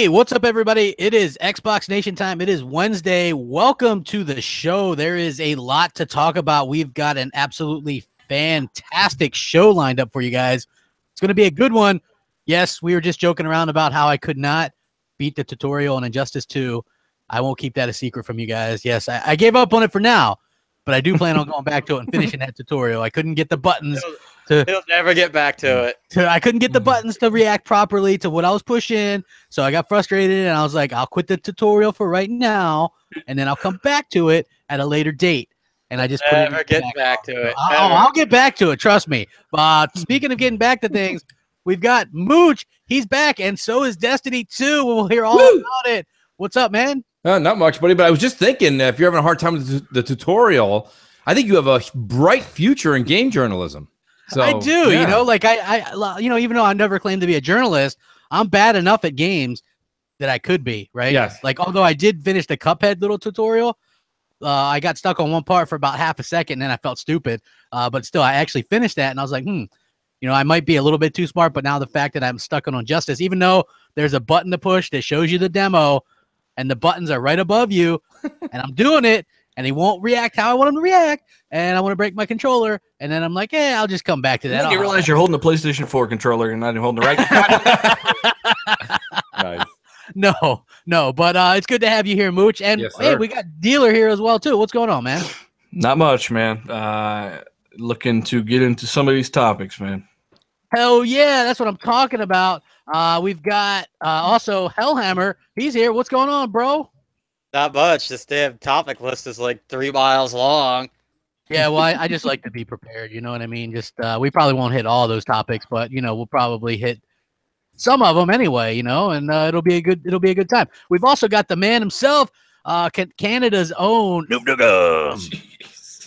Hey, what's up, everybody? It is Xbox Nation time. It is Wednesday. Welcome to the show. There is a lot to talk about. We've got an absolutely fantastic show lined up for you guys. It's going to be a good one. Yes, we were just joking around about how I could not beat the tutorial on Injustice 2. I won't keep that a secret from you guys. Yes, I gave up on it for now, but I do plan on going back to it and finishing that tutorial. I couldn't get the buttons He'll never get back to it. I couldn't get the buttons to react properly to what I was pushing, so I got frustrated, and I was like, I'll quit the tutorial for right now, and then I'll come back to it at a later date. And I just never get back to it. I'll get back to it, trust me. But speaking of getting back to things, we've got Mooch. He's back, and so is Destiny 2. We'll hear all about it. What's up, man? Not much, buddy, but I was just thinking, if you're having a hard time with the tutorial, I think you have a bright future in game journalism. So, I do, yeah. You know, like even though I never claimed to be a journalist, I'm bad enough at games that I could be, right? Yes. Like, although I did finish the Cuphead little tutorial, I got stuck on one part for about half a second, and then I felt stupid. But still, I actually finished that, and I was like, you know, I might be a little bit too smart, but now the fact that I'm stuck on Injustice, even though there's a button to push that shows you the demo, and the buttons are right above you, and I'm doing it, and he won't react how I want him to react, and I want to break my controller, and then I'm like, I'll just come back to that. You realize you're holding the PlayStation 4 controller and not even holding the right. Nice. No, but it's good to have you here, Mooch, and yes, hey, we got Dealer here as well too. What's going on, man? Not much, man. Looking to get into some of these topics, man. Hell yeah, that's what I'm talking about. We've got also Hellhammer. He's here. What's going on, bro? Not much. This damn topic list is like 3 miles long. Yeah, well, I just like to be prepared. You know what I mean? Just we probably won't hit all those topics, but you know, we'll probably hit some of them anyway. You know, and it'll be a good time. We've also got the man himself, Canada's own Noob Nukem.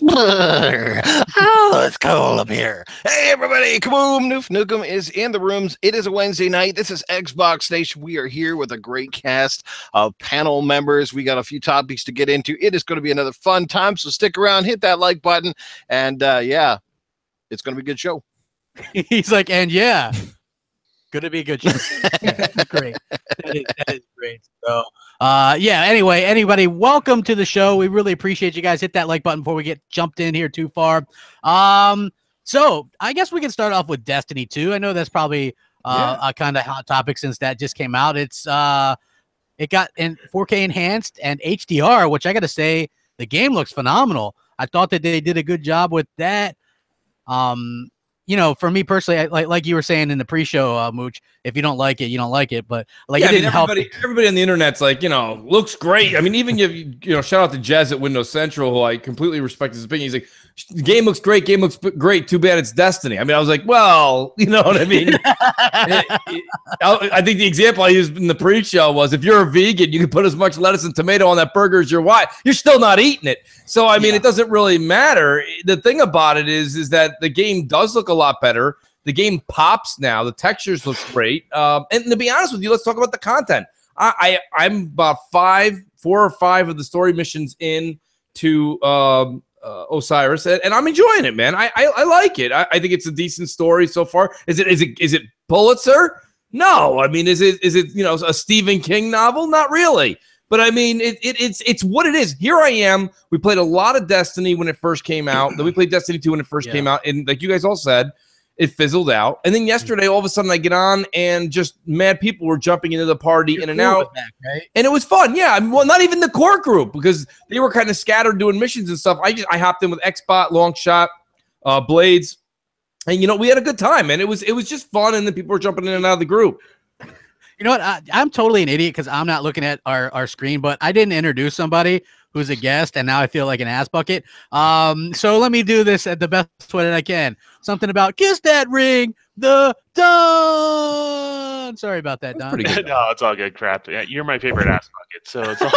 Oh, it's cold up here. Hey, everybody, kaboom! Noof Nukem is in the rooms. It is a Wednesday night. This is Xbox Nation. We are here with a great cast of panel members. We got a few topics to get into. It is going to be another fun time, so stick around, hit that like button, and yeah, it's going to be a good show. He's like, and yeah, going to be a good show. Great. That is great. So, yeah, anyway, anybody, welcome to the show. We really appreciate you guys. Hit that like button before we get jumped in here too far. So I guess we can start off with Destiny 2. I know that's probably a kind of hot topic since that just came out. It's it got in 4K enhanced and HDR, which I got to say, the game looks phenomenal. I thought that they did a good job with that. You know, for me personally, like you were saying in the pre-show, Mooch, if you don't like it, you don't like it. But like, yeah, it didn't help. Everybody on the internet's like, you know, looks great. I mean, even you know, shout out to Jez at Windows Central, who I completely respect his opinion. He's like, the game looks great. Game looks great. Too bad it's Destiny. I mean, I was like, well, you know what I mean? I think the example I used in the pre-show was, if you're a vegan, you can put as much lettuce and tomato on that burger as your wife. You're still not eating it. So, I mean, it doesn't really matter. The thing about it is that the game does look a lot better. The game pops now. The textures look great. And to be honest with you, let's talk about the content. I'm about 4 or 5 of the story missions into Osiris, and I'm enjoying it, man. I like it. I think it's a decent story so far. Is it Pulitzer? No. I mean, is it you know, a Stephen King novel? Not really. But I mean, it's what it is. Here I am. We played a lot of Destiny when it first came out. Then we played Destiny 2 when it first came out, and like you guys all said, it fizzled out. And then yesterday, all of a sudden, I get on, and just mad people were jumping into the party in and out. Back, right? And it was fun. Yeah. I mean, well, not even the core group, because they were kind of scattered doing missions and stuff. I hopped in with Xbot, Longshot, Blades, and you know, we had a good time, and it was just fun. And then people were jumping in and out of the group. You know what? I'm totally an idiot because I'm not looking at our screen, but I didn't introduce somebody who's a guest, and now I feel like an ass bucket. So let me do this at the best way that I can. Something about kiss that ring, the Don. Sorry about that, Don. Pretty good. No, it's all good crap. Yeah, you're my favorite ass bucket, so it's all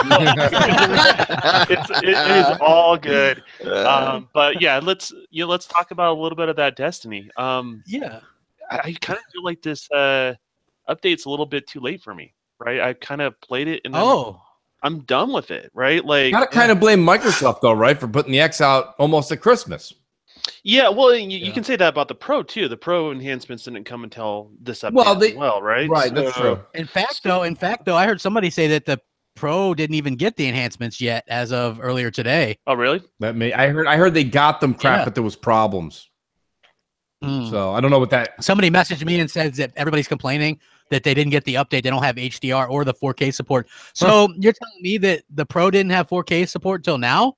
it is all good. But yeah, let's talk about a little bit of that Destiny. Yeah, I kind of feel like this update's a little bit too late for me, right? I kind of played it, and I'm done with it, right? Like, Gotta kind of blame Microsoft though, right, for putting the X out almost at Christmas. Yeah, well, you can say that about the Pro too. The Pro enhancements didn't come until this update right? Right, that's true. In fact, though, I heard somebody say that the Pro didn't even get the enhancements yet as of earlier today. Oh, really? I heard they got them crap, Yeah. but there was problems. So I don't know what that. Somebody messaged me and says that everybody's complaining that they didn't get the update. They don't have HDR or the 4K support. So you're telling me that the Pro didn't have 4K support till now?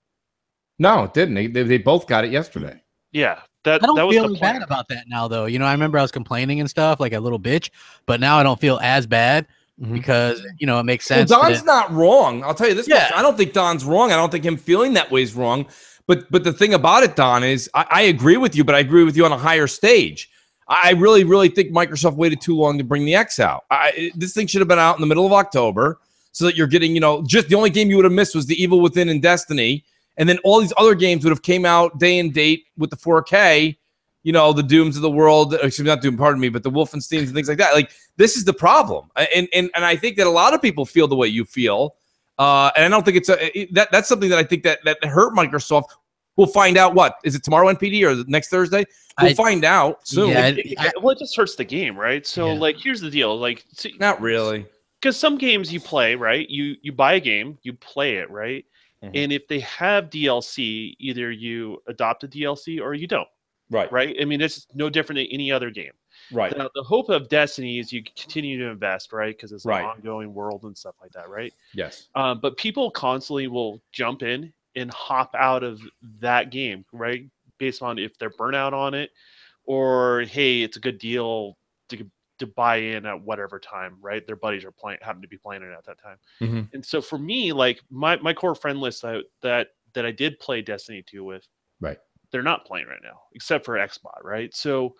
No, it didn't. They both got it yesterday. Yeah, I that don't was feel the bad plan. about that now, though. You know, I remember I was complaining and stuff like a little bitch, but now I don't feel as bad because, you know, it makes sense. Well, Don's not wrong. I'll tell you this Yeah. much. I don't think Don's wrong. I don't think him feeling that way is wrong. But the thing about it, Don, is I agree with you, but I agree with you on a higher stage. I really, really think Microsoft waited too long to bring the X out. This thing should have been out in the middle of October so that you're getting, you know, just the only game you would have missed was The Evil Within and Destiny. And then all these other games would have came out day and date with the 4K, you know, the Dooms of the world, excuse me, not Doom, pardon me, but the Wolfensteins and things like that. Like, this is the problem. And I think that a lot of people feel the way you feel. And I don't think that's something that I think that hurt Microsoft. We'll find out is it tomorrow NPD or next Thursday? We'll find out soon. Yeah, Well, it just hurts the game, right? So, like, here's the deal. Like, see, not really. because some games you play, right? You buy a game, you play it, right? And if they have DLC, either you adopt a DLC or you don't. Right. I mean, it's no different than any other game. Right. Now, the hope of Destiny is you continue to invest, right? Because it's an Right. ongoing world and stuff like that, right? Yes. But people constantly will jump in and hop out of that game, right? Based on if they're burnout on it, or hey, it's a good deal to buy in at whatever time, right? Their buddies are happen to be playing it at that time. And so for me, like my core friend list that I did play Destiny 2 with, right, they're not playing right now, except for XBot, right? So,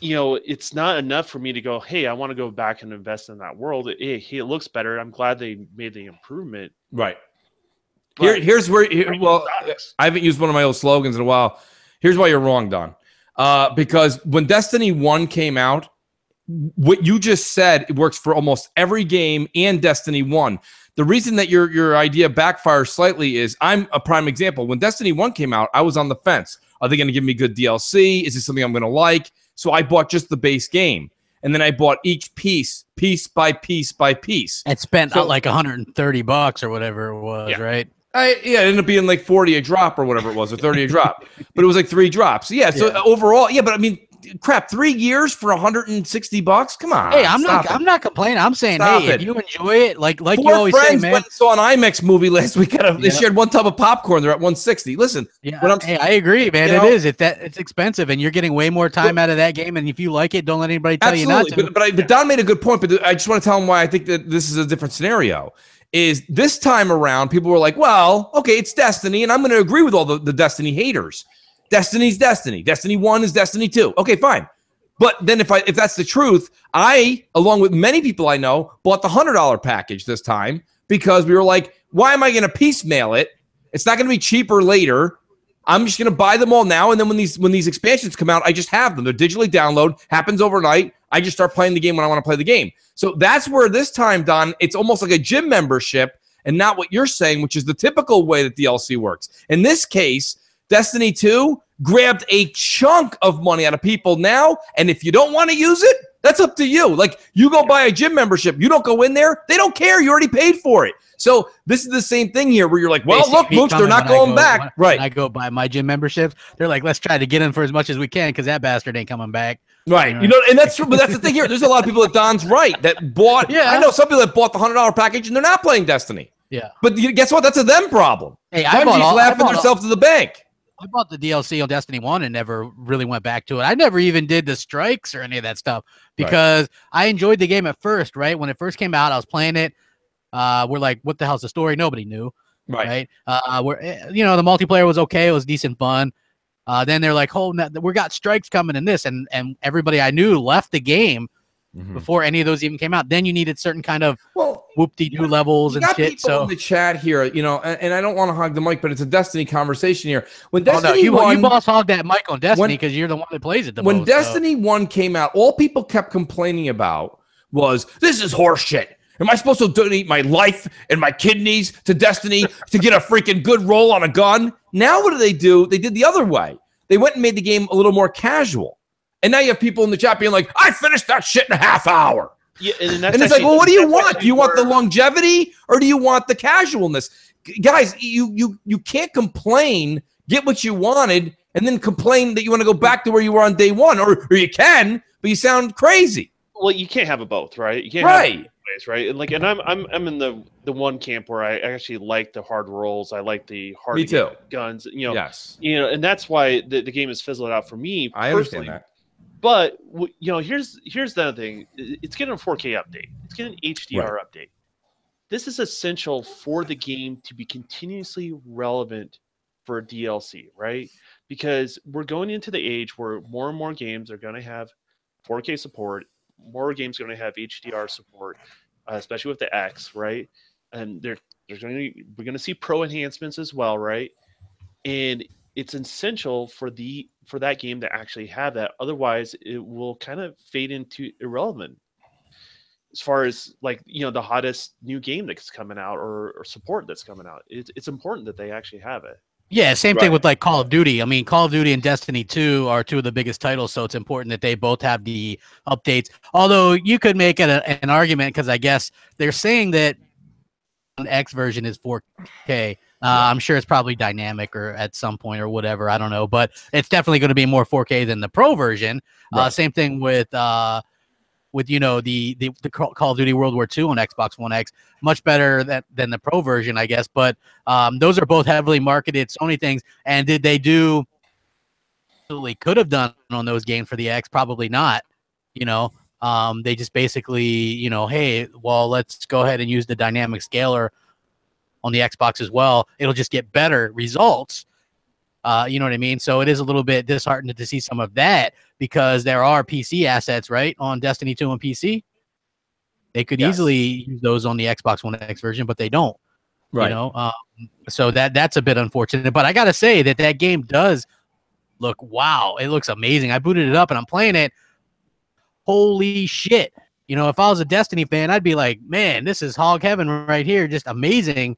you know, it's not enough for me to go, hey, I want to go back and invest in that world. Hey, it looks better. I'm glad they made the improvement. Right. But Here's where, I haven't used one of my old slogans in a while. Here's why you're wrong, Don. Because when Destiny 1 came out, what you just said, it works for almost every game and Destiny 1. The reason that your idea backfires slightly is I'm a prime example. When Destiny 1 came out, I was on the fence. Are they going to give me good DLC? Is this something I'm going to like? So I bought just the base game. And then I bought each piece by piece by piece. And spent like $130 or whatever it was, right? It ended up being like 40 a drop or whatever it was, or 30 a drop. But it was like 3 drops. So overall, but I mean, crap, 3 years for $160? Come on. Hey, I'm not complaining. I'm saying, if you enjoy it, like you always say, man. Went and saw an IMAX movie last week. They shared one tub of popcorn. They're at $160. Listen, I agree, man. It's expensive, and you're getting way more time out of that game. And if you like it, don't let anybody tell you not to. But Don made a good point. But I just want to tell him why I think that this is a different scenario. Is this time around, people were like, well, okay, it's Destiny, and I'm going to agree with all the Destiny haters. Destiny's Destiny. Destiny 1 is Destiny 2. Okay, fine. But then if that's the truth, I, along with many people I know, bought the $100 package this time because we were like, why am I going to piecemeal it? It's not going to be cheaper later. I'm just going to buy them all now, and then when these expansions come out, I just have them. They're digitally download, happens overnight. I just start playing the game when I want to play the game. So that's where this time, Don, it's almost like a gym membership and not what you're saying, which is the typical way that DLC works. In this case, Destiny 2 grabbed a chunk of money out of people now, and if you don't want to use it, that's up to you. Like, you go buy a gym membership, you don't go in there, they don't care, you already paid for it. So this is the same thing here where you're like, well, look, Mooch, they're not going back. Right. When I go buy my gym memberships, they're like, let's try to get in for as much as we can because that bastard ain't coming back. Right. You know, and that's true, but that's the thing here. There's a lot of people that Don's right that bought. I know some people that bought the $100 package and they're not playing Destiny. Yeah. But guess what? That's a them problem. Hey, Bungie's laughing themselves to the bank. I bought the DLC on Destiny 1 and never really went back to it. I never even did the strikes or any of that stuff because I enjoyed the game at first, right? When it first came out, I was playing it. We're like, what the hell's the story? Nobody knew. Right. The multiplayer was okay. It was decent fun. Then they're like, oh, we got strikes coming in this. And everybody I knew left the game before any of those even came out. Then you needed certain kind of whoop-de-doo levels and shit. So in the chat here, and I don't want to hog the mic, but it's a Destiny conversation here. When Destiny you boss hog that mic on Destiny because you're the one that plays it the most. When Destiny 1 came out, all people kept complaining about was, this is horseshit. Am I supposed to donate my life and my kidneys to Destiny to get a freaking good roll on a gun? Now what do? They did the other way. They went and made the game a little more casual. And now you have people in the chat being like, I finished that shit in a half hour. Yeah, and it's like, well, what do you want? Do you want the longevity or do you want the casualness? Guys, you can't complain, get what you wanted, and then complain that you want to go back to where you were on day one. Or you can, but you sound crazy. Well, you can't have it both, right? You can't right. have it both ways, right? And like, and I'm in the one camp where I actually like the hard rolls. I like the hard Me too. guns. Yes. And that's why the game is fizzled out for me. I understand that. But here's the other thing. It's getting a 4K update. It's getting an HDR update. This is essential for the game to be continuously relevant for a DLC, right? Because we're going into the age where more and more games are going to have 4K support. More games are going to have HDR support, especially with the X, right? And we're going to see pro enhancements as well, right? And it's essential for that game to actually have that. Otherwise, it will kind of fade into irrelevant. As far as like the hottest new game that's coming out or support that's coming out, it's important that they actually have it. Yeah, same thing with like Call of Duty. I mean, Call of Duty and Destiny 2 are two of the biggest titles, so it's important that they both have the updates. Although you could make it an argument because I guess they're saying that an X version is 4K. I'm sure it's probably dynamic or at some point or whatever. I don't know, but it's definitely going to be more 4K than the Pro version. Same thing with the Call of Duty World War II on Xbox One X, much better than the Pro version, I guess. But those are both heavily marketed Sony things. And did they do? Absolutely could have done on those games for the X, probably not. They just basically, hey, well, let's go ahead and use the dynamic scaler on the Xbox as well. It'll just get better results. You know what I mean? So it is a little bit disheartening to see some of that because there are PC assets, right, on Destiny 2 and PC. They could easily use those on the Xbox One X version, but they don't. Right. So that's a bit unfortunate. But I got to say that game does look, wow, it looks amazing. I booted it up and I'm playing it. Holy shit. If I was a Destiny fan, I'd be like, man, this is hog heaven right here. Just amazing.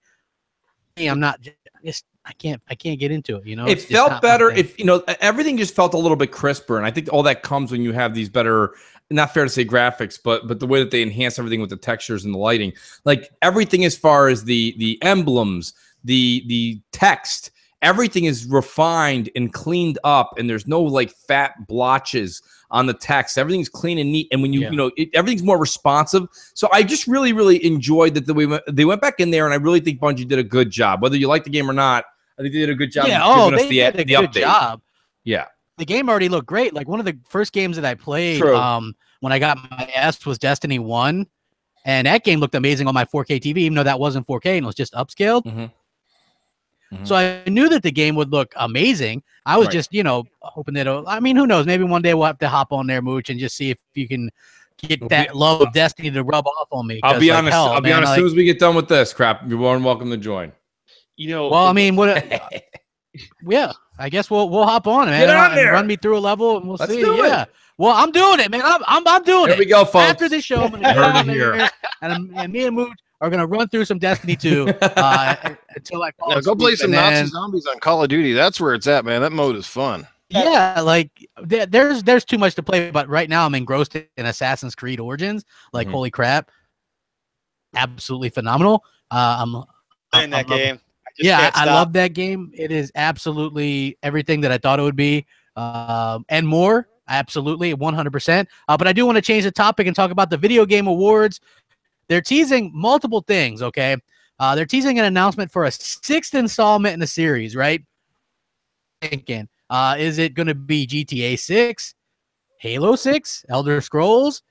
I'm not just I can't get into it. It felt better if everything just felt a little bit crisper, and I think all that comes when you have these better, not fair to say graphics, but the way that they enhance everything with the textures and the lighting, like everything as far as the emblems, the text, everything is refined and cleaned up, and there's no like fat blotches on the text. Everything's clean and neat, and when everything's more responsive. So I just really, really enjoyed that they went back in there, and I really think Bungie did a good job. Whether you like the game or not, I think they did a good job. Yeah, they did a good job. Yeah, the game already looked great. Like one of the first games that I played, when I got my S was Destiny 1, and that game looked amazing on my 4K TV, even though that wasn't 4K and it was just upscaled. So I knew that the game would look amazing. I was just, hoping that, who knows? Maybe one day we'll have to hop on there, Mooch, and just see if you can get that love of Destiny to rub off on me. I'll be honest. As soon as we get done with this crap, you're more than welcome to join. Yeah, I guess we'll hop on, man. Get on there. Run me through a level, and we'll see. Yeah. Well, I'm doing it, man. I'm doing it. Here we go, folks. After this show, I'm gonna heard it here. And me and Mooch are gonna run through some Destiny 2 until I fall go play some Nazi zombies on Call of Duty. That's where it's at, man. That mode is fun. Yeah, like there's too much to play, but right now I'm engrossed in Assassin's Creed Origins. Like, holy crap, absolutely phenomenal. I'm playing that game. I love that game. It is absolutely everything that I thought it would be, and more. Absolutely, 100%. But I do want to change the topic and talk about the Video Game Awards. They're teasing multiple things, okay? They're teasing an announcement for a 6th installment in the series, right? Thinking, is it going to be GTA 6, Halo 6, Elder Scrolls?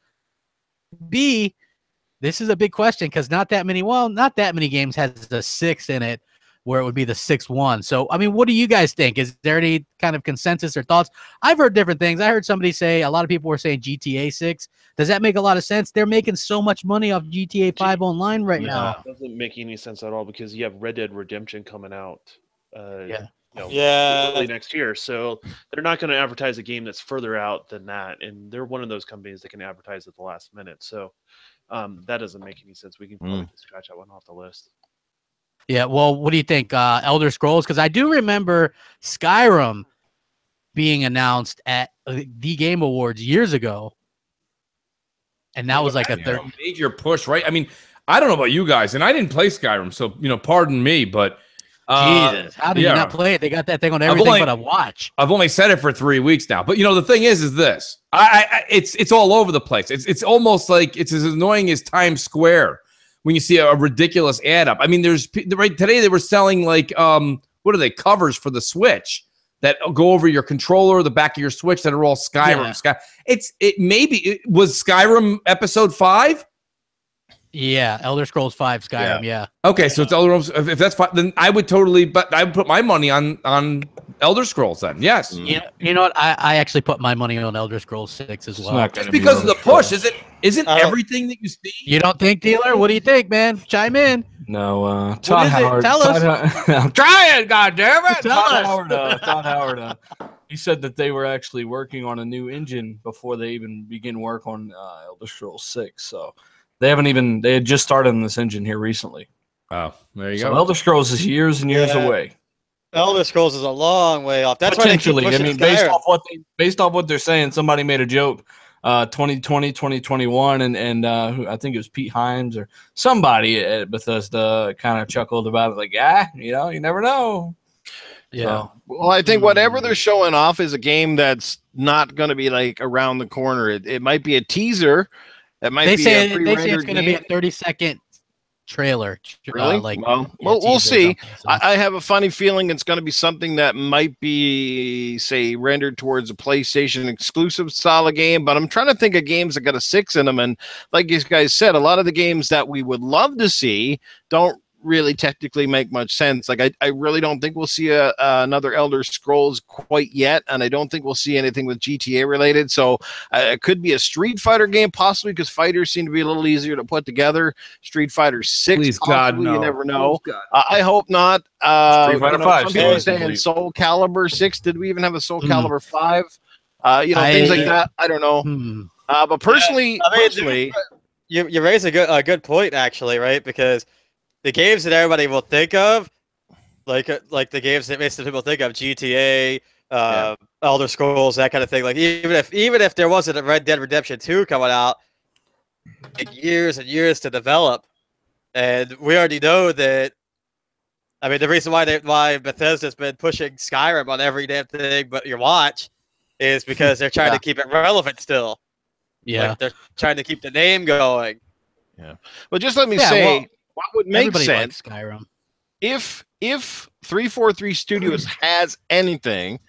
B, this is a big question because not that many games has a 6 in it where it would be the 6th one. So, what do you guys think? Is there any kind of consensus or thoughts? I've heard different things. I heard somebody say, a lot of people were saying GTA 6. Does that make a lot of sense? They're making so much money off GTA 5 online right now. It doesn't make any sense at all because you have Red Dead Redemption coming out early next year. So they're not going to advertise a game that's further out than that. And they're one of those companies that can advertise at the last minute. So that doesn't make any sense. We can probably scratch that one off the list. Yeah, well, what do you think? Elder Scrolls? Because I do remember Skyrim being announced at the Game Awards years ago. And that was like a third major push, right? I mean, I don't know about you guys, and I didn't play Skyrim, so pardon me, but Jesus, how did you not play it? They got that thing on everything but a watch. I've only said it for 3 weeks now, but the thing is this: it's all over the place. It's almost like it's as annoying as Times Square when you see a ridiculous ad up. I mean, right today they were selling like what are they, covers for the Switch that go over your controller, the back of your Switch, that are all Skyrim. Yeah. It was Skyrim episode 5. Yeah, Elder Scrolls 5 Skyrim. Yeah. Okay, so it's Elder Scrolls. If that's fine, then I would totally. But I would put my money on Elder Scrolls then. Yes. You know what? I actually put my money on Elder Scrolls 6 as well. Just because of the push, isn't everything that you see? You don't think, dealer? What do you think, man? Chime in. No, Todd Howard. Tell us. I'm trying, goddammit. Tell Todd Howard. He said that they were actually working on a new engine before they even begin work on Elder Scrolls 6. So they had just started on this engine here recently. Oh, there you so go. Elder Scrolls is years and years away. Elder Scrolls is a long way off. That's potentially. Why they keep I mean, Skyrim. based off what they're saying, somebody made a joke. 2020, 2021, and I think it was Pete Himes or somebody at Bethesda kind of chuckled about it, like, you never know. Yeah. So, Well, I think whatever they're showing off is a game that's not going to be like around the corner. It might be a teaser. It might They be say a it's going to be a 30-second trailer. Really? We'll see. I have a funny feeling it's going to be something that might be, say, rendered towards a PlayStation exclusive style of game, but I'm trying to think of games that got a 6 in them, and like you guys said, a lot of the games that we would love to see don't really technically make much sense. Like I really don't think we'll see another Elder Scrolls quite yet, and I don't think we'll see anything with GTA related. So it could be a Street Fighter game, possibly, because fighters seem to be a little easier to put together. Street Fighter 6, Please, possibly, God, no. You never know. I hope not. Street Fighter 5. Some people are saying Soul Calibur 6. Did we even have a Soul Calibur 5? Things like that. I don't know. But personally, you raise a good point, actually, right? Because the games that everybody will think of, like the games that most people think of, GTA, Elder Scrolls, that kind of thing. Like even if there wasn't a Red Dead Redemption 2 coming out, it took years and years to develop, and we already know that. I mean, the reason why Bethesda's been pushing Skyrim on every damn thing but your watch is because they're trying to keep it relevant still. Yeah, like they're trying to keep the name going. Yeah, but just let me say. What would make sense Skyrim. if 343 Studios has anything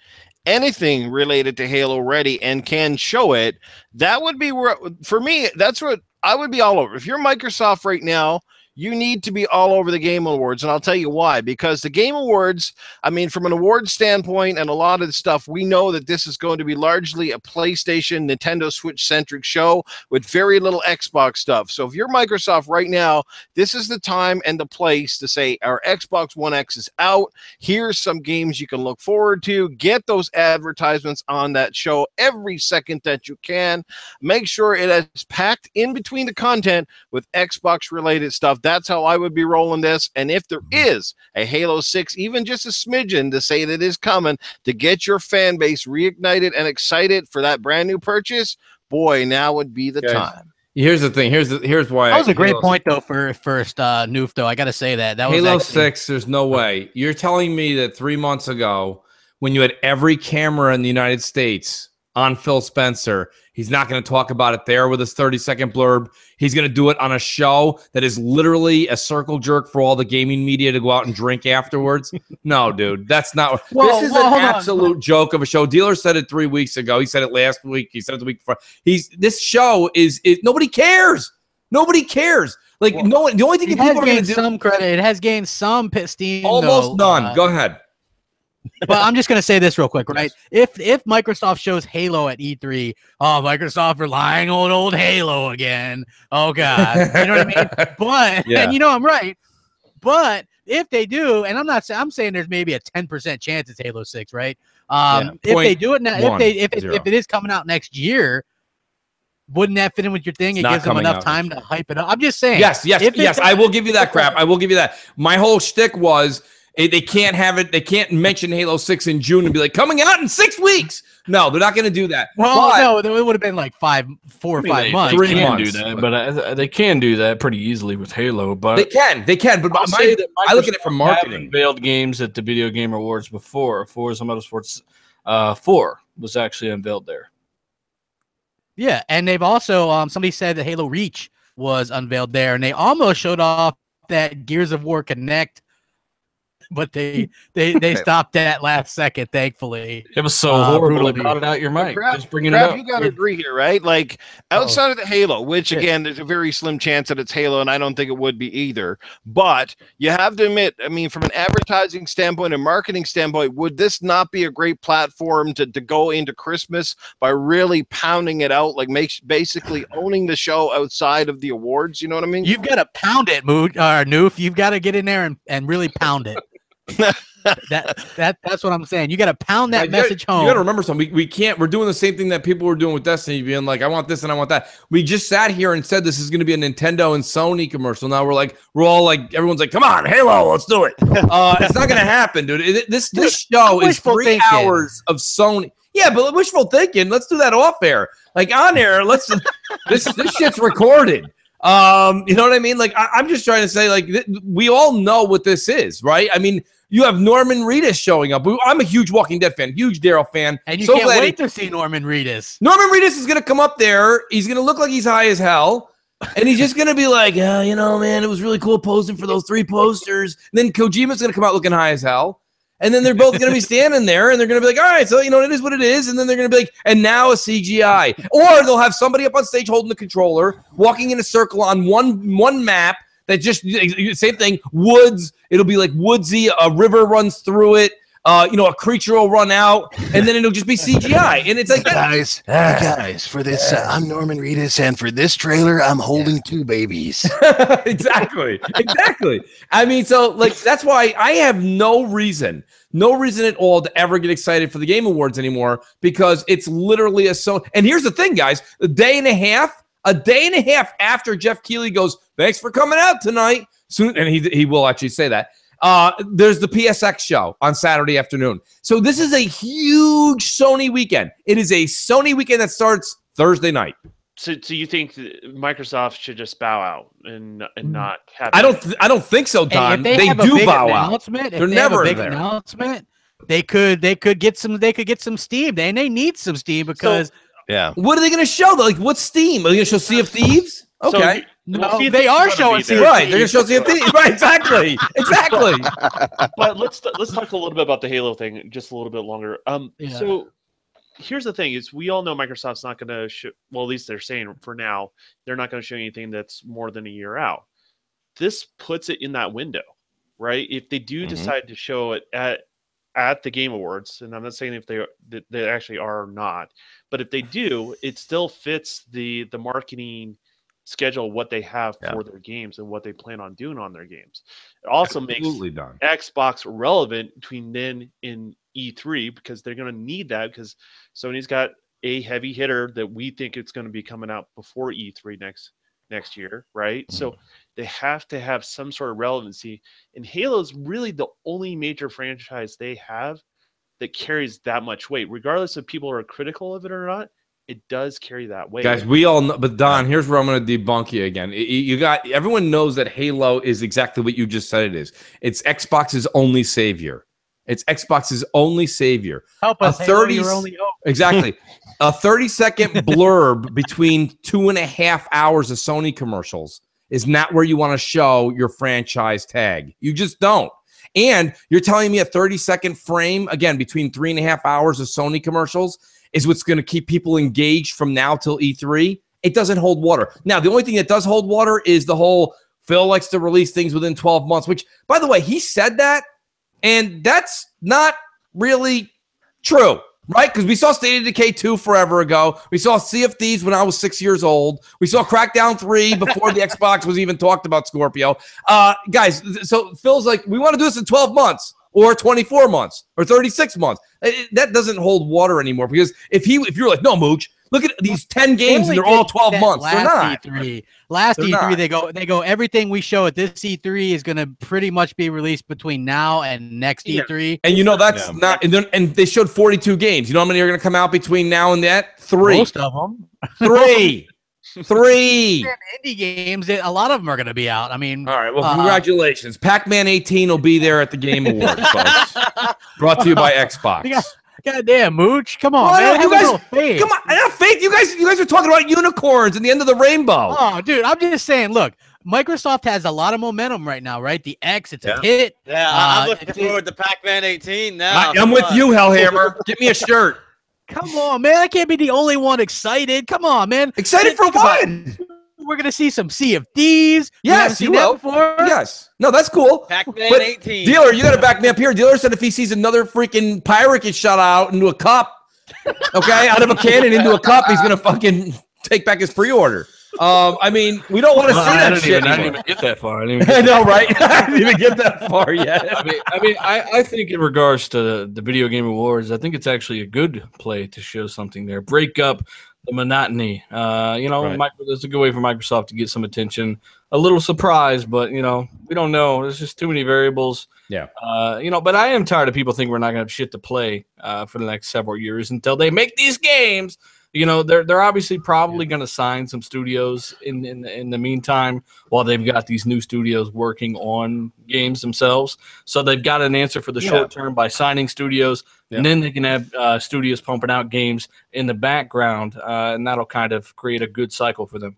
related to Halo ready and can show it, that would be where, for me, that's what I would be all over. If you're Microsoft right now, you need to be all over the Game Awards, and I'll tell you why. Because the Game Awards, I mean, from an awards standpoint and a lot of the stuff, we know that this is going to be largely a PlayStation, Nintendo Switch-centric show with very little Xbox stuff. So if you're Microsoft right now, this is the time and the place to say, our Xbox One X is out. Here's some games you can look forward to. Get those advertisements on that show every second that you can. Make sure it is packed in between the content with Xbox-related stuff. That's how I would be rolling this. And if there is a Halo 6, even just a smidgen to say that is coming to get your fan base reignited and excited for that brand new purchase, boy, now would be the time. Here's the thing. Here's why. That was a great point, though, for first Noof, though. I got to say that. That was Halo actually 6, there's no way. You're telling me that 3 months ago, when you had every camera in the United States on Phil Spencer, he's not going to talk about it there with his 30-second blurb. He's going to do it on a show that is literally a circle jerk for all the gaming media to go out and drink afterwards. No, dude, that's not. This is an absolute joke of a show. Dealer said it 3 weeks ago. He said it last week. He said it the week before. This show is nobody cares. Nobody cares. Like the only thing people are going to do. Some credit. It has gained some steam. Almost none. Go ahead. But I'm just going to say this real quick, right? If Microsoft shows Halo at E3, Microsoft relying on old Halo again. Oh, God. You know what I mean? But, and I'm right. But if they do, and I'm saying there's maybe a 10% chance it's Halo 6, right? If they do it now, if it is coming out next year, wouldn't that fit in with your thing? It gives them enough time to hype it up. I'm just saying. Yes. I will give you that crap. I will give you that. My whole shtick was, They can't have it. They can't mention Halo 6 in June and be like, coming out in 6 weeks. No, they're not going to do that. Well, no, it would have been like 4 or 5 months. 3 They can months. do that, but they can do that pretty easily with Halo. But They can. But I'll say that I look at it from Microsoft have marketing. unveiled games at the Video Game Awards before. Forza Motorsports 4 was actually unveiled there. Yeah, and they've also somebody said that Halo Reach was unveiled there, and they almost showed off that Gears of War Connect, but they stopped that last second, thankfully. It was so horrible. brutally. They brought it out your mic. Crap, Just bringing it Crap, up. you got to agree here, right? Like outside of the Halo, which again, there's a very slim chance that it's Halo, and I don't think it would be either. But you have to admit, I mean, from an advertising standpoint and marketing standpoint, would this not be a great platform to go into Christmas by really pounding it out, like basically owning the show outside of the awards? You know what I mean? You've got to pound it, Noof. You've got to get in there and really pound it. That's what I'm saying. You got to pound that message home. You got to remember something. We can't. We're doing the same thing that people were doing with Destiny, being like, I want this and I want that. We just sat here and said this is going to be a Nintendo and Sony commercial. Now we're all like, everyone's like, come on, Halo, let's do it. It's not going to happen, dude. This show is 3 hours of Sony. Yeah, but wishful thinking. Let's do that off air. Like on air. This shit's recorded. You know what I mean? Like I'm just trying to say, like we all know what this is, right? I mean, you have Norman Reedus showing up. I'm a huge Walking Dead fan, huge Daryl fan. And you can't wait to see Norman Reedus. Norman Reedus is going to come up there. He's going to look like he's high as hell. And he's just going to be like, you know, man, it was really cool posing for those 3 posters. And then Kojima's going to come out looking high as hell. And then they're both going to be standing there, and they're going to be like, all right, so, you know, it is what it is. And then they're going to be like, and now a CGI. Or they'll have somebody up on stage holding the controller, walking in a circle on one map that just, same thing, woods. It'll be like woodsy. A river runs through it. You know, a creature will run out, and then it'll just be CGI. And it's like, guys, for this, I'm Norman Reedus, and for this trailer, I'm holding 2 babies. exactly. I mean, so like that's why I have no reason at all to ever get excited for the Game Awards anymore, because it's literally And here's the thing, guys: a day and a half after Jeff Keighley goes, "Thanks for coming out tonight." Soon, and he will actually say that. There's the PSX show on Saturday afternoon. So this is a huge Sony weekend. It is a Sony weekend that starts Thursday night. So you think Microsoft should just bow out and not have? I don't think so, Don. Hey, they do bow out. They're never a big there. announcement. They could get some steam. They need some steam because What are they going to show? Like, what's Steam? Are they going to show Sea of Thieves? Okay. So, no, they are showing Sea of Thieves. Right, they're going to show Sea of Thieves. Right, exactly. But let's talk a little bit about the Halo thing just a little bit longer. So here's the thing: is we all know Microsoft's not going to show. Well, at least they're saying for now they're not going to show anything that's more than a year out. This puts it in that window, right? If they do decide to show it at the Game Awards, and I'm not saying if they actually are or not, but if they do, it still fits the marketing schedule, what they have for their games and what they plan on doing on their games. It also makes Xbox relevant between then and E3, because they're going to need that, because Sony's got a heavy hitter that we think it's going to be coming out before E3 next year, right? So they have to have some sort of relevancy, and Halo is really the only major franchise they have that carries that much weight, regardless if people are critical of it or not. It does carry that weight. Guys, we all know, but Don, here's where I'm going to debunk you again. Everyone knows that Halo is exactly what you just said it is. It's Xbox's only savior. It's Xbox's only savior. Help us, Halo, your only hope. Exactly. A 30-second blurb between 2.5 hours of Sony commercials is not where you want to show your franchise tag. You just don't. And you're telling me a 30-second frame, again, between 3.5 hours of Sony commercials is what's going to keep people engaged from now till E3? It doesn't hold water. Now, the only thing that does hold water is the whole Phil likes to release things within 12 months, which, by the way, he said that, and that's not really true, right? Because we saw State of Decay 2 forever ago. We saw Sea of Thieves when I was 6 years old. We saw Crackdown 3 before the Xbox was even talked about Scorpio. Guys, so Phil's like, we want to do this in 12 months. Or 24 months, or 36 months. That doesn't hold water anymore, because if you're like, no, Mooch, Look at these 10 games, and they're all 12 months. They're not. Last They're E3, not. they go. Everything we show at this E3 is going to pretty much be released between now and next E3. And that's not. And they showed 42 games. You know how many are going to come out between now and that? 3. Most of them. 3. 3. Indie games, a lot of them are going to be out. I mean, all right. Well, congratulations. Pac-Man 18 will be there at the Game Awards, folks. Brought to you by Xbox. Goddamn, Mooch! Come on, man. You guys, faith. Come on, I have faith. You guys are talking about unicorns and the end of the rainbow. Oh, dude, I'm just saying. Look, Microsoft has a lot of momentum right now, right? The X, it's a hit. Yeah, I'm looking forward to Pac-Man 18 now. I'm with you, Hellhammer. Get me a shirt. Come on, man. I can't be the only one excited. Come on, man. Excited for what? We're gonna see some Sea of Thieves. Yes, you will. Before. Yes. No, that's cool. Pac-Man 18. Dealer, you got to back me up here. Dealer said if he sees another freaking pirate get shot out into a cup, okay, out of a cannon into a cup, he's gonna fucking take back his pre-order. I mean, we don't want to see that shit. I didn't even get that far. I know, right? I didn't even get that far yet. I think in regards to the Video Game Awards, I think it's actually a good play to show something there. Break up the monotony. It's a good way for Microsoft to get some attention. A little surprise, but we don't know. There's just too many variables. Yeah. But I am tired of people thinking we're not gonna have shit to play for the next several years until they make these games. They're obviously probably going to sign some studios in the meantime while they've got these new studios working on games themselves. So they've got an answer for the short term by signing studios, and then they can have studios pumping out games in the background, and that'll kind of create a good cycle for them.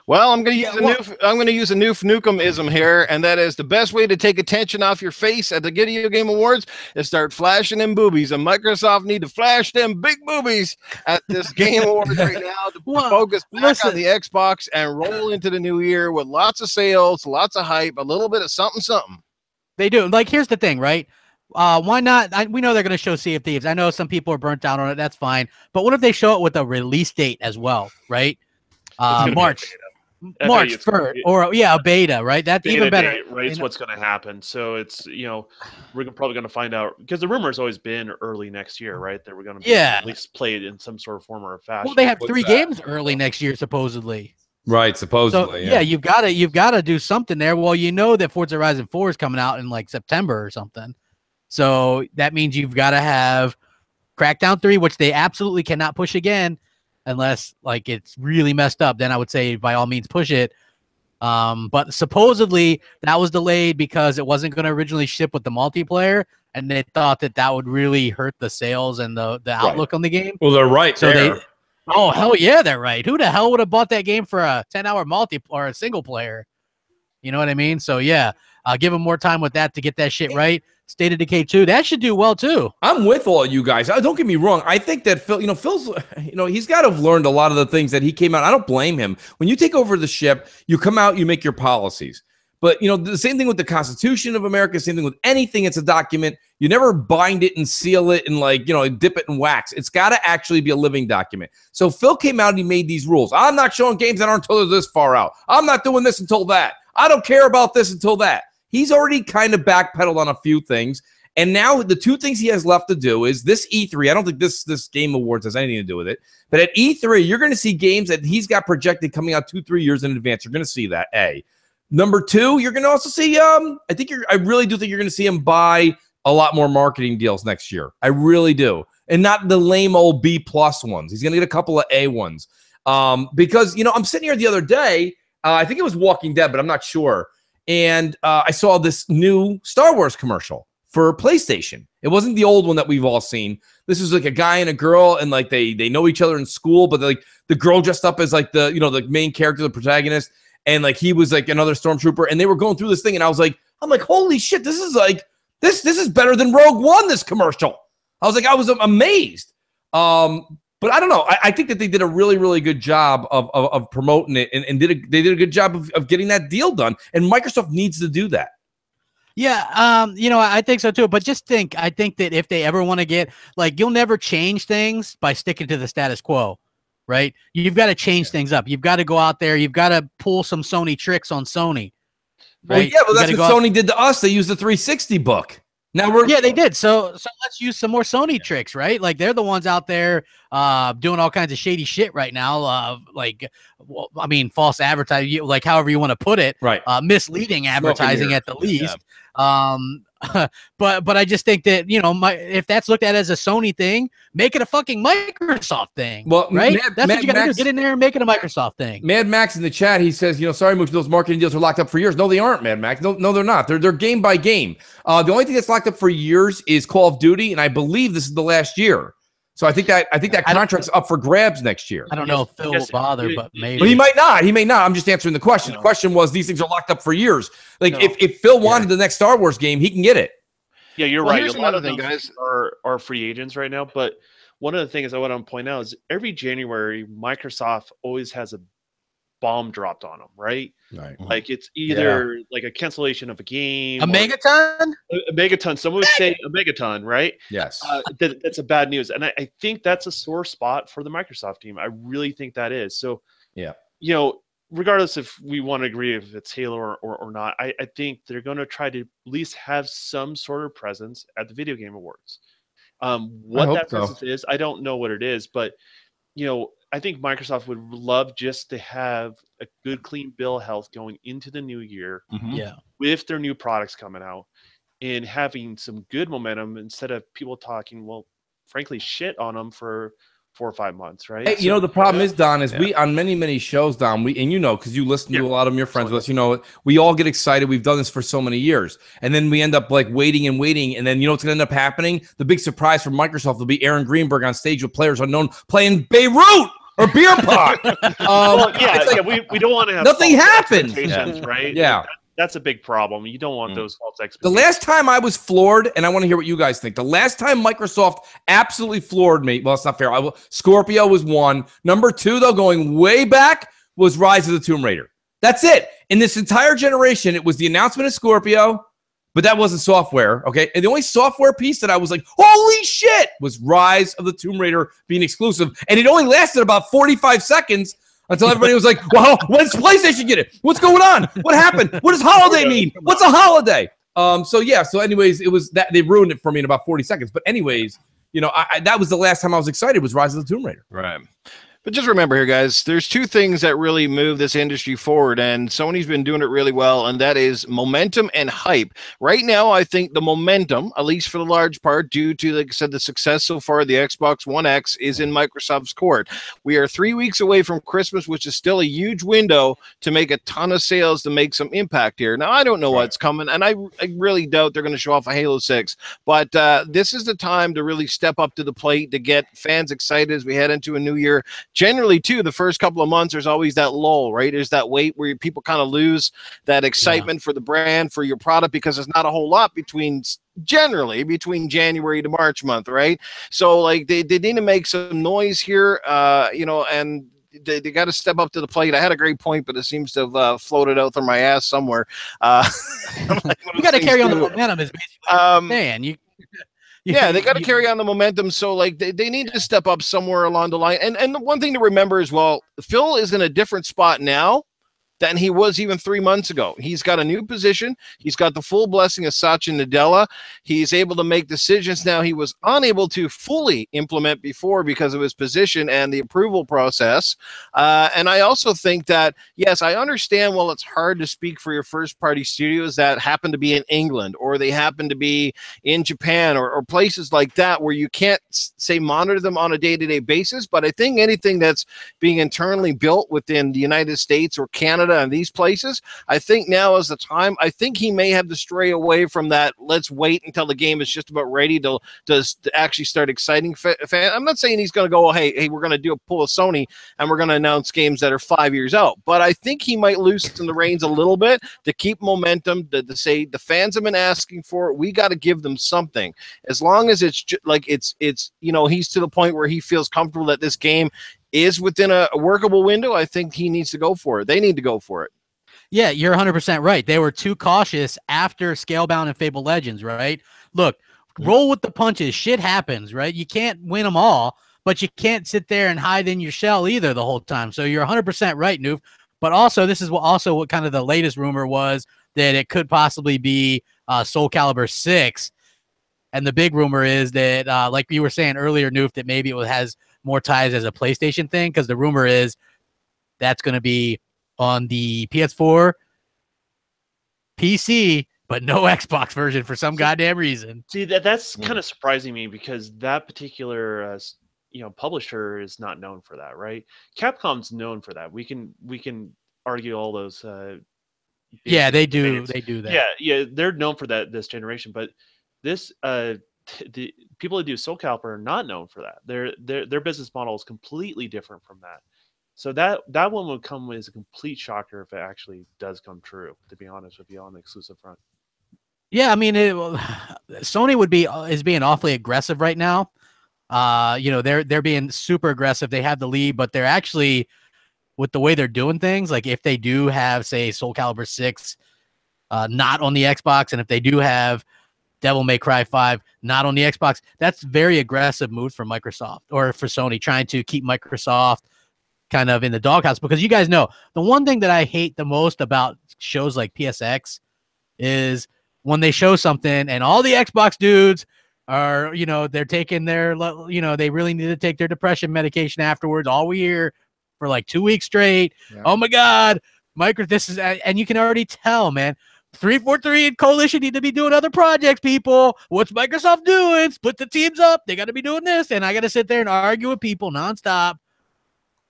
Well, I'm going to use a new Nukem-ism here, and that is the best way to take attention off your face at the Video Game Awards is start flashing them boobies, and Microsoft need to flash them big boobies at this Game Awards right now to focus back on the Xbox and roll into the new year with lots of sales, lots of hype, a little bit of something. They do. Like, here's the thing, right? Why not? We know they're going to show Sea of Thieves. I know some people are burnt out on it. That's fine. But what if they show it with a release date as well, right? March 1st, or a beta, right? That's even better. Date, right? It's what's going to happen. So it's we're probably going to find out because the rumor has always been early next year, right? That we're going to be at least played in some sort of form or fashion. Well, they have 3 games early next year, supposedly. Right, supposedly. So, you've got to do something there. Well, that Forza Horizon 4 is coming out in like September or something. So that means you've got to have Crackdown 3, which they absolutely cannot push again. Unless like it's really messed up, then I would say by all means push it. But supposedly that was delayed because it wasn't going to originally ship with the multiplayer, and they thought that would really hurt the sales and the outlook on the game. Well, they're right. So oh hell yeah, they're right. Who the hell would have bought that game for a 10-hour multi or a single player? You know what I mean? So yeah, give them more time with that to get that shit right. State of Decay 2, that should do well too. I'm with all you guys. Don't get me wrong. I think that Phil's, he's got to have learned a lot of the things that he came out. I don't blame him. When you take over the ship, you come out, you make your policies. But, the same thing with the Constitution of America, same thing with anything. It's a document. You never bind it and seal it and dip it in wax. It's got to actually be a living document. So Phil came out and he made these rules. I'm not showing games that aren't until they're this far out. I'm not doing this until that. I don't care about this until that. He's already kind of backpedaled on a few things. And now the 2 things he has left to do is this E3. I don't think this Game Awards has anything to do with it. But at E3, you're going to see games that he's got projected coming out 2-3 years in advance. You're going to see that, A. Number 2, you're going to also see, I really do think you're going to see him buy a lot more marketing deals next year. I really do. And not the lame old B+ ones. He's going to get a couple of A ones. Because, I'm sitting here the other day. I think it was Walking Dead, but I'm not sure. And I saw this new Star Wars commercial for PlayStation. It wasn't the old one that we've all seen. This is like a guy and a girl, and like they know each other in school, but like the girl dressed up as like the main character, the protagonist, and like he was like another stormtrooper, and they were going through this thing, and I'm like, holy shit, this is like this is better than Rogue One. This commercial, I was amazed. But I don't know. I think that they did a really, really good job of promoting it and they did a good job of getting that deal done. And Microsoft needs to do that. Yeah, I think so too. But I think that if they ever want to get you'll never change things by sticking to the status quo, right? You've got to change things up. You've got to go out there. You've got to pull some Sony tricks on Sony. Right? Well, yeah, but that's what Sony did to us. They used the 360 book. Now we're Yeah, they did. So let's use some more Sony tricks, right? Like they're the ones out there doing all kinds of shady shit right now. Well, I mean, false advertising, like however you want to put it, right. Misleading advertising at the least. But I just think that, you know, if that's looked at as a Sony thing, make it a fucking Microsoft thing. Well, right? That's what you got to do. Get in there and make it a Microsoft thing. Mad Max in the chat, he says, you know, sorry, Mooch, those marketing deals are locked up for years. No, they aren't, Mad Max. No, they're not. They're game by game. The only thing that's locked up for years is Call of Duty, and I believe this is the last year. So I think that contract's up for grabs next year. I don't know if Phil will bother, but maybe. Well, he might not. He may not. I'm just answering the question. The question was, these things are locked up for years. Like, if Phil wanted the next Star Wars game, he can get it. Yeah, you're right. A lot of them guys are free agents right now. But one of the things I want to point out is every January, Microsoft always has a bomb dropped on them, right? Right. Like it's either like a cancellation of a game, a megaton. A megaton. Someone would say a megaton, right? Yes. That's a bad news, and I think that's a sore spot for the Microsoft team. I really think that is. So, you know, regardless if we want to agree if it's Halo or not, I think they're going to try to at least have some sort of presence at the Video Game Awards. What that presence is, I don't know what it is, but you know, I think Microsoft would love just to have a good, clean bill of health going into the new year. With their new products coming out and having some good momentum instead of people talking, well, frankly, shit on them for 4 or 5 months, right? Hey, you know, the problem is, Don, is we on many shows, Don, and you know, because you listen to a lot of your friends with us, you know, we all get excited. We've done this for so many years. And then we end up like waiting. And then you know what's going to end up happening? The big surprise from Microsoft will be Aaron Greenberg on stage with players unknown playing Beirut or beer pong. We don't want to have nothing happens, right? Yeah. That's a big problem. You don't want those false expectations. The last time I was floored, and I want to hear what you guys think. The last time Microsoft absolutely floored me, well, it's not fair. Scorpio was one. Number two, though, going way back, was Rise of the Tomb Raider. That's it. In this entire generation, it was the announcement of Scorpio, but that wasn't software, okay? And the only software piece that I was like, holy shit, was Rise of the Tomb Raider being exclusive. And it only lasted about 45 seconds until everybody was like, well, when's PlayStation get it? What's going on? What happened? What does holiday mean? What's a holiday? So anyways, it was that they ruined it for me in about 40 seconds. But anyways, you know, that was the last time I was excited was Rise of the Tomb Raider. Right. But just remember here, guys, there's two things that really move this industry forward, and Sony's been doing it really well, and that is momentum and hype. Right now, I think the momentum, at least for the large part, due to, like I said, the success so far of the Xbox One X, is in Microsoft's court. We are 3 weeks away from Christmas, which is still a huge window to make a ton of sales to make some impact here. Now, I don't know what's coming, and I really doubt they're going to show off a Halo 6, but this is the time to really step up to the plate to get fans excited as we head into a new year. Generally, too, the first couple of months, there's always that lull, right? There's that wait where people kind of lose that excitement for the brand, for your product, because there's not a whole lot generally between January to March month, right? So, like, they need to make some noise here, you know, and they got to step up to the plate. I had a great point, but it seems to have floated out through my ass somewhere. You got to carry on the momentum, is basically saying. Yeah, they got to carry on the momentum. So, like, they need to step up somewhere along the line. And the one thing to remember is, well, Phil is in a different spot now than he was even 3 months ago. He's got a new position. He's got the full blessing of Satya Nadella. He's able to make decisions now he was unable to fully implement before because of his position and the approval process. And I also think that, yes, I understand, well, it's hard to speak for your first-party studios that happen to be in England or they happen to be in Japan or places like that where you can't, say, monitor them on a day-to-day basis. But I think anything that's being internally built within the United States or Canada and these places, I think now is the time. I think he may have to stray away from that. Let's wait until the game is just about ready to actually start exciting fans. I'm not saying he's going to go, hey, we're going to pull a Sony and we're going to announce games that are 5 years out. But I think he might loosen the reins a little bit to keep momentum. To say the fans have been asking for it, we got to give them something. As long as it's like it's you know, he's to the point where he feels comfortable that this game is within a workable window, I think he needs to go for it. They need to go for it. Yeah, you're 100% right. They were too cautious after Scalebound and Fable Legends, right? Look, roll with the punches. Shit happens, right? You can't win them all, but you can't sit there and hide in your shell either the whole time. So you're 100% right, Noof. But also, this is what kind of the latest rumor was, that it could possibly be Soul Calibur 6. And the big rumor is that, like you were saying earlier, Noof, that maybe it has more ties as a PlayStation thing, because the rumor is that's going to be on the PS4, PC, but no Xbox version for some goddamn reason. See, that's kind of surprising me, because that particular publisher is not known for that, right? Capcom's known for that. We can argue all those. Yeah, they do. debates. They do that. Yeah, they're known for that this generation, but this the people that do Soul Calibur are not known for that. Their business model is completely different from that. So that one would come as a complete shocker if it actually does come true, to be honest with you, on the exclusive front. Yeah, I mean, Sony is being awfully aggressive right now. They're being super aggressive. They have the lead, but they're actually, with the way they're doing things, like if they do have, say, Soul Calibur 6 not on the Xbox, and if they do have Devil May Cry 5 not on the Xbox, that's very aggressive move for Microsoft, or for Sony, trying to keep Microsoft kind of in the doghouse. Because you guys know, the one thing that I hate the most about shows like PSX is when they show something and all the Xbox dudes are, they're taking their, they really need to take their depression medication afterwards. All we hear for like 2 weeks straight. Yeah. Oh my God, this is, and you can already tell, man. 343 and Coalition need to be doing other projects, people. What's Microsoft doing? Split the teams up. They got to be doing this. And I got to sit there and argue with people nonstop.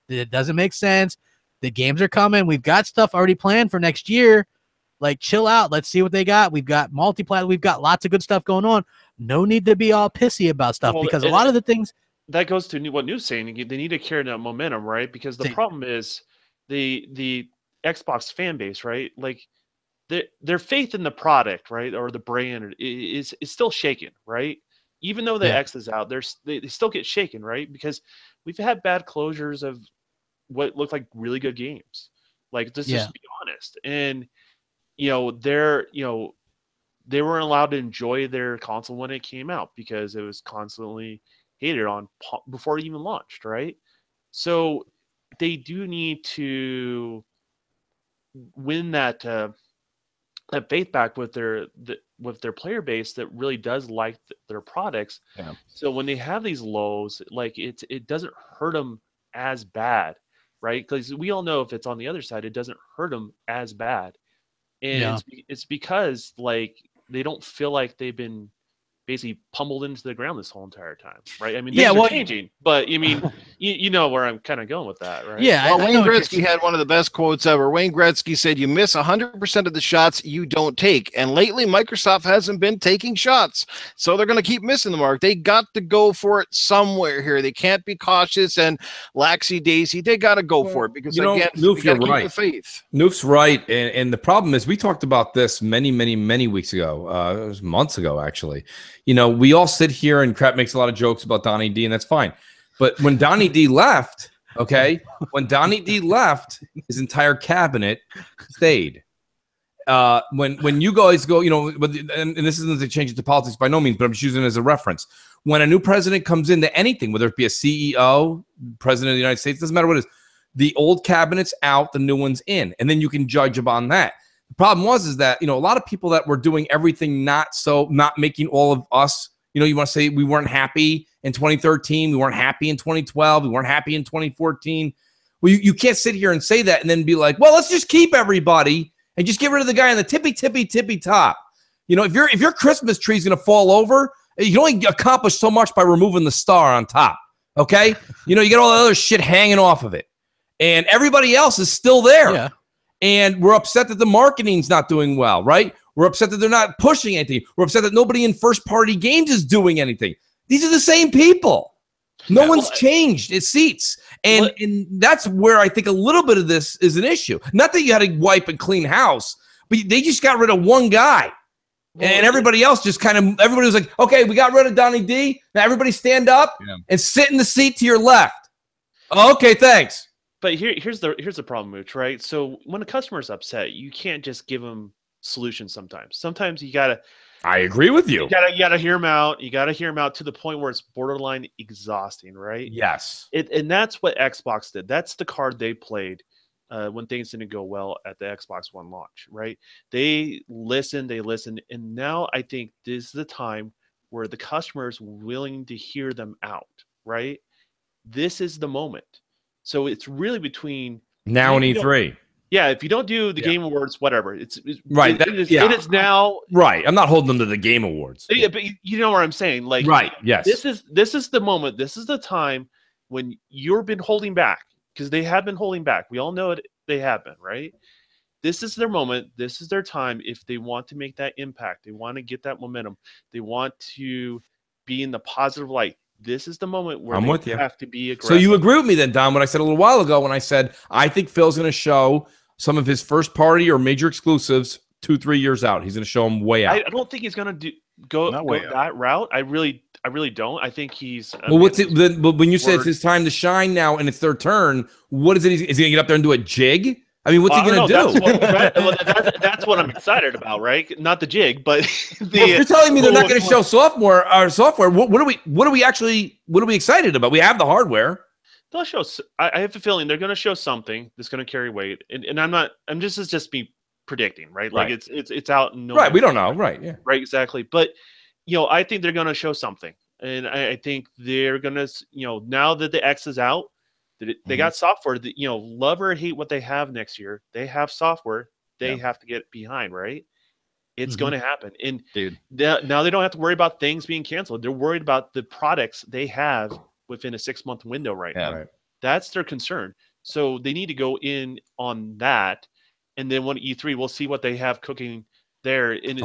It doesn't make sense. The games are coming. We've got stuff already planned for next year. Like, chill out. Let's see what they got. We've got multiplayer. We've got lots of good stuff going on. No need to be all pissy about stuff, because a lot of the things. That goes to what New's saying. They need to carry that momentum, right? Because the problem is the Xbox fan base, right? Like, their faith in the product, right, or the brand is still shaken, right? Even though the X is out, they still get shaken, right? Because we've had bad closures of what looked like really good games. Like, just to be honest. And they weren't allowed to enjoy their console when it came out, because it was constantly hated on before it even launched, right? So they do need to win that faith back with their player base that really does like their products. Yeah. So when they have these lows, like, it doesn't hurt them as bad, right? Because we all know if it's on the other side, it doesn't hurt them as bad. And it's because, like, they don't feel like they've been basically pummeled into the ground this whole entire time, right? I mean, things are changing, but I mean, you know where I'm kind of going with that, right? Yeah. Well, Wayne Gretzky had one of the best quotes ever. Wayne Gretzky said, "You miss 100% of the shots you don't take." And lately, Microsoft hasn't been taking shots, so they're going to keep missing the mark. They got to go for it somewhere here. They can't be cautious and laxy-daisy. They got to go for it, because again, Noof, you're right. Keep the faith. Noof's right, and the problem is, we talked about this many weeks ago. It was months ago, actually. We all sit here, and Crap makes a lot of jokes about Donnie D, and that's fine. But when Donnie D left, his entire cabinet stayed. When you guys go, and this isn't to change it to politics by no means, but I'm just using it as a reference. When a new president comes into anything, whether it be a CEO, president of the United States, doesn't matter what it is, the old cabinet's out, the new one's in, and then you can judge upon that. The problem is that, a lot of people that were doing everything not making all of us, you want to say we weren't happy in 2013, we weren't happy in 2012, we weren't happy in 2014. Well, you can't sit here and say that and then be like, well, let's just keep everybody and just get rid of the guy on the tippy top. If your Christmas tree is going to fall over, you can only accomplish so much by removing the star on top. Okay. You get all the other shit hanging off of it, and everybody else is still there. Yeah. And we're upset that the marketing's not doing well, right? We're upset that they're not pushing anything. We're upset that nobody in first-party games is doing anything. These are the same people. No one's changed its seats. And that's where I think a little bit of this is an issue. Not that you had to wipe and clean house, but they just got rid of one guy. And everybody else everybody was like, okay, we got rid of Donnie D. Now everybody stand up and sit in the seat to your left. Oh, okay, thanks. But here's the problem, Mooch, right? So when a customer's upset, you can't just give them solutions sometimes. Sometimes you gotta. I agree with you. You gotta hear them out. You gotta hear them out to the point where it's borderline exhausting, right? Yes. And that's what Xbox did. That's the card they played when things didn't go well at the Xbox One launch, right? They listened, and now I think this is the time where the customer is willing to hear them out, right? This is the moment. So it's really between now and E3. Yeah, if you don't do the Game Awards, whatever. It's right. It is now. Right. I'm not holding them to the Game Awards. Yeah, but you know what I'm saying. Like, right. Yes. This is the moment. This is the time when you've been holding back, because they have been holding back. We all know it. They have been, right? This is their moment. This is their time. If they want to make that impact, they want to get that momentum. They want to be in the positive light. This is the moment where they have to be aggressive. So you agree with me then, Don, what I said a little while ago when I said I think Phil's going to show some of his first party or major exclusives 2-3 years out. He's going to show them way out. I don't think he's going to go that route. I really don't. I think he's. Well, what's it? But when you say it's his time to shine now and it's their turn, what is it? Is he going to get up there and do a jig? I mean, what's he going to do? That's what I'm excited about, right? Not the jig, but you're telling me they're not going to show software. What are we excited about? We have the hardware. They'll show. I have a feeling they're going to show something that's going to carry weight, and this is just me predicting, right? Like it's out. Right, we don't know. Right, yeah. Right, exactly. But I think they're going to show something, and I think they're going to, now that the X is out. They got software that, love or hate what they have next year. They have software they have to get behind, right? It's going to happen. And now they don't have to worry about things being canceled. They're worried about the products they have within a 6-month window right now. Right. That's their concern. So they need to go in on that. And then when E3, we'll see what they have cooking there. And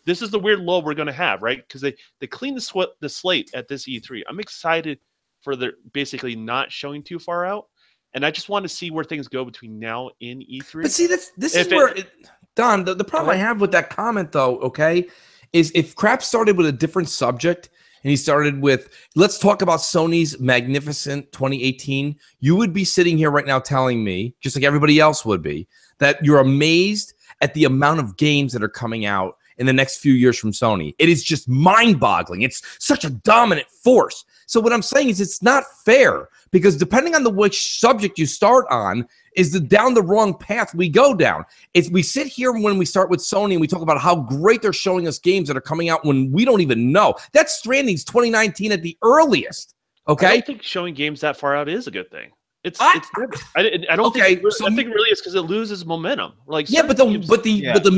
this is the weird lull we're going to have, right? Because they clean the slate at this E3. I'm excited for their basically not showing too far out, and I just want to see where things go between now and E3. But see, this is where Don, the problem I have with that comment though, is if Crap started with a different subject and he started with let's talk about Sony's magnificent 2018, you would be sitting here right now telling me, just like everybody else would be, that you're amazed at the amount of games that are coming out in the next few years from Sony. It is just mind-boggling. It's such a dominant force. So what I'm saying is it's not fair, because depending on which subject you start on is down the wrong path we go down. If we sit here when we start with Sony and we talk about how great they're showing us games that are coming out when we don't even know. That Stranding's 2019 at the earliest. Okay? I don't think showing games that far out is a good thing. I don't think really it's because it loses momentum. Like but the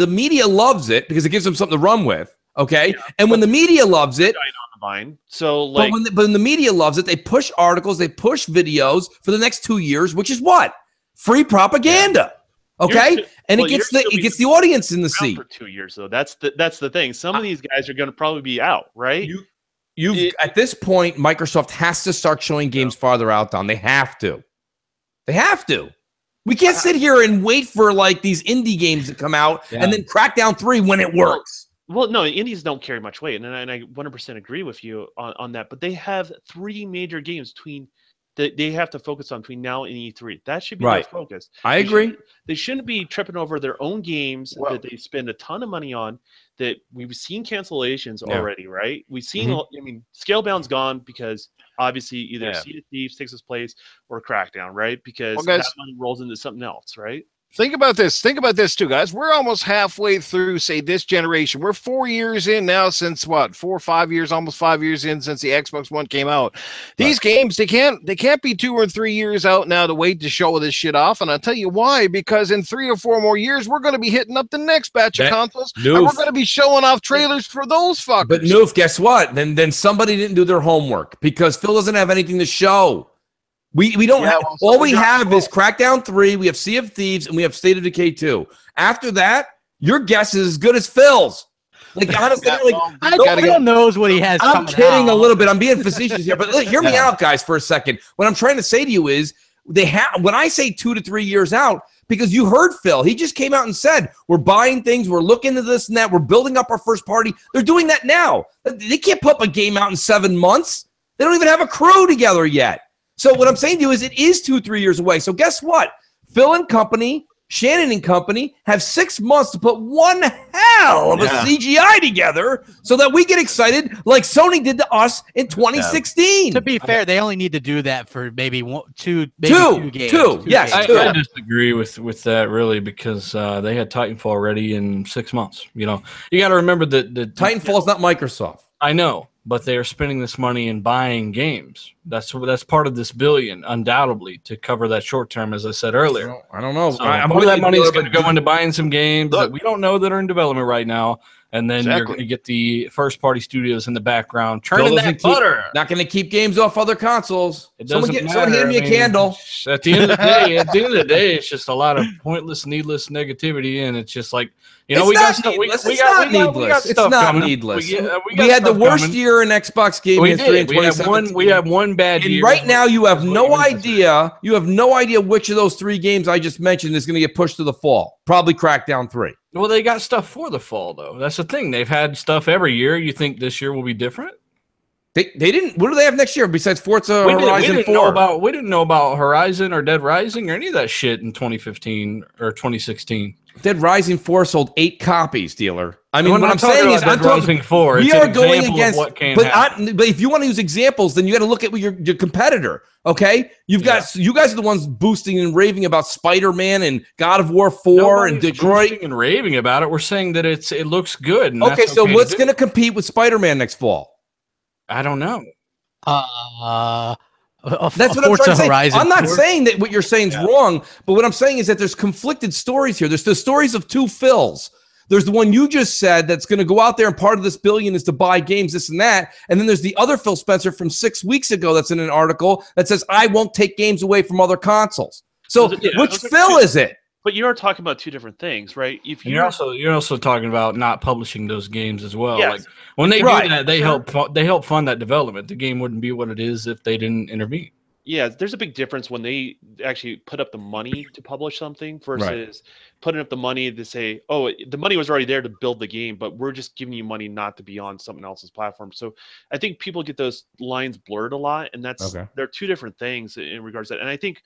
media loves it because it gives them something to run with. Okay, and when the media loves it, so like, but when the media loves it, they push articles, they push videos for the next 2 years, which is what? Free propaganda. Okay, it gets the audience in the seat for 2 years though. That's the thing. Some of these guys are going to probably be out, right? At this point, Microsoft has to start showing games farther out, Don. They have to. We can't sit here and wait for like these indie games to come out and then Crackdown 3 when it works. Well, no, indies don't carry much weight, and I 100% agree with you on that. But they have 3 major games that they have to focus on between now and E3. That should be their focus. I agree. They shouldn't be tripping over their own games that they spend a ton of money on. That we've seen cancellations already, right? We've seen. I mean, Scalebound's gone because obviously either Sea of Thieves takes its place or Crackdown, right? Because that money rolls into something else, right? Think about this too, guys. We're almost halfway through, say, this generation. We're 4 years in now since what? 4 or 5 years, almost 5 years in since the Xbox One came out. These games, they can't be 2 or 3 years out now to wait to show this shit off. And I'll tell you why, because in 3 or 4 more years, we're going to be hitting up the next batch of consoles, and we're going to be showing off trailers for those fuckers. But Noof, guess what? Then somebody didn't do their homework, because Phil doesn't have anything to show. We don't have all we have is Crackdown 3, we have Sea of Thieves, and we have State of Decay 2. After that, your guess is as good as Phil's. Like honestly, Phil knows what he has. I'm kidding a little bit. I'm being facetious here, but hear me out, guys, for a second. What I'm trying to say to you is when I say 2 to 3 years out, because you heard Phil, he just came out and said we're buying things, we're looking into this and that, we're building up our first party. They're doing that now. They can't put up a game out in 7 months. They don't even have a crew together yet. So what I'm saying to you is it is 2 or 3 years away. So guess what? Phil and company Shannon and company have 6 months to put one hell of a CGI together so that we get excited like Sony did to us in 2016. To be fair, they only need to do that for maybe two games. Yes, I disagree with that really because they had Titanfall ready in 6 months. You know, you got to remember that Titanfall is not Microsoft. I know, but they are spending this money in buying games. That's part of this billion, undoubtedly, to cover that short term, as I said earlier. I don't know. So part of that money is going to go into buying some games that we don't know that are in development right now. And then you're going to get the first-party studios in the background churning that butter. Not going to keep games off other consoles. It doesn't matter. Someone hand me a candle. At the end of the day, it's just a lot of pointless, needless negativity, and it's just like we got stuff. It's not needless. We had the worst year in Xbox game history in 2017. We have one bad year. And right now, you have no idea. You have no idea which of those 3 games I just mentioned is going to get pushed to the fall. Probably Crackdown 3. Well, they got stuff for the fall, though. That's the thing. They've had stuff every year. You think this year will be different? They didn't. What do they have next year besides Forza Horizon 4? We didn't know about Horizon or Dead Rising or any of that shit in 2015 or 2016. Dead Rising 4 sold 8 copies, dealer. I mean, what I'm saying is, I'm talking 4. We are going against. But if you want to use examples, then you got to look at your competitor. Okay, you guys are the ones boosting and raving about Spider-Man and God of War 4 and Detroit. Boosting and raving about it. We're saying that it looks good. And okay, so what's going to compete with Spider-Man next fall? I don't know. That's what I'm trying to say. Horizon. I'm not saying that what you're saying is wrong, but what I'm saying is that there's conflicted stories here. There's the stories of 2 Phils. There's the one you just said that's going to go out there and part of this billion is to buy games, this and that. And then there's the other Phil Spencer from 6 weeks ago that's in an article that says, I won't take games away from other consoles. So which Phil is it? But you are talking about 2 different things, right? If you're also talking about not publishing those games as well. Yes. Like when they do that, they help fund that development. The game wouldn't be what it is if they didn't intervene. Yeah, there's a big difference when they actually put up the money to publish something versus putting up the money to say, oh, the money was already there to build the game, but we're just giving you money not to be on someone else's platform. So I think people get those lines blurred a lot, and they're 2 different things in regards to that. And I think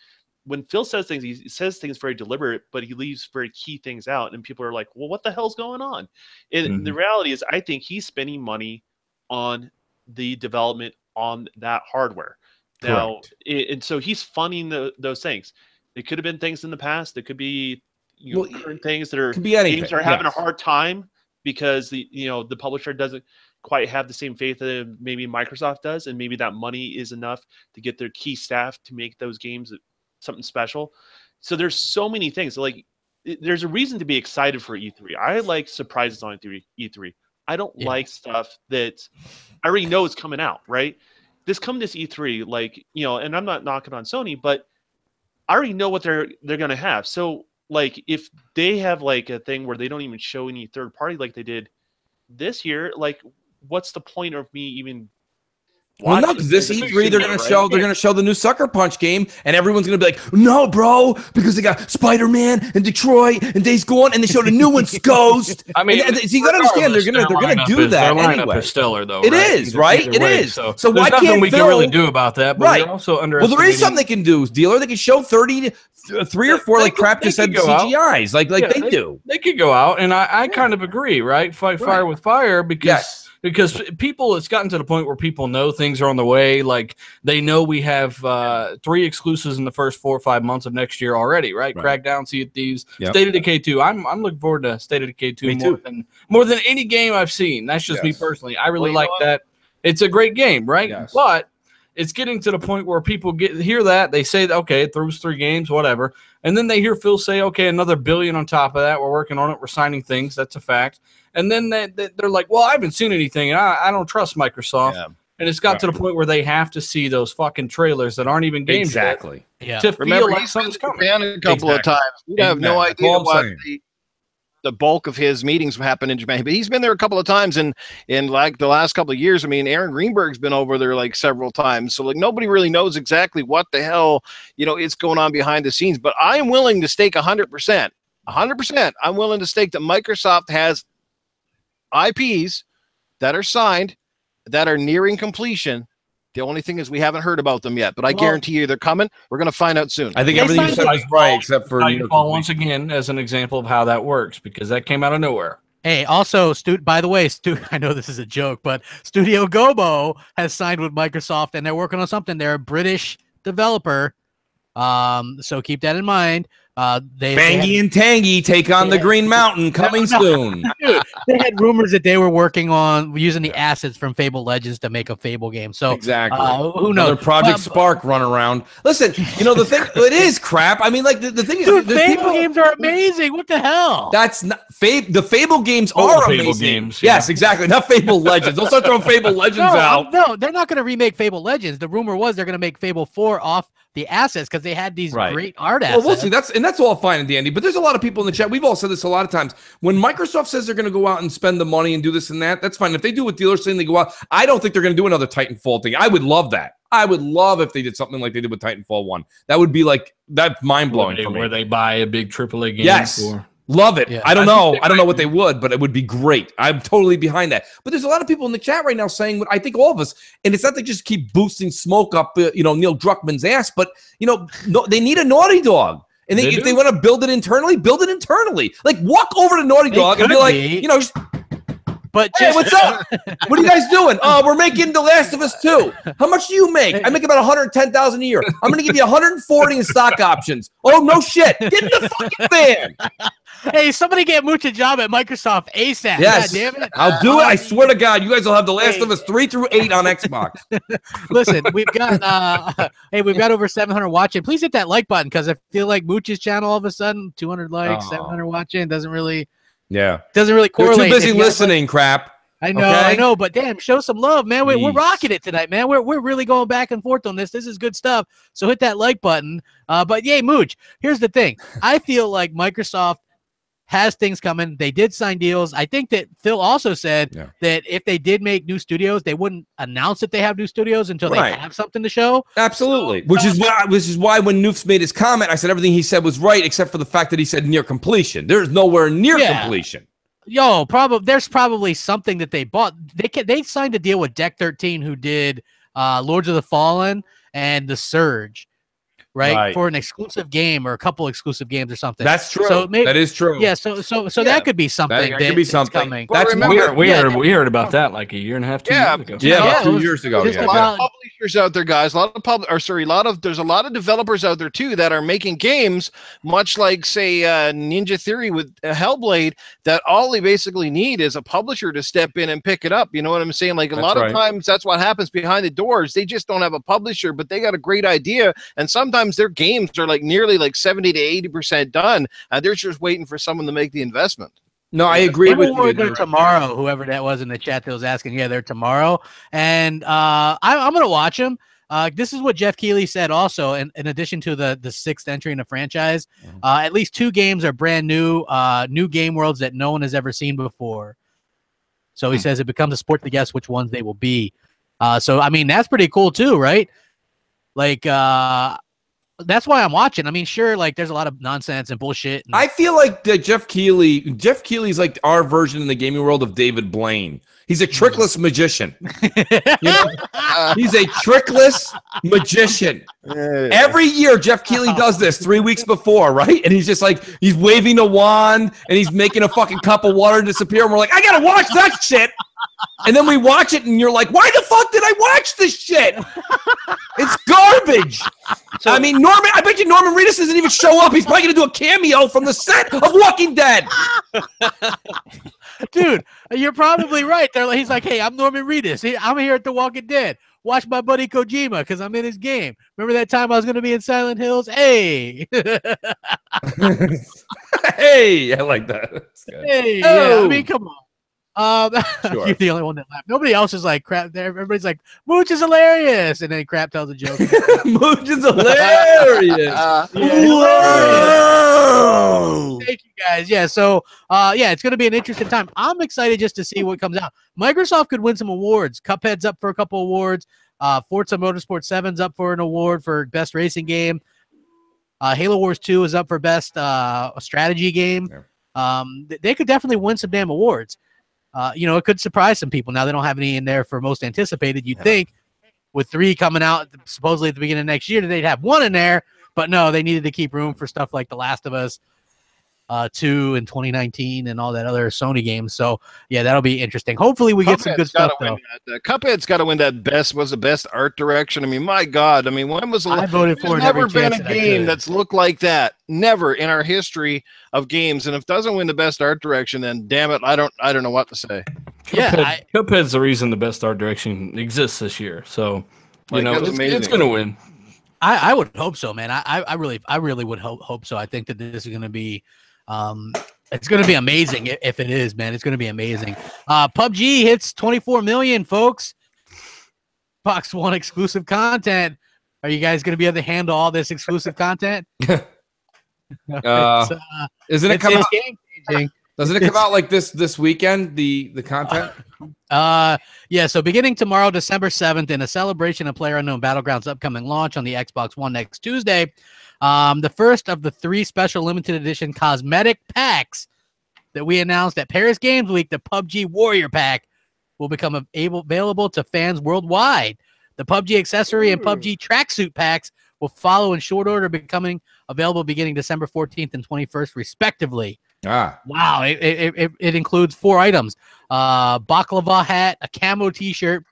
when Phil says things, he says things very deliberate, but he leaves very key things out, and people are like, well, what the hell's going on? And the reality is, I think he's spending money on the development on that hardware. Now, and so he's funding those things. It could have been things in the past. It could be current things that are games are having a hard time because the publisher doesn't quite have the same faith that maybe Microsoft does, and maybe that money is enough to get their key staff to make those games something special. So there's so many things. Like there's a reason to be excited for E3. I like surprises on E3. I don't like stuff that I already know is coming out, right? This E3, like, and I'm not knocking on Sony, but I already know what they're going to have. So, like, if they have like a thing where they don't even show any third party like they did this year, like, what's the point of me even? Well, no, because this E3 they're going to show the new Sucker Punch game, and everyone's going to be like, "No, bro," because they got Spider-Man and Detroit and Days Gone, and they showed a new one's Ghost. I mean, so you got to understand they're going to do that anyway. Is stellar, though. It is right. It is. So why can't we can really do about that? But we're also underestimating. Well, there is something they can do, dealer. They can show 3 or 4 like Crap just said CGIs, like they do. They could go out, and I kind of agree, right? Fight fire with fire because. Because it's gotten to the point where people know things are on the way. Like they know we have 3 exclusives in the first 4 or 5 months of next year already, right? Crackdown, Sea of Thieves, State of Decay 2. I'm looking forward to State of Decay 2 more than any game I've seen. That's just me personally. I really like that. It's a great game, right? Yes. But it's getting to the point where people hear that they say, okay, it throws 3 games, whatever, and then they hear Phil say, okay, another $1 billion on top of that. We're working on it. We're signing things. That's a fact. And then they're like, well, I haven't seen anything, and I don't trust Microsoft. Yeah. And it's got to the point where they have to see those fucking trailers that aren't even games yet to feel like something's coming. A couple of times. We have no idea what the bulk of his meetings happen in Japan, but he's been there a couple of times, and in like the last couple of years, I mean, Aaron Greenberg's been over there like several times, so like nobody really knows exactly what the hell is going on behind the scenes. But I'm willing to stake 100%. I'm willing to stake that Microsoft has IPs that are signed, that are nearing completion, The only thing is we haven't heard about them yet, but I guarantee you they're coming. We're going to find out soon. I think everything you said is right, except for Titanfall once again as an example of how that works, because that came out of nowhere. Hey, also, by the way, I know this is a joke, but Studio Gobo has signed with Microsoft, and they're working on something. They're a British developer, so keep that in mind. Fangy and Tangy take on the Green Mountain coming soon. Dude, they had rumors that they were working on using the assets from Fable Legends to make a Fable game. So exactly, who knows? Another Project Spark run around. Listen, you know the thing. It is crap. I mean, like the thing is, dude, Fable games are amazing. What the hell? That's not the Fable games are Fable amazing. Games, yeah. Yes, exactly. Not Fable Legends. Don't start throwing Fable Legends out. No, they're not going to remake Fable Legends. The rumor was they're going to make Fable 4 off the assets because they had these great art assets. Well, we'll see. That's all fine and dandy. But there's a lot of people in the chat. We've all said this a lot of times. When Microsoft says they're going to go out and spend the money and do this and that, that's fine. If they do what dealers saying they go out, I don't think they're going to do another Titanfall thing. I would love that. I would love if they did something like they did with Titanfall 1. That would be like that's mind blowing for me. Where they buy a big AAA game. Yes. Love it. Yeah. I don't know what they would, but it would be great. I'm totally behind that. But there's a lot of people in the chat right now saying what I think all of us, and it's not they just keep boosting smoke up, Neil Druckmann's ass, but they need a Naughty Dog. And if they want to build it internally, build it internally. Like walk over to Naughty Dog and be like, just but hey, what's up? What are you guys doing? Oh, we're making The Last of Us 2. How much do you make? I make about $110,000 a year. I'm going to give you 140 in stock options. Oh, no shit. Get in the fucking van. Hey, somebody get Mooch a job at Microsoft ASAP. Yes, God damn it. I'll do it. I swear to God, you guys will have The Last of Us 3 through 8 on Xbox. Listen, we've got we've got over 700 watching. Please hit that like button because I feel like Mooch's channel all of a sudden 200 likes, 700 watching doesn't really correlate. You're too busy listening, crap. I know, but damn, show some love, man. We're rocking it tonight, man. We're really going back and forth on this. This is good stuff. So hit that like button. But yay, Mooch. Here's the thing. I feel like Microsoft has things coming. They did sign deals. I think that Phil also said that if they did make new studios, they wouldn't announce that they have new studios until they have something to show. Absolutely. Which is why when Noofs made his comment, I said everything he said was right, except for the fact that he said near completion. There's nowhere near completion. There's probably something that they bought. They signed a deal with Deck 13, who did Lords of the Fallen and The Surge. Right, for an exclusive game or a couple exclusive games or something. That's true. So that is true. Yeah. So that could be something. That could be something. Coming. That's we heard about that like a year and a half, 2 years ago. About 2 years ago. There's a lot of publishers out there, guys. There's a lot of developers out there too that are making games, much like say Ninja Theory with Hellblade. That all they basically need is a publisher to step in and pick it up. You know what I'm saying? Like a lot of times, that's what happens behind the doors. They just don't have a publisher, but they got a great idea, and sometimes their games are like nearly like 70 to 80% done, and they're just waiting for someone to make the investment. No, I agree with you. They're tomorrow, whoever that was in the chat that was asking. Yeah, they're tomorrow, and I'm gonna watch them. This is what Jeff Keighley said also, in addition to the sixth entry in the franchise. At least 2 games are brand new, new game worlds that no one has ever seen before. So he says it becomes a sport to guess which ones they will be. So I mean, that's pretty cool too, right? Like that's why I'm watching. I mean, sure, like there's a lot of nonsense and bullshit. And I feel like Jeff Keighley's like our version in the gaming world of David Blaine. He's a trickless magician. He's a trickless magician. Every year, Jeff Keighley does this 3 weeks before, right? And he's just like, he's waving a wand and he's making a fucking cup of water disappear. And we're like, I gotta watch that shit. And then we watch it and you're like, why the fuck did I watch this shit? It's garbage. I mean, I bet you Norman Reedus doesn't even show up. He's probably going to do a cameo from the set of Walking Dead. Dude, you're probably right. He's like, hey, I'm Norman Reedus. I'm here at The Walking Dead. Watch my buddy Kojima because I'm in his game. Remember that time I was going to be in Silent Hills? Hey. Hey, I like that. Hey, yeah, I mean, come on. Sure. You're the only one that laughed. Nobody else is like crap. Everybody's like, Mooch is hilarious, and then Crap tells a joke. Mooch is hilarious. Whoa! Thank you guys. Yeah, so it's gonna be an interesting time. I'm excited just to see what comes out. Microsoft could win some awards. Cuphead's up for a couple awards. Forza Motorsport 7's up for an award for best racing game. Halo Wars 2 is up for best strategy game. Yeah. They could definitely win some damn awards. It could surprise some people. Now they don't have any in there for most anticipated, you'd think. with 3 coming out supposedly at the beginning of next year, they'd have 1 in there. But no, they needed to keep room for stuff like The Last of Us 2 in 2019 and all that other Sony games. So yeah, that'll be interesting. Hopefully we get some good stuff though. Cuphead's got to win that best art direction. I mean, my God. I mean, when was the I voted for there's never been a game that's looked like that. Never in our history of games. And if it doesn't win the best art direction, then damn it, I don't know what to say. Cuphead's the reason the best art direction exists this year. So it's going to win. I would hope so, man. I really would hope so. I think that this is going to be it's going to be amazing if it is, man. It's going to be amazing. PUBG hits 24 million, folks. Xbox One exclusive content. Are you guys going to be able to handle all this exclusive content? Isn't it come out? Doesn't it come out like this weekend? The content. Yeah. So beginning tomorrow, December 7th, in a celebration of PlayerUnknown Battlegrounds' upcoming launch on the Xbox One next Tuesday, the first of the 3 special limited edition cosmetic packs that we announced at Paris Games Week, the PUBG Warrior Pack, will become available to fans worldwide. The PUBG accessory and PUBG tracksuit packs will follow in short order, becoming available beginning December 14th and 21st, respectively. Wow. It includes 4 items: baklava hat, a camo t-shirt,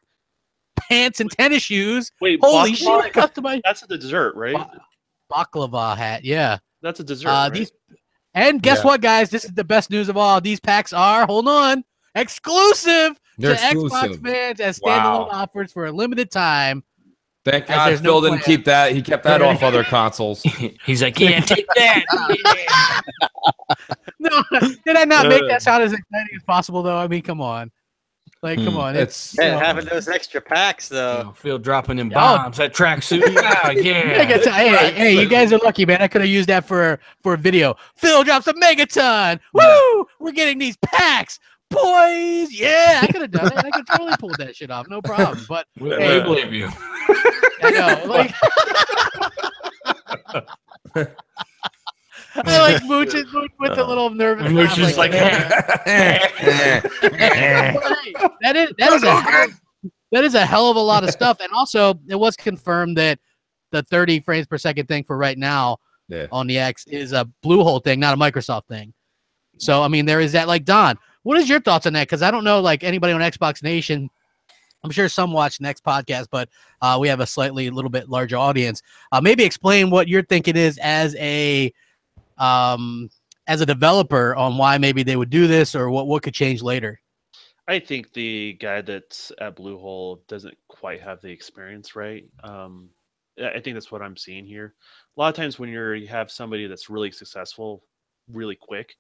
pants, and tennis shoes. Wait, holy shit! Customized. That's a dessert, right? Baklava hat, yeah. That's a dessert. Right? And guess what, guys? This is the best news of all. These packs are, hold on, exclusive to Xbox fans as standalone offers for a limited time. Thank God Phil didn't keep that. He kept that off other consoles. He's like, yeah, take that. No, did I not make that sound as exciting as possible, though? I mean, come on. Like, come on. It's having those extra packs, though. Phil dropping in bombs. That tracksuit. Hey, you guys are lucky, man. I could have used that for a video. Phil drops a megaton. Woo! We're getting these packs. Boys, yeah, I could have done it. I could totally pull that shit off, no problem. But we believe you. I know, like I like Mooch with the little nervous. Mooch is like, that is a hell of a lot of stuff. And also, it was confirmed that the 30 frames per second thing for right now on the X is a Bluehole thing, not a Microsoft thing. So, I mean, there is that. Like, Don, what is your thoughts on that? Because I don't know, like, anybody on Xbox Nation. I'm sure some watch next podcast, but we have a little bit larger audience. Maybe explain what you're thinking is as a developer on why maybe they would do this or what could change later. I think the guy that's at Bluehole doesn't quite have the experience, right? I think that's what I'm seeing here. A lot of times when you have somebody that's really successful really quick,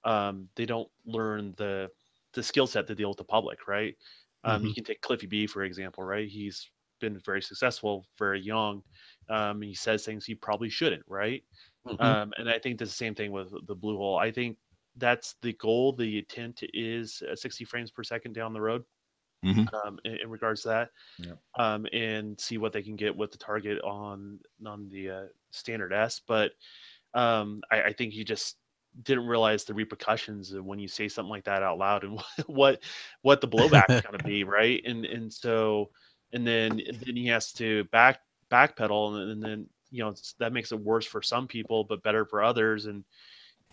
they don't learn the skill set to deal with the public, right? You can take Cliffy B, for example, right? He's been very successful, very young. He says things he probably shouldn't, right? And I think the same thing with the Bluehole. I think that's the goal. The intent is 60 frames per second down the road in regards to that, and see what they can get with the target on the standard S. But I think he just didn't realize the repercussions of when you say something like that out loud and what the blowback is going to be, right? And then he has to backpedal, and then that makes it worse for some people but better for others. And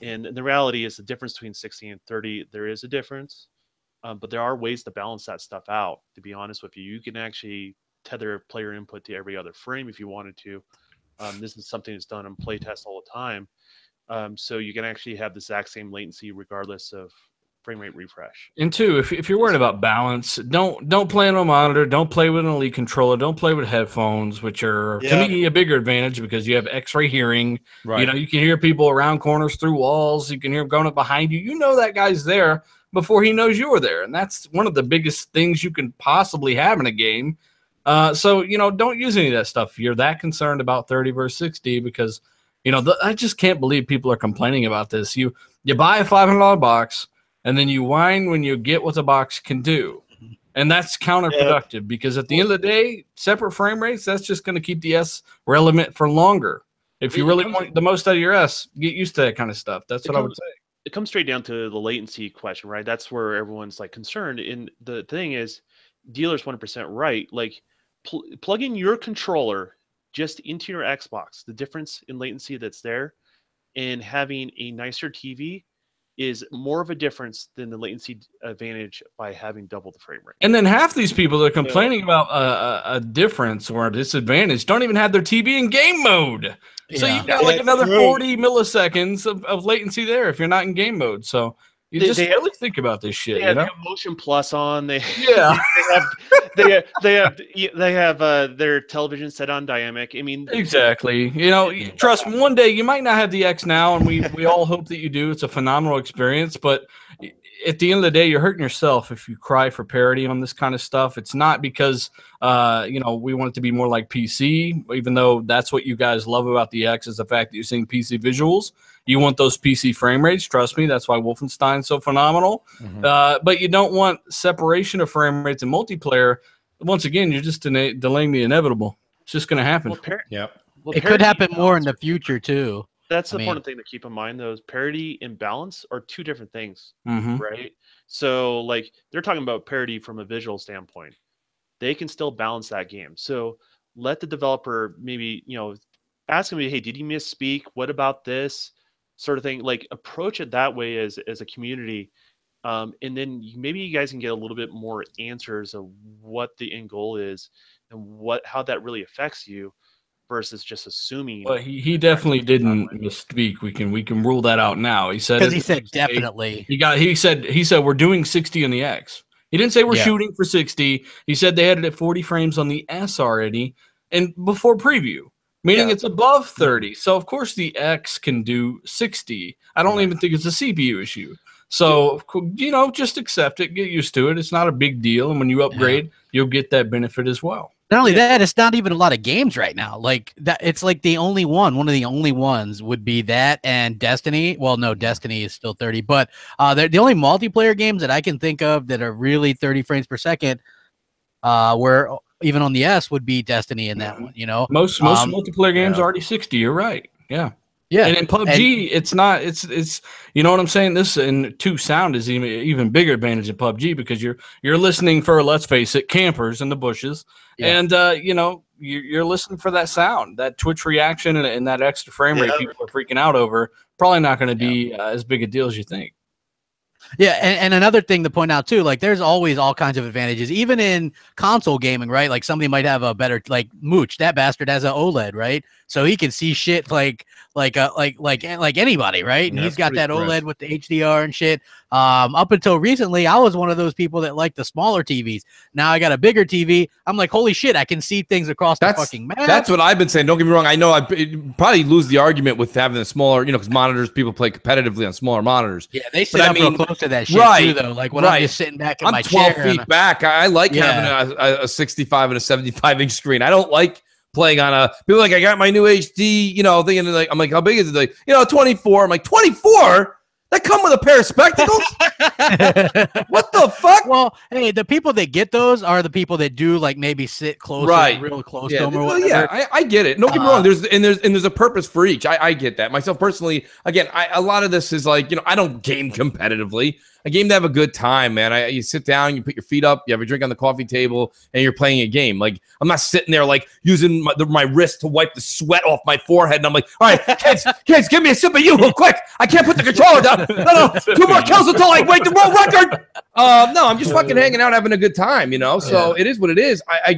the reality is the difference between 60 and 30, there is a difference, but there are ways to balance that stuff out. To be honest with you, you can actually tether player input to every other frame if you wanted to. This is something that's done in playtest all the time. So you can actually have the exact same latency regardless of frame rate refresh. And two, if you're worried about balance, don't play on a monitor, don't play with an Elite controller, don't play with headphones, which are to me a bigger advantage because you have X-ray hearing. Right. You can hear people around corners, through walls. You can hear them going up behind you. You know that guy's there before he knows you're there, and that's one of the biggest things you can possibly have in a game. So don't use any of that stuff if you're that concerned about 30 versus 60 because. I just can't believe people are complaining about this. You buy a $500 box, and then you whine when you get what the box can do. And that's counterproductive because at the end of the day, separate frame rates, that's just going to keep the S relevant for longer. If you really want the most out of your S, get used to that kind of stuff. That's what I would say. It comes straight down to the latency question, right? That's where everyone's like concerned. And the thing is, dealer's 100% right. Like, plugging your controller just into your Xbox, the difference in latency that's there, and having a nicer TV is more of a difference than the latency advantage by having double the frame rate. And then half these people that are complaining about a difference or a disadvantage don't even have their TV in game mode. So Yeah. you've got like another 40 milliseconds of latency latency if you're not in game mode. So you just really think about this shit. They You know, have Motion Plus on. They yeah, they have their television set on dynamic. I mean, exactly. You know, trust me, one day you might not have the X now, and we all hope that you do. It's a phenomenal experience, but at the end of the day, you're hurting yourself if you cry for parity on this kind of stuff. It's not because you know, we want it to be more like PC, even though that's what you guys love about the X is the fact that you're seeing PC visuals. You want those PC frame rates. Trust me, that's why Wolfenstein's so phenomenal. But you don't want separation of frame rates in multiplayer. Once again, you're just delaying the inevitable. It's just going to happen. It could happen more in the future too. That's the important thing to keep in mind, though. Is parity and balance are two different things, Mhm. right? So, like, they're talking about parity from a visual standpoint. They can still balance that game. So let the developer maybe, you know, ask them, hey, did you misspeak? What about this sort of thing? Like, approach it that way as a community. And then maybe you guys can get a little bit more answers of what the end goal is and how that really affects you versus just assuming. Well, he definitely didn't misspeak. We can rule that out now. He said Because he said definitely. He said we're doing 60 on the X. He didn't say we're shooting for 60. He said they had it at 40 frames on the S already, and before preview, meaning it's above 30. So of course the X can do 60. I don't even think it's a CPU issue. So you know, just accept it, get used to it. It's not a big deal, and when you upgrade, you'll get that benefit as well. Not only that, it's not even a lot of games right now. Like that, it's like one of the only ones would be that and Destiny. Well, no, Destiny is still 30, but they're the only multiplayer games that I can think of that are really 30 frames per second. Where even on the S would be Destiny in that one. You know, most multiplayer games are already 60. You're right. Yeah. Yeah, and in PUBG, it's not. It's you know what I'm saying. This in 2 sound is even bigger advantage in PUBG because you're listening for, let's face it, campers in the bushes, and you know you're listening for that sound, that Twitch reaction, and that extra frame rate people are freaking out over. Probably not going to be as big a deal as you think. Yeah, and another thing to point out too, like there's always all kinds of advantages, even in console gaming, right? Like somebody might have a better, like Mooch, that bastard has an OLED, right? So he can see shit like anybody, right? And he's got that OLED with the HDR and shit. Up until recently, I was one of those people that liked the smaller TVs. Now I got a bigger TV. I'm like, holy shit, I can see things across the fucking map. That's what I've been saying. Don't get me wrong. I know I probably lose the argument with having a smaller, you know, because monitors, people play competitively on smaller monitors. Yeah, they sit up real close to that shit too, though. Like when I'm just sitting back in my chair. I'm 12 feet back. I like having a 65 and a 75-inch screen. I don't like playing on a, people like, I got my new HD, you know, thinking like, I'm like, how big is it? Like, you know, 24. I'm like, 24? That come with a pair of spectacles? What the fuck? Well, hey, the people that get those are the people that do like maybe sit close, real close to them or whatever. Yeah, I get it. Don't get me wrong. There's a purpose for each. I get that. Myself personally, again, a lot of this is like, you know, I don't game competitively. I game to have a good time, man. You sit down, you put your feet up, you have a drink on the coffee table, and you're playing a game. Like, I'm not sitting there like using my wrist to wipe the sweat off my forehead, and I'm like, all right, kids, give me a sip of you real quick. I can't put the controller down. No, 2 more kills until I break the world record. No, I'm just fucking hanging out, having a good time, you know. So it is what it is. I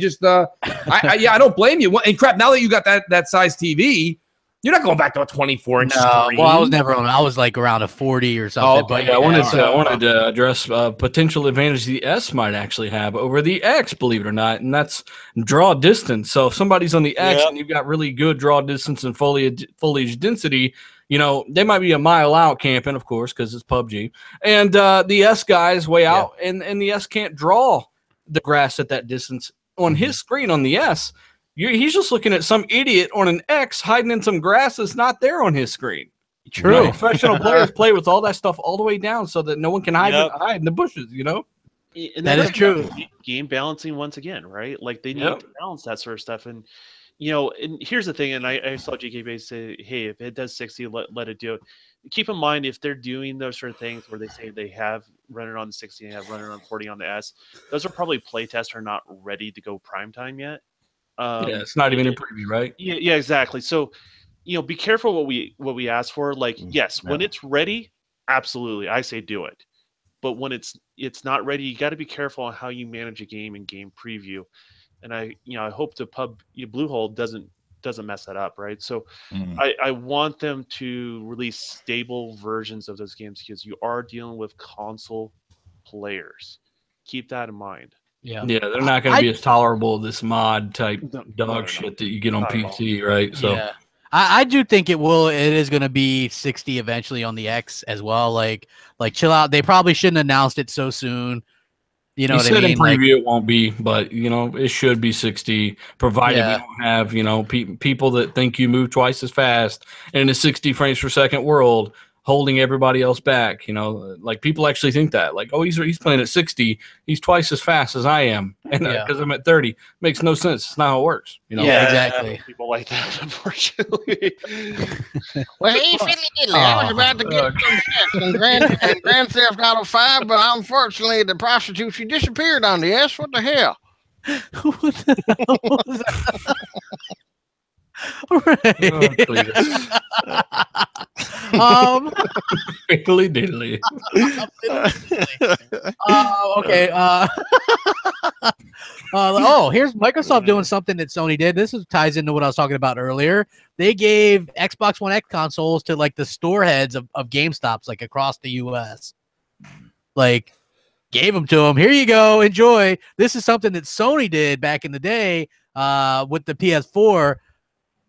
don't blame you. And crap, now that you got that size TV, you're not going back to a 24-inch screen. Well, I was never on. I was like around a 40 or something. But I wanted to address potential advantage the S might actually have over the X, believe it or not, and that's draw distance. So if somebody's on the X and you've got really good draw distance and foliage density, you know, they might be a mile out camping, of course, because it's PUBG. And the S guy is way out, and the S can't draw the grass at that distance. On his screen on the S, he's just looking at some idiot on an X hiding in some grass that's not there on his screen. True. You know, professional players play with all that stuff all the way down so that no one can hide in the bushes, you know? And that is true. Game balancing once again, right? Like they need to balance that sort of stuff. And, you know, and here's the thing, and I saw GKB say, hey, if it does 60, let it do it. Keep in mind, if they're doing those sort of things where they say they have run it on 60 and have run it on 40 on the S, those are probably playtests are not ready to go prime time yet. Yeah, it's not even in preview, right? Yeah, exactly. So, be careful what we ask for. Like, yes, when it's ready, absolutely, I say do it. But when it's not ready, you got to be careful on how you manage a game and game preview. And I hope the Bluehole doesn't mess that up, right? So I want them to release stable versions of those games because you are dealing with console players. Keep that in mind. Yeah, they're not going to be as tolerable this mod type dog shit that you get on PC, right? So yeah. I do think it is going to be 60 eventually on the X as well. Like chill out. They probably shouldn't have announced it so soon. You know what I mean? In preview it won't be, but it should be 60, provided we don't have people that think you move twice as fast in a 60 frames per second world, holding everybody else back. Like people actually think that, like, oh, he's playing at 60, he's twice as fast as I am, and because I'm at 30, makes no sense. It's not how it works. Yeah, exactly. People like that, unfortunately. Well, hey, fiddly-diddly, I was about to get some sex in Grand Theft Auto 5, but unfortunately the prostitute, she disappeared on the S. What the hell? What the hell was that? Fiddly diddly. Okay. Here's Microsoft doing something that Sony did. This ties into what I was talking about earlier. They gave Xbox One X consoles to like the store heads of GameStops like across the US. Like gave them to them. Here you go. Enjoy. This is something that Sony did back in the day with the PS4.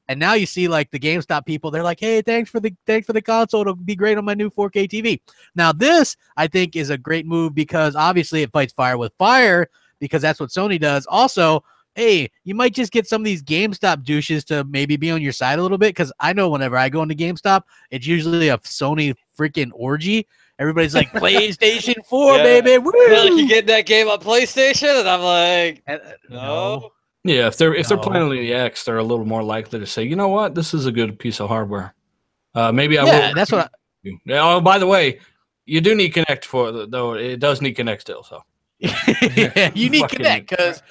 And now you see like the GameStop people, they're like, hey, thanks for the console. It'll be great on my new 4K TV. Now this, I think, is a great move because obviously it fights fire with fire because that's what Sony does. Also, hey, you might just get some of these GameStop douches to maybe be on your side a little bit because I know whenever I go into GameStop, it's usually a Sony freaking orgy. Everybody's like, PlayStation 4, baby. Woo! Like you get that game on PlayStation, and I'm like, no. Yeah, if they're playing on the X, they're a little more likely to say, you know what, this is a good piece of hardware. Maybe I will. Yeah, that's what. Oh, by the way, you do need Kinect though. It does need Kinect still. So yeah, you need Kinect because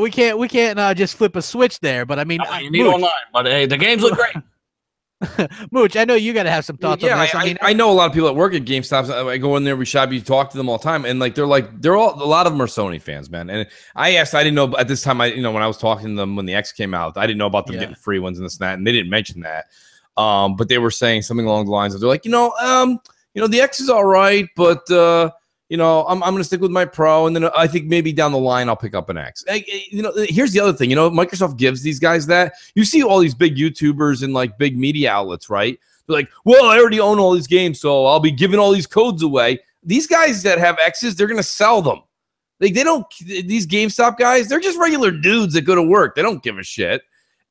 we can't just flip a switch there. But I mean, you need online. But hey, the games look great. Mooch, I know you got to have some thoughts on this. I know a lot of people that work at GameStop. I go in there, we shop, you talk to them all the time, and they're all a lot of them are Sony fans, man. And I didn't know at this time. When I was talking to them when the X came out, I didn't know about them getting free ones and this and that, and they didn't mention that. But they were saying something along the lines of they're like, the X is all right, but I'm going to stick with my Pro, and then I think maybe down the line I'll pick up an X. Here's the other thing. Microsoft gives these guys that. You see all these big YouTubers and like big media outlets, right? They're like, well, I already own all these games, so I'll be giving all these codes away. These guys that have X's, they're going to sell them. Like these GameStop guys, they're just regular dudes that go to work. They don't give a shit.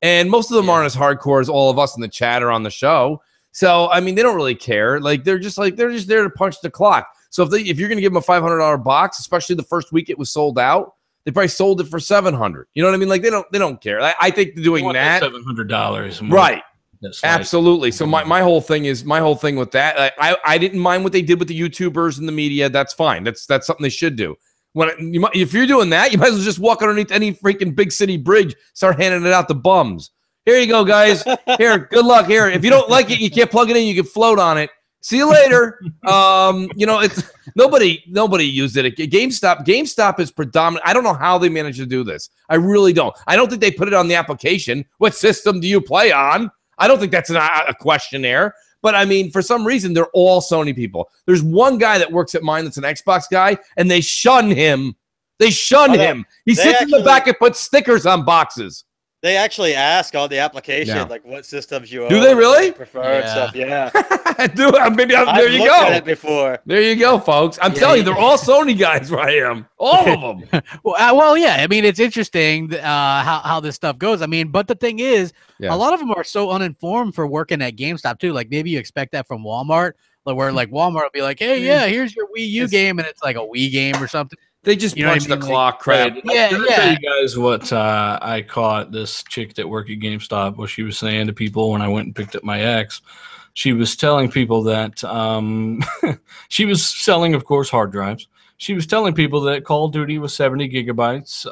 And most of them aren't as hardcore as all of us in the chat or on the show. So, I mean, they don't really care. Like they're just there to punch the clock. So if you're going to give them a $500 box, especially the first week it was sold out, they probably sold it for $700. You know what I mean? Like they don't care. I think doing that $700, right? Absolutely. So my whole thing with that, I didn't mind what they did with the YouTubers and the media. That's fine. That's something they should do. If you're doing that, you might as well just walk underneath any freaking big city bridge, start handing it out to bums. Here you go, guys. Here, good luck. Here, if you don't like it, you can't plug it in. You can float on it. See you later. It's nobody used it. GameStop is predominant. I don't know how they managed to do this. I really don't. I don't think they put it on the application. What system do you play on? I don't think that's a questionnaire. But I mean, for some reason, they're all Sony people. There's one guy that works at mine that's an Xbox guy, and they shun him. They shun him. He sits in the back and puts stickers on boxes. They actually ask on the application, like what systems you own. Do they really? Prefer and stuff. Yeah. There you go. At it before. There you go, folks. I'm telling you, they're all Sony guys where I am. All of them. Well, yeah. I mean, it's interesting how this stuff goes. I mean, but the thing is, a lot of them are so uninformed for working at GameStop too. Like maybe you expect that from Walmart, where like Walmart will be like, hey, here's your Wii U game, and it's like a Wii game or something. They just punch the clock, crap. Let me tell you guys what I caught this chick that worked at GameStop, what she was saying to people when I went and picked up my X. She was telling people that she was selling, of course, hard drives. She was telling people that Call of Duty was 70 gigabytes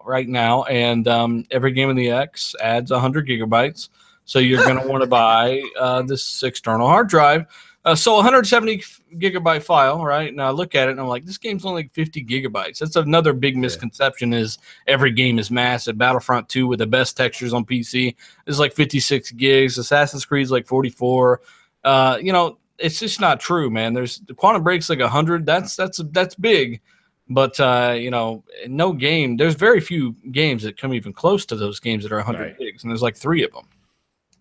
right now, and every game in the X adds 100 gigabytes. So you're going to want to buy this external hard drive. So 170 gigabyte file, right? Now I look at it and I'm like, this game's only like 50 gigabytes. That's another big misconception is every game is massive. Battlefront 2 with the best textures on PC is like 56 gigs. Assassin's Creed is like 44. You know, it's just not true, man. There's the Quantum Break's like 100. That's big. But, you know, no game, there's very few games that come even close to those games that are 100 gigs. And there's like 3 of them.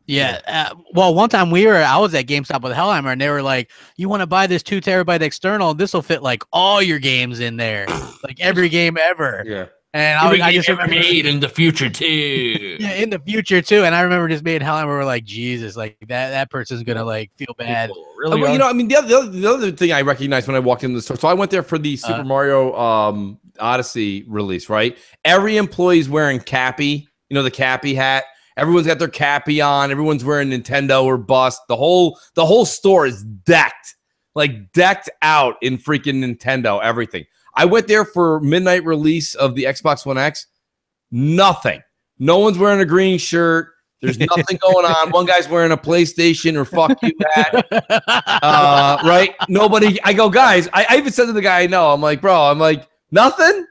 Yeah. Well, one time I was at GameStop with Hellheimer, and they were like, "You want to buy this 2 terabyte external? This will fit like all your games in there, like every game ever." Yeah. And I just ever made in the future too. Yeah, in the future too. And I remember just me and Hellheimer were like, "Jesus, like that person's gonna like feel bad." Really? Well, you know, I mean, the other thing I recognized when I walked into the store. So I went there for the Super Mario Odyssey release, right? Every employee's wearing Cappy. You know, the Cappy hat. Everyone's got their Cappy on. Everyone's wearing Nintendo or bust. The whole store is decked out in freaking Nintendo. Everything. I went there for midnight release of the Xbox One X. Nothing. No one's wearing a green shirt. There's nothing going on. One guy's wearing a PlayStation or fuck you hat. Right? Nobody. I go, guys. I even said to the guy I know, I'm like, bro, nothing?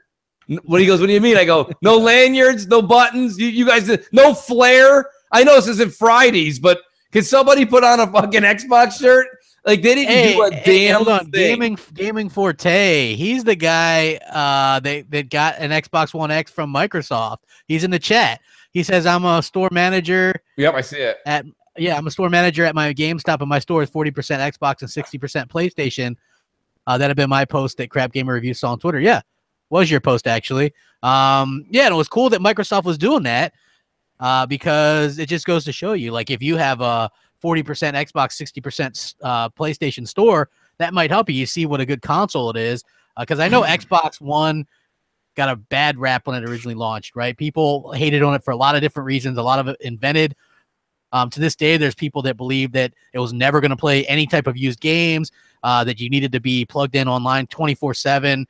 When he goes, what do you mean? I go, no lanyards, no buttons. You guys, no flair. I know this isn't Fridays, but can somebody put on a fucking Xbox shirt? Like they didn't do a damn thing. Gaming Forte. He's the guy that got an Xbox One X from Microsoft. He's in the chat. He says, "I'm a store manager." Yep, I see it. I'm a store manager at my GameStop, and my store is 40% Xbox and 60% PlayStation. That had been my post that Crapgamer Review saw on Twitter. Yeah. Was your post actually. And it was cool that Microsoft was doing that because it just goes to show you, like, if you have a 40% Xbox, 60% PlayStation store, that might help you. You see what a good console it is. Because I know Xbox One got a bad rap when it originally launched, right? People hated on it for a lot of different reasons. A lot of it invented. To this day, there's people that believe that it was never going to play any type of used games, that you needed to be plugged in online 24/7.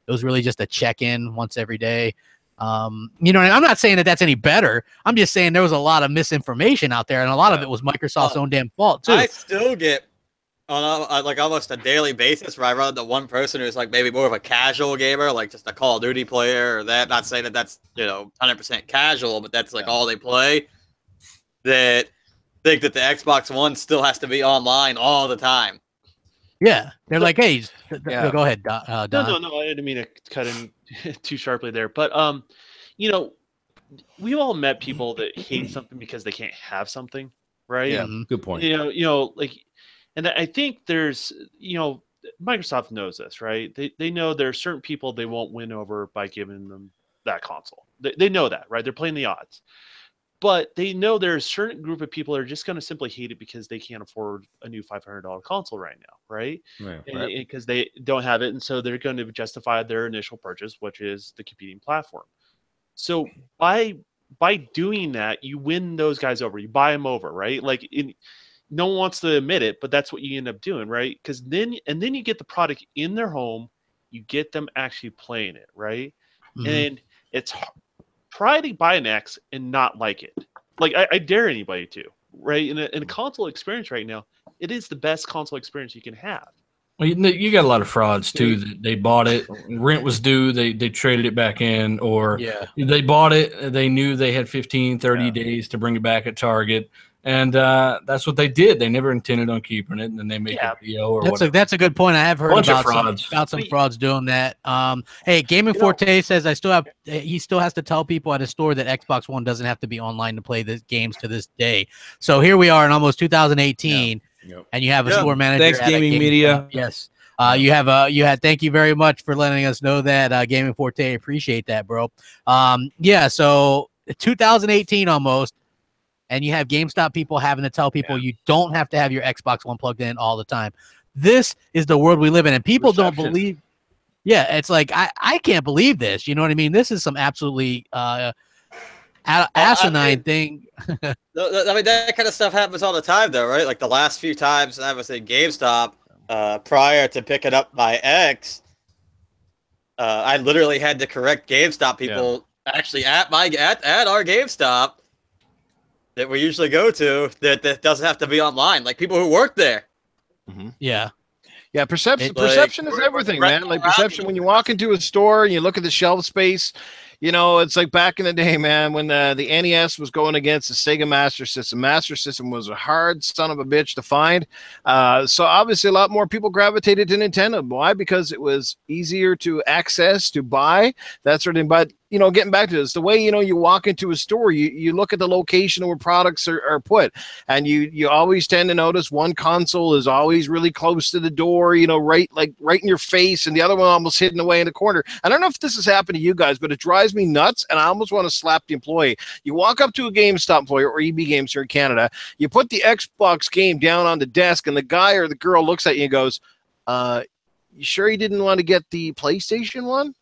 It was really just a check-in once every day. You know, and I'm not saying that that's any better. I'm just saying there was a lot of misinformation out there, and a lot of it was Microsoft's own damn fault, too. I still get on like almost a daily basis where I run into one person who's like maybe more of a casual gamer, like just a Call of Duty player or that. Not saying that that's, you know, 100% casual, but that's like all they play. That think that the Xbox One still has to be online all the time. Yeah, they're like, hey, go ahead, Don. No, I didn't mean to cut in too sharply there. But, you know, we've all met people that hate something because they can't have something, right? Yeah, good point. You know, like, and I think there's, you know, Microsoft knows this, right? They know there are certain people they won't win over by giving them that console. They know that, right? They're playing the odds. But they know there's a certain group of people that are just going to simply hate it because they can't afford a new $500 console right now, right? Because they don't have it, and so they're going to justify their initial purchase, which is the competing platform. So by doing that, you win those guys over. You buy them over, right? Like, no one wants to admit it, but that's what you end up doing, right? Because then you get the product in their home, you get them actually playing it, right? Mm-hmm. And it's try to buy an X and not like it. Like, I dare anybody to, right? In a console experience right now, it is the best console experience you can have. Well, you got a lot of frauds too. They bought it, rent was due, they traded it back in, or they bought it, they knew they had 15, 30 days to bring it back at Target. And that's what they did. They never intended on keeping it, and then they make a PO or whatever. That's a good point. I have heard about some frauds doing that. Hey, Gaming Forte says he still has to tell people at his store that Xbox One doesn't have to be online to play the games to this day. So here we are in almost 2018, and you have a store manager. Thanks, Gaming Media. Yes. Thank you very much for letting us know that, Gaming Forte. Appreciate that, bro. So 2018 almost. And you have GameStop people having to tell people you don't have to have your Xbox One plugged in all the time. This is the world we live in, and people don't believe. Yeah, it's like I can't believe this. You know what I mean? This is some absolutely asinine thing. I mean, that kind of stuff happens all the time, though, right? Like the last few times I was in GameStop prior to picking up my X, I literally had to correct GameStop people. actually at our GameStop that we usually go to that doesn't have to be online. Like people who work there. Yeah. Yeah, perception Like, perception is everything, man. Like perception when you walk into a store and you look at the shelf space, you know, it's like back in the day, man, when the NES was going against the Sega Master System. Master System was a hard son of a bitch to find. So obviously a lot more people gravitated to Nintendo. Why? Because it was easier to access, to buy, that sort of thing. But you know, getting back to this, the way, you know, you walk into a store, you look at the location where products are put, and you always tend to notice one console is always really close to the door, you know, right in your face, and the other one almost hidden away in the corner. I don't know if this has happened to you guys, but it drives me nuts, and I almost want to slap the employee. You walk up to a GameStop employee or EB Games here in Canada, you put the Xbox game down on the desk, and the guy or the girl looks at you and goes, you sure you didn't want to get the PlayStation one?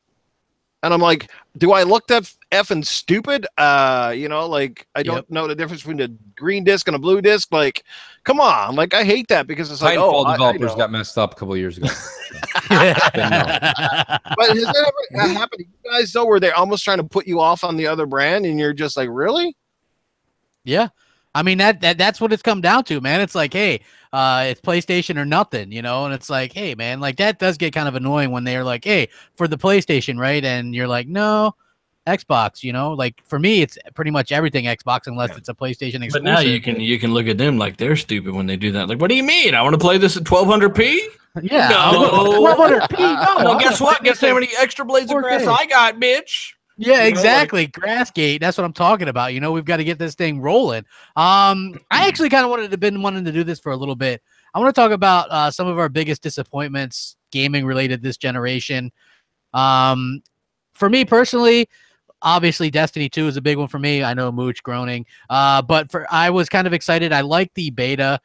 And I'm like, do I look that effing stupid? You know, like I don't know the difference between a green disc and a blue disc. Like, come on. Like, I hate that because it's like, Titanfall developers got messed up a couple of years ago. But has that ever happened to you guys, though, where they're almost trying to put you off on the other brand and you're just like, really? Yeah. I mean, that's what it's come down to, man. It's like, hey, it's PlayStation or nothing, you know? And it's like, hey, man, like that does get kind of annoying when they're like, hey, for the PlayStation, right? And you're like, no, Xbox, you know? Like for me, it's pretty much everything Xbox unless it's a PlayStation exclusive. But now you can look at them like they're stupid when they do that. Like, what do you mean? I want to play this at 1200p? Yeah. No. 1200p. No, Well, guess what? Guess how many extra blades of grass I got, bitch? Yeah, exactly. Grassgate. That's what I'm talking about. You know, we've got to get this thing rolling. I actually kind of wanted to do this for a little bit. I want to talk about some of our biggest disappointments, gaming related this generation. For me personally, obviously Destiny 2 is a big one for me. I know Mooch groaning. But I was kind of excited. I liked the beta.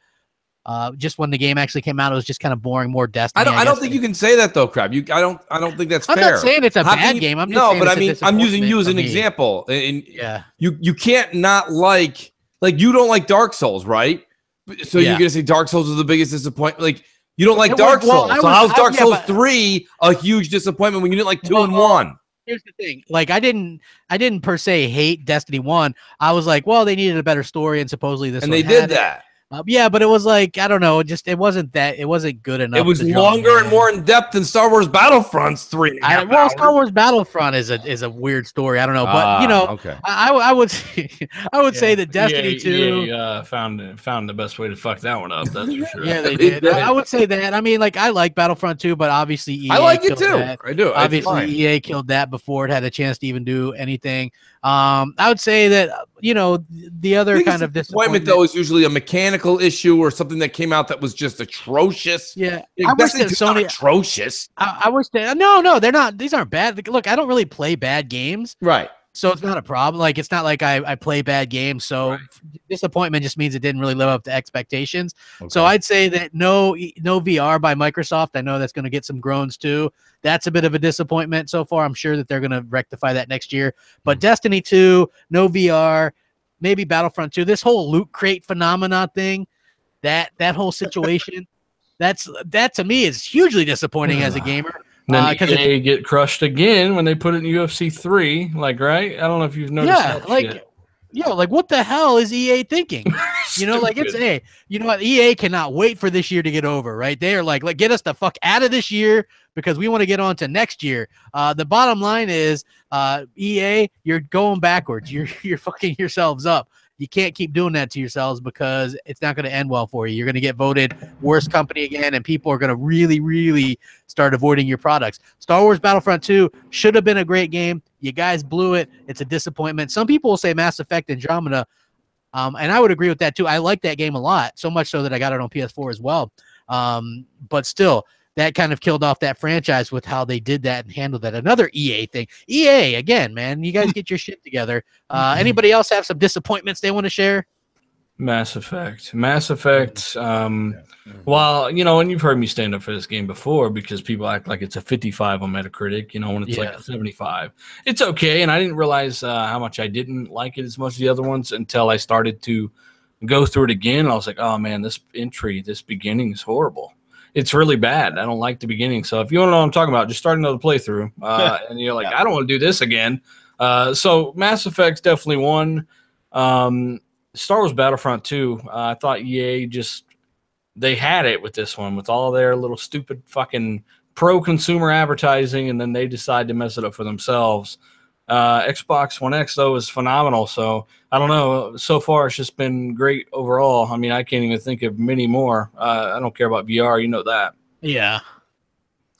Just when the game actually came out, it was just kind of boring, more Destiny. I don't think you can say that though, Crab. I don't think that's fair. I'm not saying it's a bad game. I'm just saying I'm using you as an example. And yeah, you can't not like you don't like Dark Souls, right? So you're gonna say Dark Souls is the biggest disappointment. Like you don't like Dark Souls. So how's Dark Souls 3 a huge disappointment when you didn't like 2 and 1? Here's the thing. Like I didn't per se hate Destiny 1. I was like, well, they needed a better story, and supposedly this. And they did that. Yeah, but it was like, I don't know, it wasn't good enough. It was longer and more in depth than Star Wars Battlefront's 3. Well, Star Wars Battlefront is a weird story. I don't know, but you know, okay. I would say that Destiny 2 found the best way to fuck that one up. That's for sure. Yeah, they did. I would say that. I mean, like I like Battlefront 2, but obviously EA I like it too. That. I do. Obviously, EA killed that before it had a chance to even do anything. I would say that, you know, the other kind of disappointment though is usually a mechanical issue or something that came out that was just atrocious. Yeah, I wish that Sony atrocious. I wish that no, they're not. These aren't bad. Look, I don't really play bad games, right? So it's not a problem. Like it's not like I play bad games. So disappointment just means it didn't really live up to expectations. Okay. So I'd say that no VR by Microsoft. I know that's going to get some groans too. That's a bit of a disappointment so far. I'm sure that they're going to rectify that next year. But Destiny 2, no VR, maybe Battlefront 2. This whole loot crate phenomena thing, that whole situation, that to me is hugely disappointing as a gamer. Then they get crushed again when they put it in UFC 3. Like, right? I don't know if you've noticed. Yeah, that like. shit. Yo, like what the hell is EA thinking? You know, like it's you know what? EA cannot wait for this year to get over, right? They are like get us the fuck out of this year because we want to get on to next year. The bottom line is, EA, you're going backwards. You're fucking yourselves up. You can't keep doing that to yourselves because it's not going to end well for you. You're going to get voted worst company again, and people are going to really, really start avoiding your products. Star Wars Battlefront 2 should have been a great game. You guys blew it. It's a disappointment. Some people will say Mass Effect Andromeda, and I would agree with that too. I like that game a lot, so much so that I got it on PS4 as well. But still, that kind of killed off that franchise with how they did that and handled that. Another EA thing. EA, again, man, you guys get your shit together. Anybody else have some disappointments they want to share? Mass Effect. Well, you know, and you've heard me stand up for this game before because people act like it's a 55 on Metacritic, you know, when it's like a 75. It's okay, and I didn't realize how much I didn't like it as much as the other ones until I started to go through it again. I was like, oh, man, this beginning is horrible. It's really bad. I don't like the beginning. So if you want to know what I'm talking about, just start another playthrough. And you're like, I don't want to do this again. So Mass Effect's definitely one. Star Wars Battlefront 2. I thought EA they had it with this one with all their little stupid fucking pro-consumer advertising, and then they decide to mess it up for themselves. Xbox One X, though, is phenomenal. So I don't know. So far, it's just been great overall. I mean, I can't even think of many more. I don't care about VR. You know that. Yeah.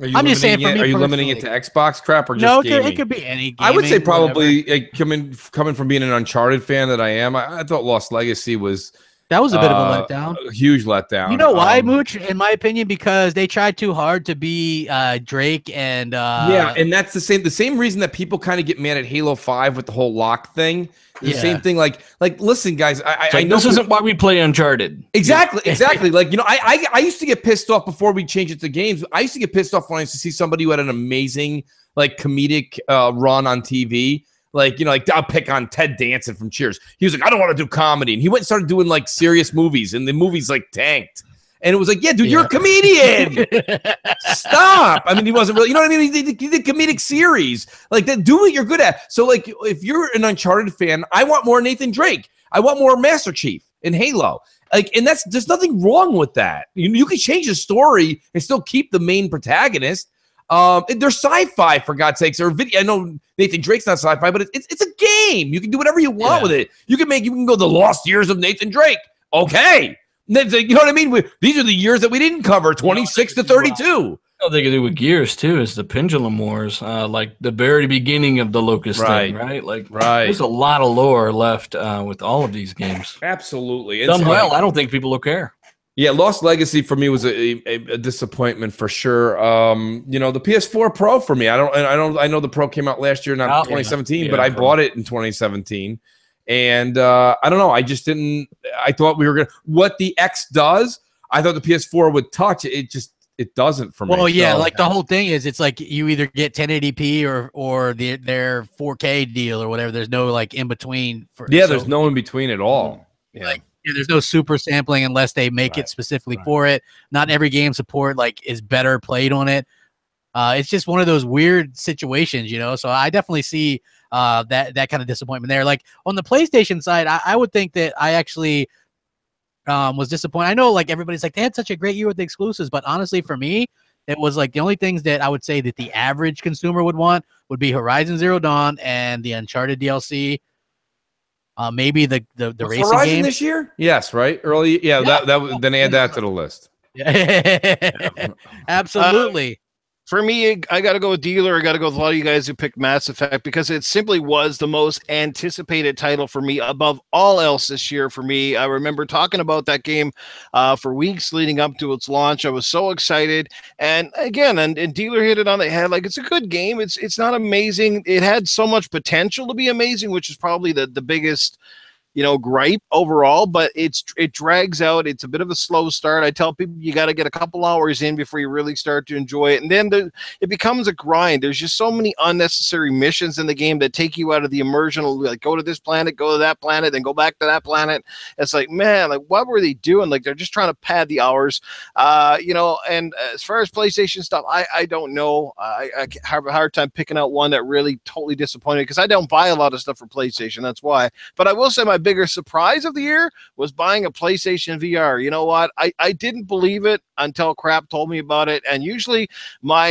I'm just saying. Are you limiting it to Xbox crap or just no? Gaming? It could be any. Gaming, I would say probably like, coming from being an Uncharted fan that I am. I thought Lost Legacy was. That was a bit of a letdown. A huge letdown. You know why, Mooch? In my opinion, because they tried too hard to be Drake and yeah, and that's the same reason that people kind of get mad at Halo 5 with the whole lock thing. The same thing. Like listen, guys, I know this isn't why we play Uncharted. Exactly. Like, you know, I used to get pissed off before we changed it to games. I used to get pissed off when I used to see somebody who had an amazing like comedic run on TV. Like, you know, like I'll pick on Ted Danson from Cheers. He was like, I don't want to do comedy. And he went and started doing like serious movies, and the movies like tanked. And it was like, yeah, dude, you're a comedian. Stop. I mean, he wasn't really, you know what I mean? He did comedic series. Like, do what you're good at. So, like, if you're an Uncharted fan, I want more Nathan Drake. I want more Master Chief in Halo. Like, and there's nothing wrong with that. You can change the story and still keep the main protagonist. They're sci-fi, for God's sakes, or video. I know Nathan Drake's not sci-fi, but it's a game. You can do whatever you want with it. You can go the lost years of Nathan Drake. Okay. You know what I mean? These are the years that we didn't cover, 26 to 32. What they can do with Gears too is the Pendulum Wars, like the very beginning of the Locust thing, right? Like, there's a lot of lore left with all of these games. Absolutely, done well. I don't think people will care. Yeah, Lost Legacy for me was a disappointment for sure. You know, the PS4 Pro for me. I know the Pro came out last year, not 2017, but I bought it in 2017. And I don't know. I just didn't. I thought we were gonna. What the X does, I thought the PS4 would touch. It doesn't for me. Well, yeah, like the whole thing is, it's like you either get 1080p or their 4K deal or whatever. There's no like in between. There's no in between at all. Yeah. Like, there's no super sampling unless they make it specifically for it. Not every game support like is better played on it. It's just one of those weird situations, you know. So I definitely see that kind of disappointment there. Like on the PlayStation side, I would think that I actually was disappointed. I know like everybody's like they had such a great year with the exclusives, but honestly for me, it was like the only things that I would say that the average consumer would want would be Horizon Zero Dawn and the Uncharted DLC. Maybe the racing Horizon game this year? Yes, right. Early, yeah. That then add that to the list. Absolutely. For me, I got to go with Dealer. I got to go with a lot of you guys who picked Mass Effect because it simply was the most anticipated title for me above all else this year for me. I remember talking about that game for weeks leading up to its launch. I was so excited. And again, and Dealer hit it on the head. Like, it's a good game. It's not amazing. It had so much potential to be amazing, which is probably the biggest gripe overall, but it drags out. It's a bit of a slow start. I tell people you got to get a couple hours in before you really start to enjoy it. And then it becomes a grind. There's just so many unnecessary missions in the game that take you out of the immersion. Like, go to this planet, go to that planet, then go back to that planet. It's like, man, like, what were they doing? Like, they're just trying to pad the hours, and as far as PlayStation stuff, I don't know. I have a hard time picking out one that really totally disappointed because I don't buy a lot of stuff for PlayStation. That's why. But I will say my bigger surprise of the year was buying a PlayStation VR. You know what? I didn't believe it until Crap told me about it. And usually my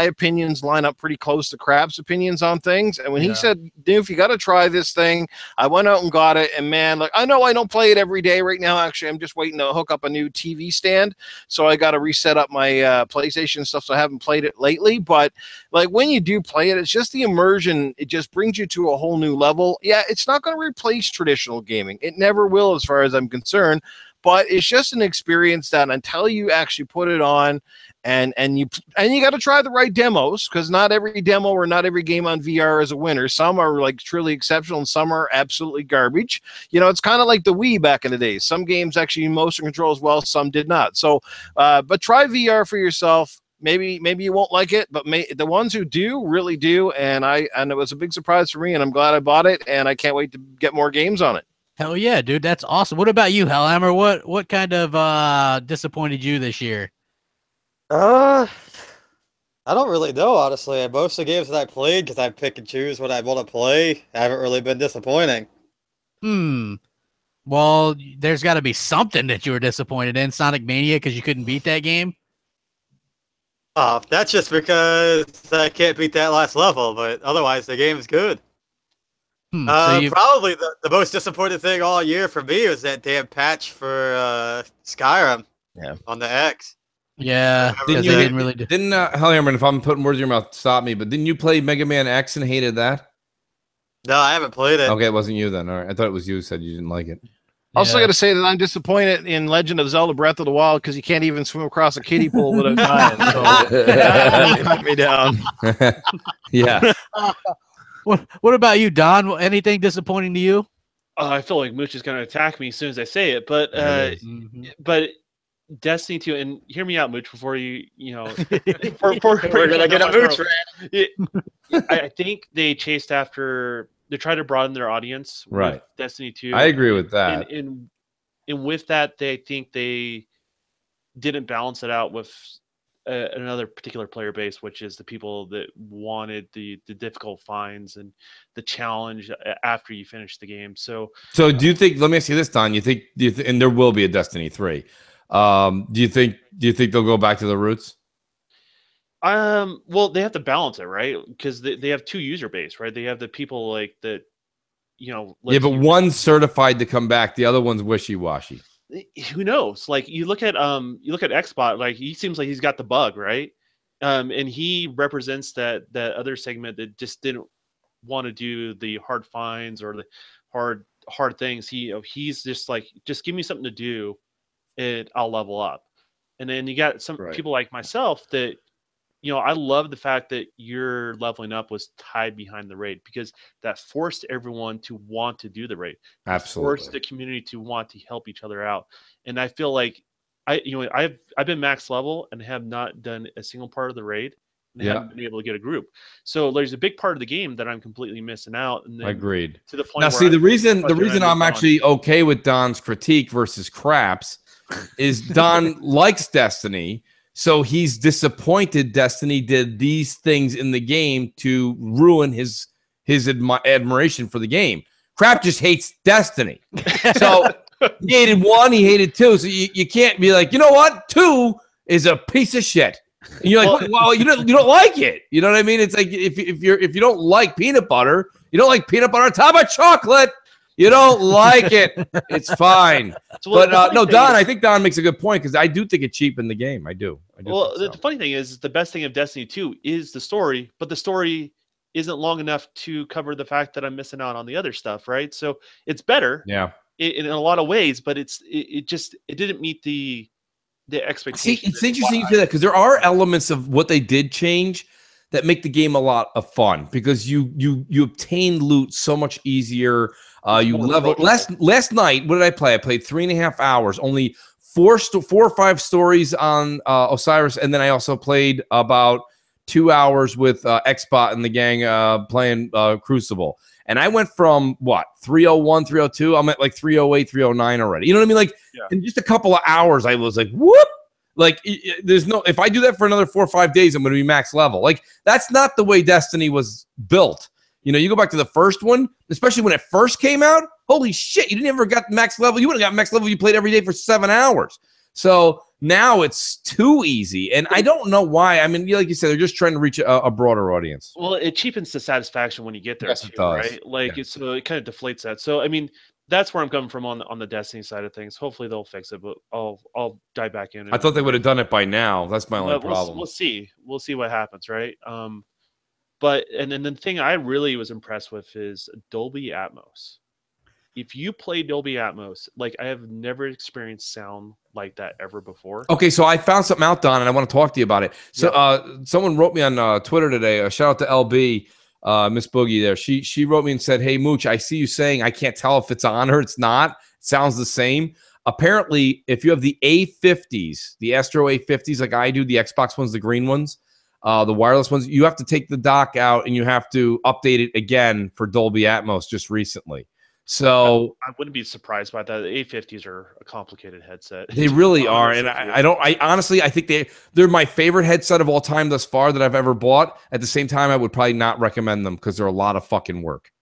opinions line up pretty close to Crap's opinions on things. And when he said, Doof, you got to try this thing, I went out and got it. And man, like, I know I don't play it every day right now. Actually, I'm just waiting to hook up a new TV stand. So I got to reset up my PlayStation stuff. So I haven't played it lately. But like when you do play it, it's just the immersion. It just brings you to a whole new level. Yeah, it's not going to replace traditional gaming. It never will, as far as I'm concerned. But it's just an experience that until you actually put it on and you got to try the right demos, because not every demo or not every game on VR is a winner. Some are like truly exceptional and some are absolutely garbage. It's kind of like the Wii back in the day. Some games actually motion control as well, some did not. So but try VR for yourself. Maybe you won't like it, but the ones who do really do, and it was a big surprise for me, and I'm glad I bought it, and I can't wait to get more games on it. Hell yeah, dude, that's awesome. What about you, Hellhammer? What kind of disappointed you this year? I don't really know, honestly. Most of the games that I played, because I pick and choose what I want to play, haven't really been disappointing. Well, there's got to be something that you were disappointed in. Sonic Mania, because you couldn't beat that game? That's just because I can't beat that last level, but otherwise the game is good. Probably the most disappointing thing all year for me was that damn patch for Skyrim on the X. Yeah, didn't Hellhammer, if I'm putting words in your mouth, stop me, but didn't you play Mega Man X and hated that? No, I haven't played it. Okay, it wasn't you then. All right. I thought it was you who said you didn't like it. Also, got to say that I'm disappointed in Legend of Zelda Breath of the Wild because you can't even swim across a kiddie pool without dying. So that cut me down. Yeah. What about you, Don? Anything disappointing to you? I feel like Mooch is going to attack me as soon as I say it, but Destiny 2, and hear me out, Mooch, before you know, we're gonna get a Mooch rant. I think they chased after. They tried to broaden their audience with Destiny 2. I agree with that. And with that, they think they didn't balance it out with another particular player base, which is the people that wanted the difficult finds and the challenge after you finish the game. So do you think? Let me ask you this, Don. And there will be a Destiny 3. Do you think they'll go back to the roots? Well, they have to balance it, right? Because they have two user base, right? They have the people like that, you know. Yeah, but one's certified to come back, the other one's wishy-washy. Who knows? Like you look at Xbot, like he seems like he's got the bug, right? And he represents that other segment that just didn't want to do the hard finds or the hard things. He's just like, just give me something to do, and I'll level up. And then you got some people like myself that, you know, I love the fact that your leveling up was tied behind the raid, because that forced everyone to want to do the raid. Absolutely. Forced the community to want to help each other out. And I feel like I've been max level and have not done a single part of the raid and haven't been able to get a group. So there's a big part of the game that I'm completely missing out. And then agreed. To the point now, where see, the reason I'm actually okay with Don's critique versus Craps is Don likes Destiny. So he's disappointed Destiny did these things in the game to ruin his admiration for the game. Crap just hates Destiny. So he hated 1, he hated 2. So you can't be like, you know what? 2 is a piece of shit. And you're like, well, you don't like it. You know what I mean? It's like if you don't like peanut butter, you don't like peanut butter on top of chocolate. You don't like it. It's fine. But no, Don, I think Don makes a good point, because I do think it cheapened the game. I do. Well, the funny thing is the best thing of Destiny 2 is the story, but the story isn't long enough to cover the fact that I'm missing out on the other stuff, right? So it's better, in a lot of ways, but it didn't meet the expectations. See, it's interesting you say that, because there are elements of what they did change that make the game a lot of fun, because you obtain loot so much easier. You level last night. What did I play? I played 3.5 hours. Only 4 or 5 stories on Osiris, and then I also played about 2 hours with Xbot and the gang playing Crucible. And I went from 301, 302. I'm at like 308, 309 already. You know what I mean? Like in just a couple of hours, I was like, whoop. Like there's no, if I do that for another 4 or 5 days, I'm going to be max level. Like that's not the way Destiny was built. You know, you go back to the first one, especially when it first came out. Holy shit, you didn't ever got max level. You would have got max level if you played every day for 7 hours. So now it's too easy, and I don't know why. I mean, like you said, they're just trying to reach a broader audience. Well, it cheapens the satisfaction when you get there, yes, too, it does. right? Like it kind of deflates that. So I mean, that's where I'm coming from on the Destiny side of things. Hopefully they'll fix it, but I'll dive back in. I thought they would have done it by now. That's my only problem. We'll see. We'll see what happens, right? But and then the thing I really was impressed with is Dolby Atmos. If you play Dolby Atmos, like I have never experienced sound like that ever before. Okay, so I found something out, Don, and I want to talk to you about it. So someone wrote me on Twitter today. Shout out to LB, Miss Boogie there. She wrote me and said, "Hey Mooch, I see you saying I can't tell if it's on or it's not. It sounds the same." Apparently, if you have the A50s, the Astro A50s, like I do, the Xbox ones, the green ones, the wireless ones, you have to take the dock out and you have to update it again for Dolby Atmos just recently. So I wouldn't be surprised by that. The A50s are a complicated headset. they really are, and I honestly think they're my favorite headset of all time thus far that I've ever bought. At the same time, I would probably not recommend them because they're a lot of fucking work.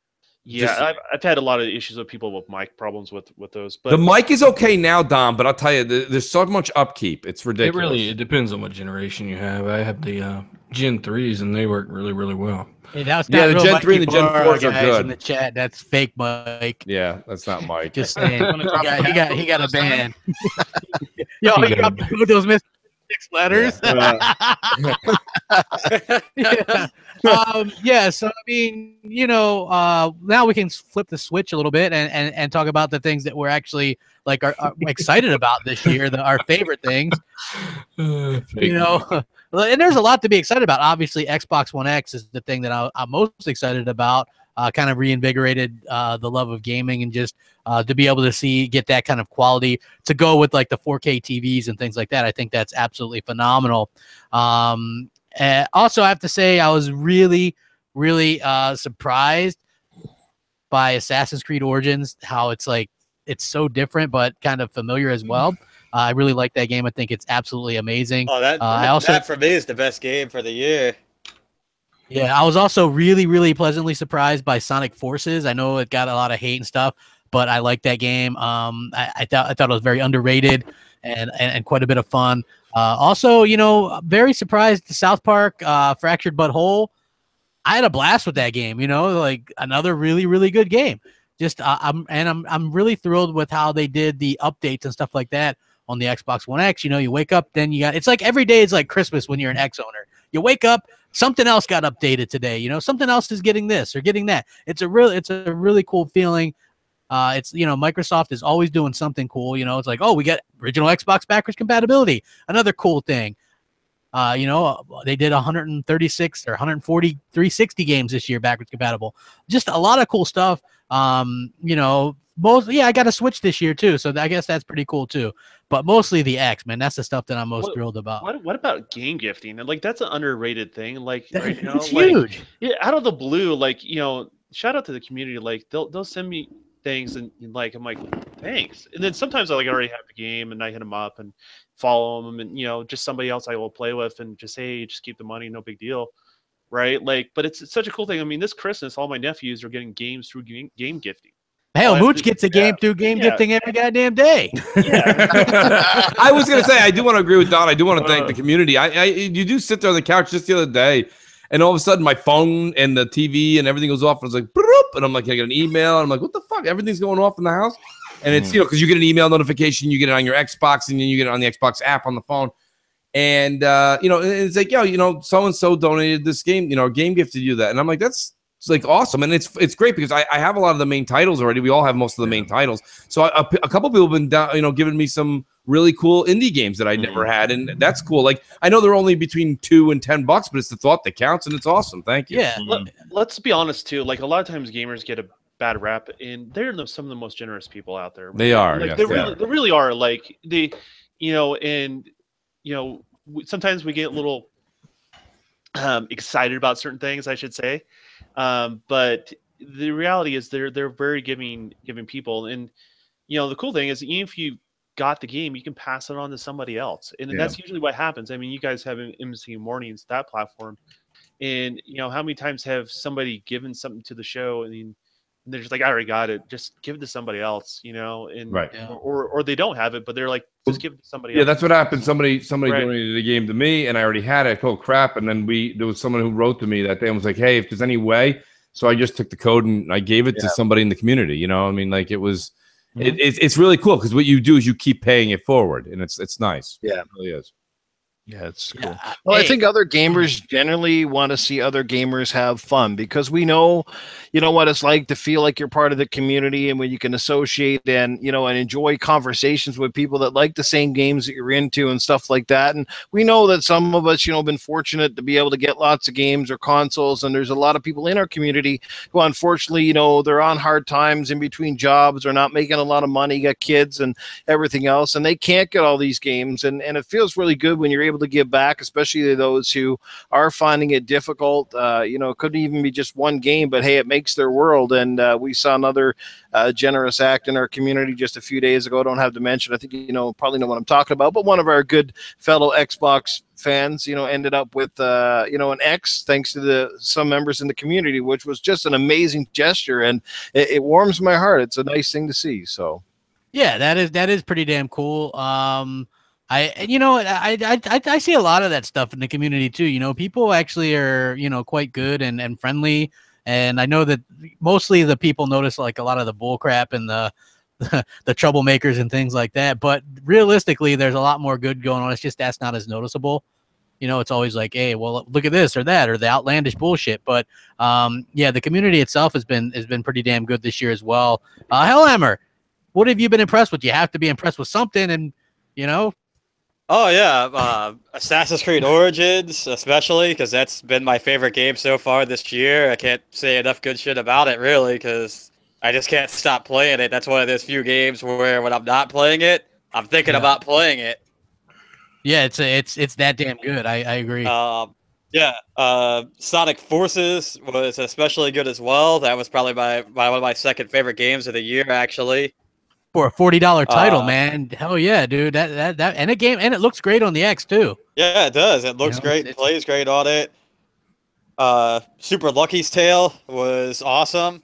Yeah, I've had a lot of issues with people with mic problems with those. But the mic is okay now, Dom, but I'll tell you, there's so much upkeep. It's ridiculous. It depends on what generation you have. I have the Gen 3s, and they work really, really well. Hey, that's Yeah, not the real Gen mic 3 and the Gen people 4s are guys good. in the chat. That's fake mic. Yeah, that's not Mike. Just saying. he got a ban. Yo, he got those missing 6 letters. Yeah. So I mean, now we can flip the switch a little bit and talk about the things that we're actually like are excited about this year, our favorite things. And there's a lot to be excited about. Obviously, Xbox One X is the thing that I'm most excited about. Kind of reinvigorated the love of gaming, and just to be able to get that kind of quality to go with like the 4K TVs and things like that. I think that's absolutely phenomenal. Also, I have to say I was really, really surprised by Assassin's Creed Origins, how it's so different but kind of familiar as well. I really like that game. I think it's absolutely amazing. Oh, that for me is the best game for the year. Yeah, I was also really, really pleasantly surprised by Sonic Forces. I know it got a lot of hate and stuff, but I like that game. I thought it was very underrated and quite a bit of fun. Also, very surprised to South Park Fractured But Whole. I had a blast with that game. Like another really, really good game. Just I'm really thrilled with how they did the updates and stuff like that on the Xbox One X. You wake up, then it's like every day is like Christmas when you're an X owner. You wake up, something else got updated today. Something else is getting this or getting that. It's a really cool feeling. It's Microsoft is always doing something cool. It's like, oh, we got original Xbox backwards compatibility, another cool thing. They did 136 or 140 360 games this year backwards compatible. Just a lot of cool stuff. I got a Switch this year too, so I guess that's pretty cool too. But mostly the X, man. That's the stuff that I'm most thrilled about. What about game gifting? And like that's an underrated thing. Like right now, it's huge. Yeah, out of the blue, shout out to the community. Like they'll send me things and like I'm like, thanks. And then sometimes I already have the game and I hit them up and follow them and just somebody else I will play with and just say, hey, just keep the money, no big deal. Right? But it's such a cool thing. I mean, this Christmas, all my nephews are getting games through game gifting. Hell, Mooch gets a game through game gifting every goddamn day. Yeah. I was gonna say I do want to agree with Don. I do want to thank the community. You do sit there on the couch just the other day, and all of a sudden my phone and the TV and everything goes off, and it's like, and I'm like, I get an email, and I'm like, what the fuck? Everything's going off in the house, and it's because you get an email notification, you get it on your Xbox, and then you get it on the Xbox app on the phone, and it's like, so and so donated this game, game gifted you that, and I'm like, it's like awesome, and it's great because I have a lot of the main titles already. We all have most of the main titles, so a couple people have been down, giving me some really cool indie games that I never had, and that's cool. Like I know they're only between $2 and $10, but it's the thought that counts, and it's awesome. Thank you. Yeah. Let's be honest too. Like a lot of times, gamers get a bad rap, and they're some of the most generous people out there. They are. Like, yes, they really are. Like sometimes we get a little excited about certain things, I should say. But the reality is they're very giving people, and the cool thing is even if you got the game, you can pass it on to somebody else, and that's usually what happens. I mean, you guys have MC Mornings, that platform, and how many times have somebody given something to the show and they're just like, I already got it, just give it to somebody else, and right. or they don't have it, but they're like, just give it to somebody else. Yeah, that's what happened. Somebody donated the game to me, and I already had it. Oh crap! And then there was someone who wrote to me that day and was like, hey, if there's any way, so I just took the code and I gave it to somebody in the community. I mean, like it was, it's really cool because what you do is you keep paying it forward, and it's nice. Yeah, it really is. Yeah, it's cool. Well, I think other gamers generally want to see other gamers have fun because we know, what it's like to feel like you're part of the community and when you can associate and, and enjoy conversations with people that like the same games that you're into and stuff like that. And we know that some of us, been fortunate to be able to get lots of games or consoles. And there's a lot of people in our community who unfortunately, they're on hard times in between jobs or not making a lot of money, got kids and everything else, and they can't get all these games. And it feels really good when you're able to give back, especially to those who are finding it difficult. It couldn't even be just one game, but hey, it makes their world. And we saw another generous act in our community just a few days ago. I don't have to mention. I think probably know what I'm talking about. But one of our good fellow Xbox fans, ended up with an X thanks to some members in the community, which was just an amazing gesture, and it warms my heart. It's a nice thing to see. So yeah, that is pretty damn cool. I see a lot of that stuff in the community too. People actually are quite good and friendly, and I know that mostly the people notice like a lot of the bull crap and the troublemakers and things like that. But realistically, there's a lot more good going on. It's just that's not as noticeable. It's always like, hey, well, look at this or that or the outlandish bullshit. But the community itself has been pretty damn good this year as well. Hellhammer, what have you been impressed with? You have to be impressed with something, and Oh yeah, Assassin's Creed Origins, especially because that's been my favorite game so far this year. I can't say enough good shit about it, really, because I just can't stop playing it. That's one of those few games where when I'm not playing it, I'm thinking about playing it. Yeah, it's that damn good. I agree. Sonic Forces was especially good as well. That was probably one of my second favorite games of the year, actually. For a $40 title, man, hell yeah, dude! That and a game, and it looks great on the X too. Yeah, it does. It looks great. It plays great on it. Super Lucky's Tale was awesome.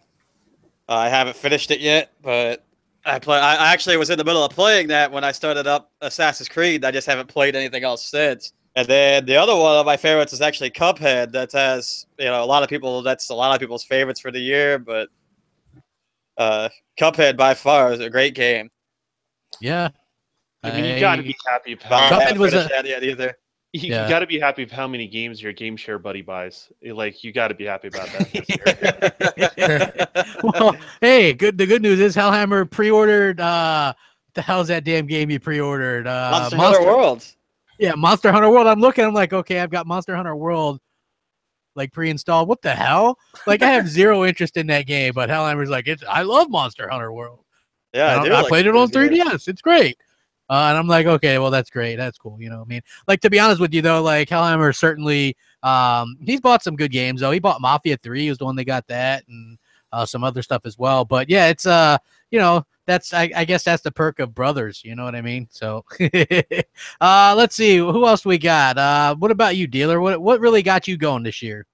I haven't finished it yet, but I actually was in the middle of playing that when I started up Assassin's Creed. I just haven't played anything else since. And then the other one of my favorites is actually Cuphead. That has a lot of people. That's a lot of people's favorites for the year, but Cuphead by far is a great game. Yeah, I mean, you got to be happy of Cuphead was either. You got to be happy of how many games your game share buddy buys. Like, you got to be happy about that. Well, hey, the good news is Hellhammer pre-ordered. The hell's that damn game you pre-ordered? Monster Hunter World. Yeah, Monster Hunter World. I'm like, okay, I've got Monster Hunter World like pre-installed. What the hell? Like, I have zero interest in that game, but Hellhammer's like, I love Monster Hunter World. Yeah, I played it on 3DS. It's great. And I'm like, okay, well, that's great. That's cool. I mean, like, to be honest with you, though, like, Hellhammer certainly, he's bought some good games, though. He bought Mafia 3. He was the one that got that, and some other stuff as well. But, yeah, it's, that's, I guess that's the perk of brothers. You know what I mean? So, let's see. Who else we got? What about you, Dealer? What really got you going this year?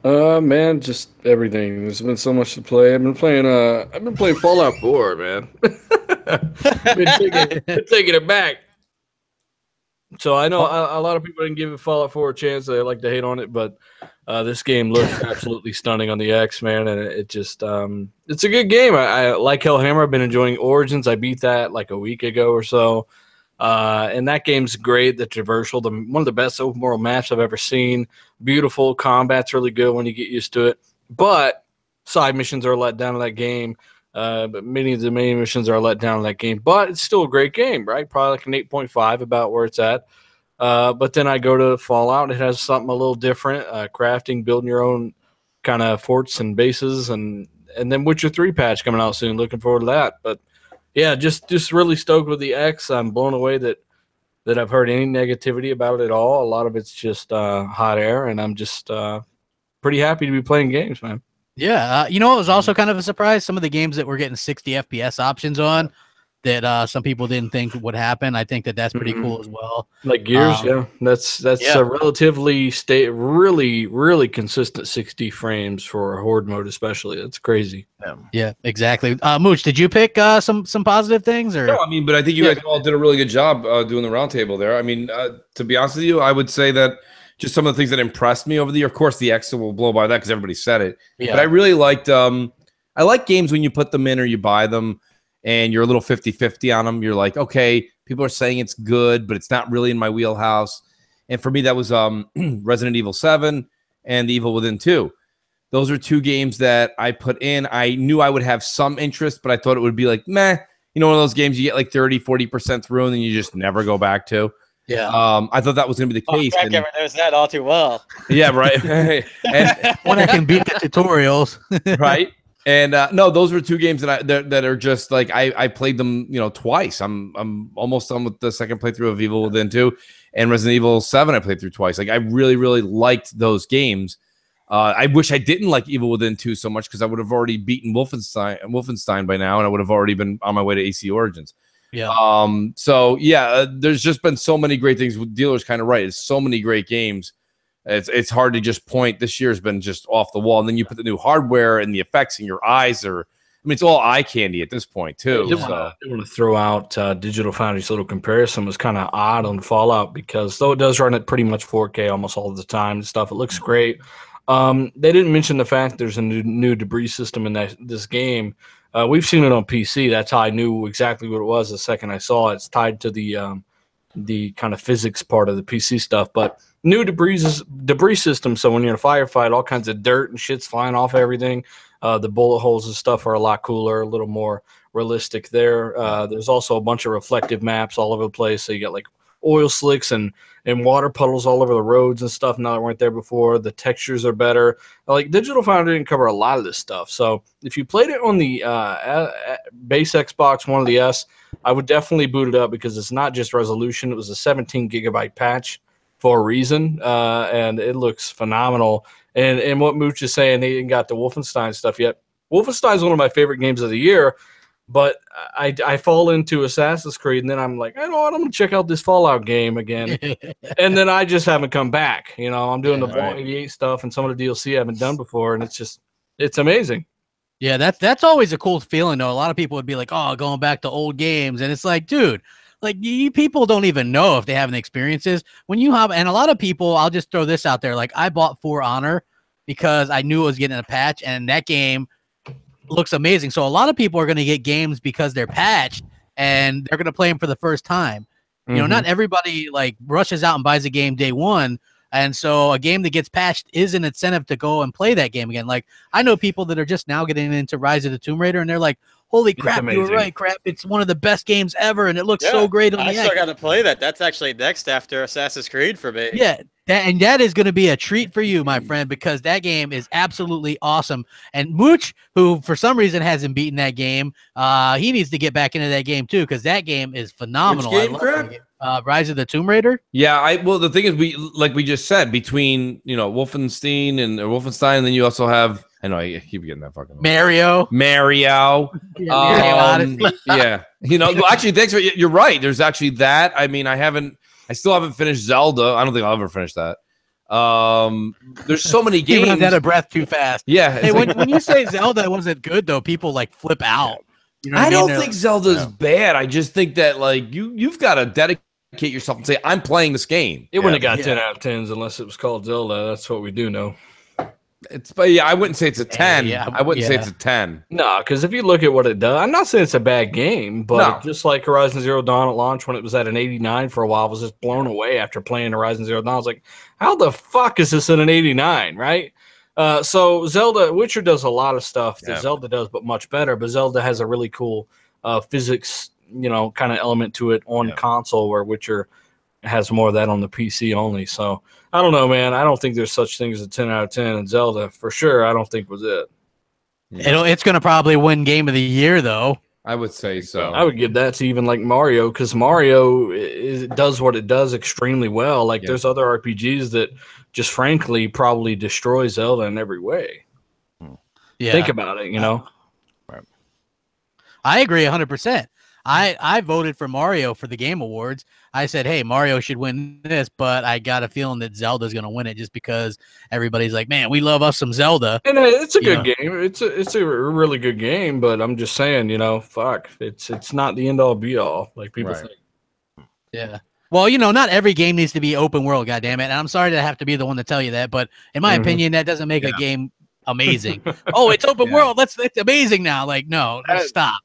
Man, just everything. There's been so much to play. I've been playing Fallout 4, man. been taking it back. So I know a lot of people didn't give Fallout 4 a chance. They like to hate on it, but this game looks absolutely stunning on the X, man, and it just it's a good game. I like Hellhammer. I've been enjoying Origins. I beat that like a week ago or so. And that game's great. The traversal, one of the best open world maps I've ever seen. Beautiful. Combat's really good when you get used to it. But side missions are let down in that game. But many of the main missions are let down in that game. But it's still a great game, right? Probably like an 8.5 about where it's at. But then I go to Fallout. It has something a little different. Crafting, building your own kind of forts and bases. And then Witcher 3 patch coming out soon. Looking forward to that. But yeah, just really stoked with the X. I'm blown away that I've heard any negativity about it at all. A lot of it's just hot air, and I'm just pretty happy to be playing games, man. Yeah, it was also kind of a surprise. Some of the games that we're getting 60 FPS options on that some people didn't think would happen. I think that's pretty cool as well. Like Gears, yeah. That's a relatively really consistent 60 frames for a horde mode, especially. That's crazy. Yeah, exactly. Mooch, did you pick some positive things? Or? No, I mean, but I think you guys all did a really good job doing the roundtable there. I mean, to be honest with you, I would say that just some of the things that impressed me over the year. Of course, the X will blow by that because everybody said it. Yeah. But I really liked. I like games when you put them in or you buy them, and you're a little 50-50 on them. You're like, okay, people are saying it's good, but it's not really in my wheelhouse. And for me, that was Resident Evil 7 and The Evil Within 2. Those are two games that I put in. I knew I would have some interest, but I thought it would be like, meh. One of those games you get like 30-40% through, and then you just never go back to. Yeah. I thought that was going to be the case. Crapgamer knows that all too well. Yeah, right. When I can beat the tutorials. Right. And no, those were 2 games that are just like I played them, twice. I'm almost done with the second playthrough of Evil Within 2 and Resident Evil 7. I played through twice. Like I really, really liked those games. I wish I didn't like Evil Within 2 so much because I would have already beaten Wolfenstein by now, and I would have already been on my way to AC Origins. Yeah. So yeah, there's just been so many great things. Dealer's kind of right. It's so many great games. It's hard to just point. This year has been just off the wall. And then you put the new hardware and the effects in your eyes it's all eye candy at this point too. I want to throw out Digital Foundry's little comparison. Was kind of odd on Fallout because though it does run at pretty much 4K almost all the time and stuff, it looks great. They didn't mention the fact there's a new debris system in this game. We've seen it on PC. That's how I knew exactly what it was the second I saw it. It's tied to the kind of physics part of the PC stuff. But new debris system. So when you're in a firefight, all kinds of dirt and shit's flying off everything. The bullet holes and stuff are a lot cooler, a little more realistic there. There's also a bunch of reflective maps all over the place. So you got like oil slicks and water puddles all over the roads and stuff now that weren't there before. The textures are better. Like Digital Foundry didn't cover a lot of this stuff. So if you played it on the base Xbox One of the S, I would definitely boot it up because it's not just resolution. It was a 17 gigabyte patch for a reason, and it looks phenomenal. And what Mooch is saying, they ain't got the Wolfenstein stuff yet. Wolfenstein is one of my favorite games of the year. But I fall into Assassin's Creed, and then I'm like, you know what? I'm going to check out this Fallout game again. And then I just haven't come back. I'm doing the Vault 88 stuff and some of the DLC I haven't done before, and it's amazing. Yeah, that's always a cool feeling, though. A lot of people would be like, oh, going back to old games. And it's like, dude, like you people don't even know if they have any experiences. When you have, and a lot of people, I'll just throw this out there. Like I bought For Honor because I knew it was getting a patch, and that game looks amazing. So a lot of people are going to get games because they're patched and they're going to play them for the first time. Not everybody like rushes out and buys a game day one. And so a game that gets patched is an incentive to go and play that game again. Like I know people that are just now getting into Rise of the Tomb Raider and they're like, holy crap, you were right, crap. It's one of the best games ever. And it looks so great on the X. I still got to play that. That's actually next after Assassin's Creed for me. Yeah. That is going to be a treat for you, my friend, because that game is absolutely awesome. And Mooch, who for some reason hasn't beaten that game, he needs to get back into that game too, because that game is phenomenal. Which game, Rise of the Tomb Raider. Yeah, well, the thing is, we just said between Wolfenstein, and then you also have. I know I keep getting that fucking Mario. Yeah, actually, thanks for you're right. There's actually that. I mean, I still haven't finished Zelda. I don't think I'll ever finish that. There's so many games. You runs out of breath too fast. Yeah. Hey, when you say Zelda wasn't good though, people like flip out. I don't think Zelda's bad. I just think that like you've got to dedicate yourself and say, I'm playing this game. It wouldn't have got 10 out of 10s unless it was called Zelda. That's what we do know. But I wouldn't say it's a 10. I wouldn't say it's a 10. No, because if you look at what it does, I'm not saying it's a bad game, but just like Horizon Zero Dawn at launch when it was at an 89 for a while, I was just blown away after playing Horizon Zero Dawn. I was like, how the fuck is this in an 89, right? So Zelda, Witcher does a lot of stuff that Zelda does, but much better. But Zelda has a really cool physics, kind of element to it on console, where Witcher has more of that on the PC only. So I don't know, man. I don't think there's such thing as a 10 out of 10, and Zelda for sure I don't think was it. It's going to probably win Game of the Year though. I would say so. I would give that to even like Mario, because Mario does what it does extremely well. Like there's other RPGs that just frankly probably destroy Zelda in every way. Yeah. Think about it, Right. I agree 100%. I voted for Mario for the Game Awards. I said, hey, Mario should win this, but I got a feeling that Zelda's going to win it just because everybody's like, man, we love us some Zelda. And it's a good game. It's a really good game, but I'm just saying, fuck, it's not the end all be all like people think. Yeah. Well, not every game needs to be open world, goddammit. And I'm sorry to have to be the one to tell you that, but in my opinion, that doesn't make a game amazing. Oh, it's open world. It's amazing now. Like, no, stop.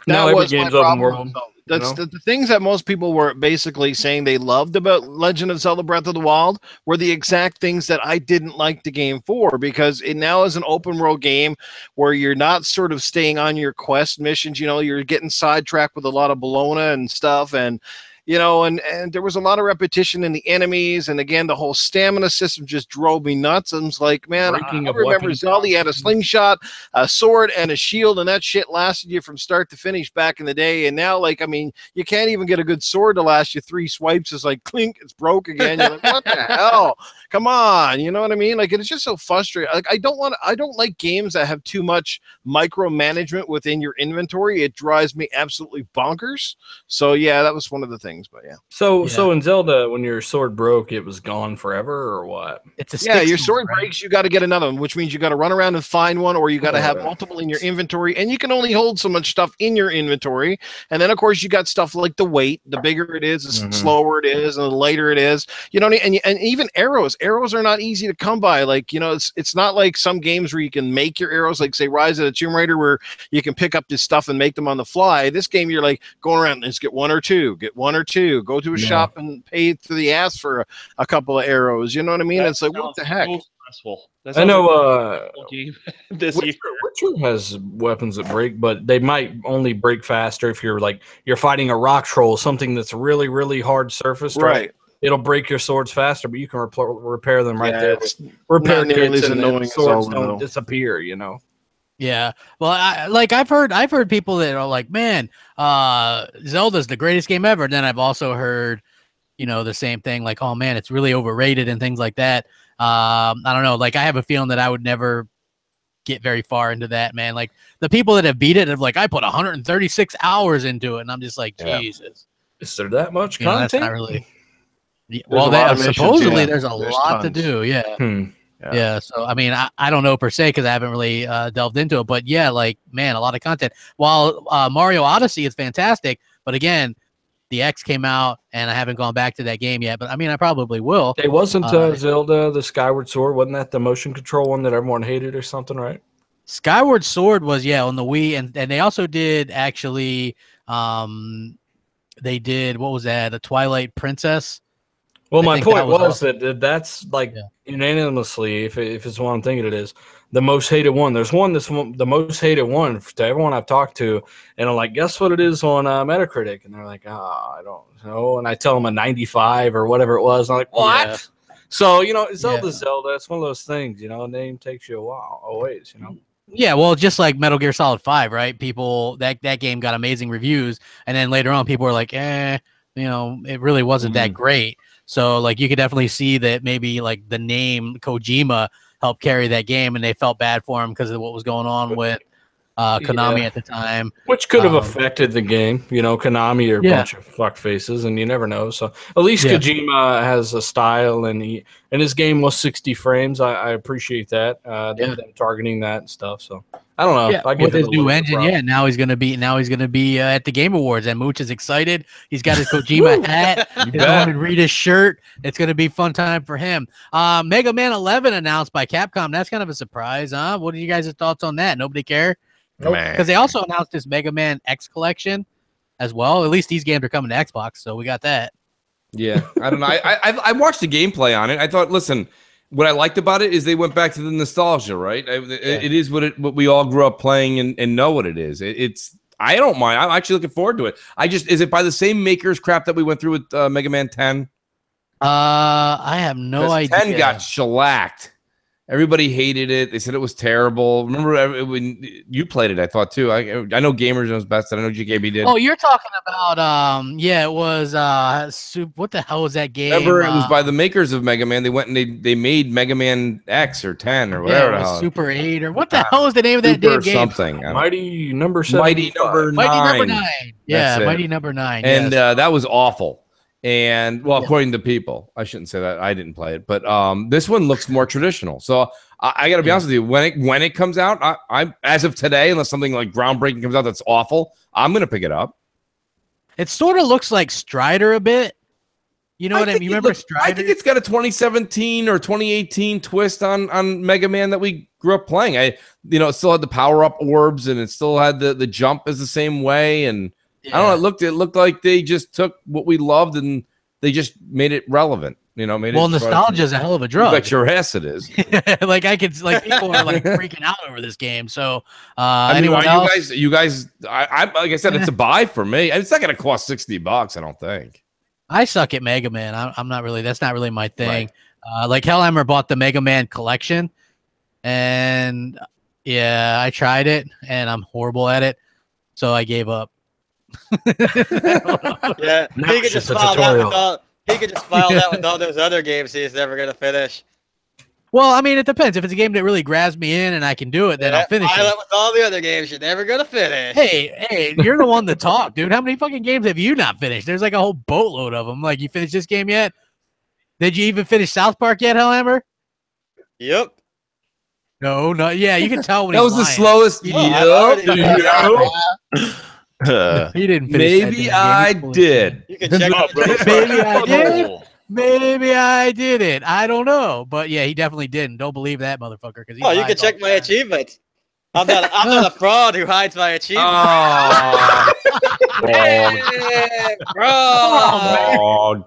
Now every game's open world. That's the things that most people were basically saying they loved about Legend of Zelda Breath of the Wild were the exact things that I didn't like the game for, because it now is an open world game where you're not sort of staying on your quest missions. You're getting sidetracked with a lot of Bologna and stuff, and you know, and there was a lot of repetition in the enemies, and again, the whole stamina system just drove me nuts. I was like, man, I remember Zelda had a slingshot, a sword, and a shield, and that shit lasted you from start to finish back in the day. And now, like, I mean, you can't even get a good sword to last you 3 swipes. It's like clink, it's broke again. You're like, what the hell? Come on, you know what I mean? Like, it's just so frustrating. Like, I don't like games that have too much micromanagement within your inventory. It drives me absolutely bonkers. So yeah, that was one of the things. But yeah. So in Zelda, when your sword broke, it was gone forever, or what? It's a your sword breaks, you got to get another one, which means you got to run around and find one, or you got to have multiple in your inventory, and you can only hold so much stuff in your inventory. And then of course you got stuff like the weight. The bigger it is, the slower it is, and the lighter it is. You know, and even arrows. Arrows are not easy to come by. Like, you know, it's not like some games where you can make your arrows, like say Rise of the Tomb Raider, where you can pick up this stuff and make them on the fly. This game, you're like going around, let's get one or two, go to a shop and pay to the ass for a couple of arrows. You know what I mean? It's like, what the heck? I know this year. Witcher has weapons that break, but they might only break faster if you're fighting a rock troll, something that's really, really hard surface. Right. It'll break your swords faster, but you can repair them right there. Repair kits and swords don't disappear, you know. Yeah. Well, I've heard people that are like, man, Zelda's the greatest game ever. And then I've also heard, you know, the same thing, like, oh man, it's really overrated and things like that. I don't know. Like, I have a feeling that I would never get very far into that, man. Like, the people that have beat it have like, I put 136 hours into it, and I'm just like, Jesus. Is there that much content? That's not really. Well, supposedly there's a lot to do. Yeah. Yeah. So, I mean, I don't know per se, because I haven't really delved into it. But yeah, like, man, a lot of content. While Mario Odyssey is fantastic, but again, the X came out, and I haven't gone back to that game yet. But I mean, I probably will. It wasn't Zelda, the Skyward Sword. Wasn't that the motion control one that everyone hated or something, right? Skyward Sword was, on the Wii, and they also did actually. They did, what was that? A Twilight Princess. Well, my point was that that's like unanimously, if it's what I'm thinking it is, the most hated one. There's the most hated one to everyone I've talked to, and I'm like, guess what it is on Metacritic? And they're like, I don't know. And I tell them a 95 or whatever it was. And I'm like, what? Yeah. So, you know, Zelda's Zelda. It's one of those things, you know, a name takes you a while, always, you know. Yeah, well, just like Metal Gear Solid 5, right? People, that game got amazing reviews, and then later on, people were like, you know, it really wasn't that great. So, like, you could definitely see that maybe, like, the name Kojima helped carry that game, and they felt bad for him because of what was going on with Konami at the time. Which could have affected the game. You know, Konami are a bunch of fuck faces, and you never know. So, at least Kojima has a style, and his game was 60 frames. I appreciate that. Them targeting that and stuff. So, I don't know. Yeah, with his new engine, now he's gonna be at the Game Awards, and Mooch is excited. He's got his Kojima hat, his own Rita's shirt. It's gonna be fun time for him. Mega Man 11 announced by Capcom. That's kind of a surprise, huh? What are you guys' thoughts on that? Nobody care? Because they also announced this Mega Man X collection as well. At least these games are coming to Xbox, so we got that. Yeah, I don't know. I watched the gameplay on it. I thought, listen. What I liked about it is they went back to the nostalgia, right? It is what we all grew up playing and know what it is. I don't mind. I'm actually looking forward to it. Is it by the same makers crap that we went through with Mega Man 10? I have no idea. 10 got shellacked. Everybody hated it. They said it was terrible. Remember when you played it? I thought too. I know Gamers knows best. I know GKB did. Oh, you're talking about it was what the hell was that game? Remember, it was by the makers of Mega Man. They went and they made Mega Man X or 10 or whatever. Yeah, it was Super 8 or what the hell is the name of that damn game? Something. Mighty number 7. Mighty number 9. Mighty number 9. Yeah, Mighty number 9. And that was awful. And well, according to people, I shouldn't say that. I didn't play it, but this one looks more traditional. So I got to be honest with you. When it comes out, I as of today, unless something like groundbreaking comes out that's awful, I'm gonna pick it up. It sort of looks like Strider a bit. You know what I mean? You remember Strider? I think it's got a 2017 or 2018 twist on Mega Man that we grew up playing. It still had the power up orbs, and it still had the jump is the same way, and. Yeah. I don't know. It looked like they just took what we loved and they just made it relevant. Nostalgia is a hell of a drug. Like your ass, it is. People are like freaking out over this game. So, anyone else? You guys, I like I said, it's a buy for me. It's not going to cost $60. I don't think. I suck at Mega Man. I'm not really. That's not really my thing. Like Hellhammer bought the Mega Man collection, and yeah, I tried it, and I'm horrible at it, so I gave up. Yeah, he could just file that with all. He could just file that with all those other games he's never gonna finish. Well, I mean, it depends. If it's a game that really grabs me in and I can do it, then I'll finish it. With all the other games you're never gonna finish. Hey, you're the one to talk, dude. How many fucking games have you not finished? There's like a whole boatload of them. Like, you finished this game yet? Did you even finish South Park yet, Hellhammer? Yep. No, yeah, you can tell when that was lying. the slowest. He didn't finish. Maybe I did. You can check Maybe I did. Maybe I didn't. I don't know, but yeah, he definitely didn't. Don't believe that motherfucker. Because you can check my achievements. I'm not a fraud who hides my achievements. Fraud.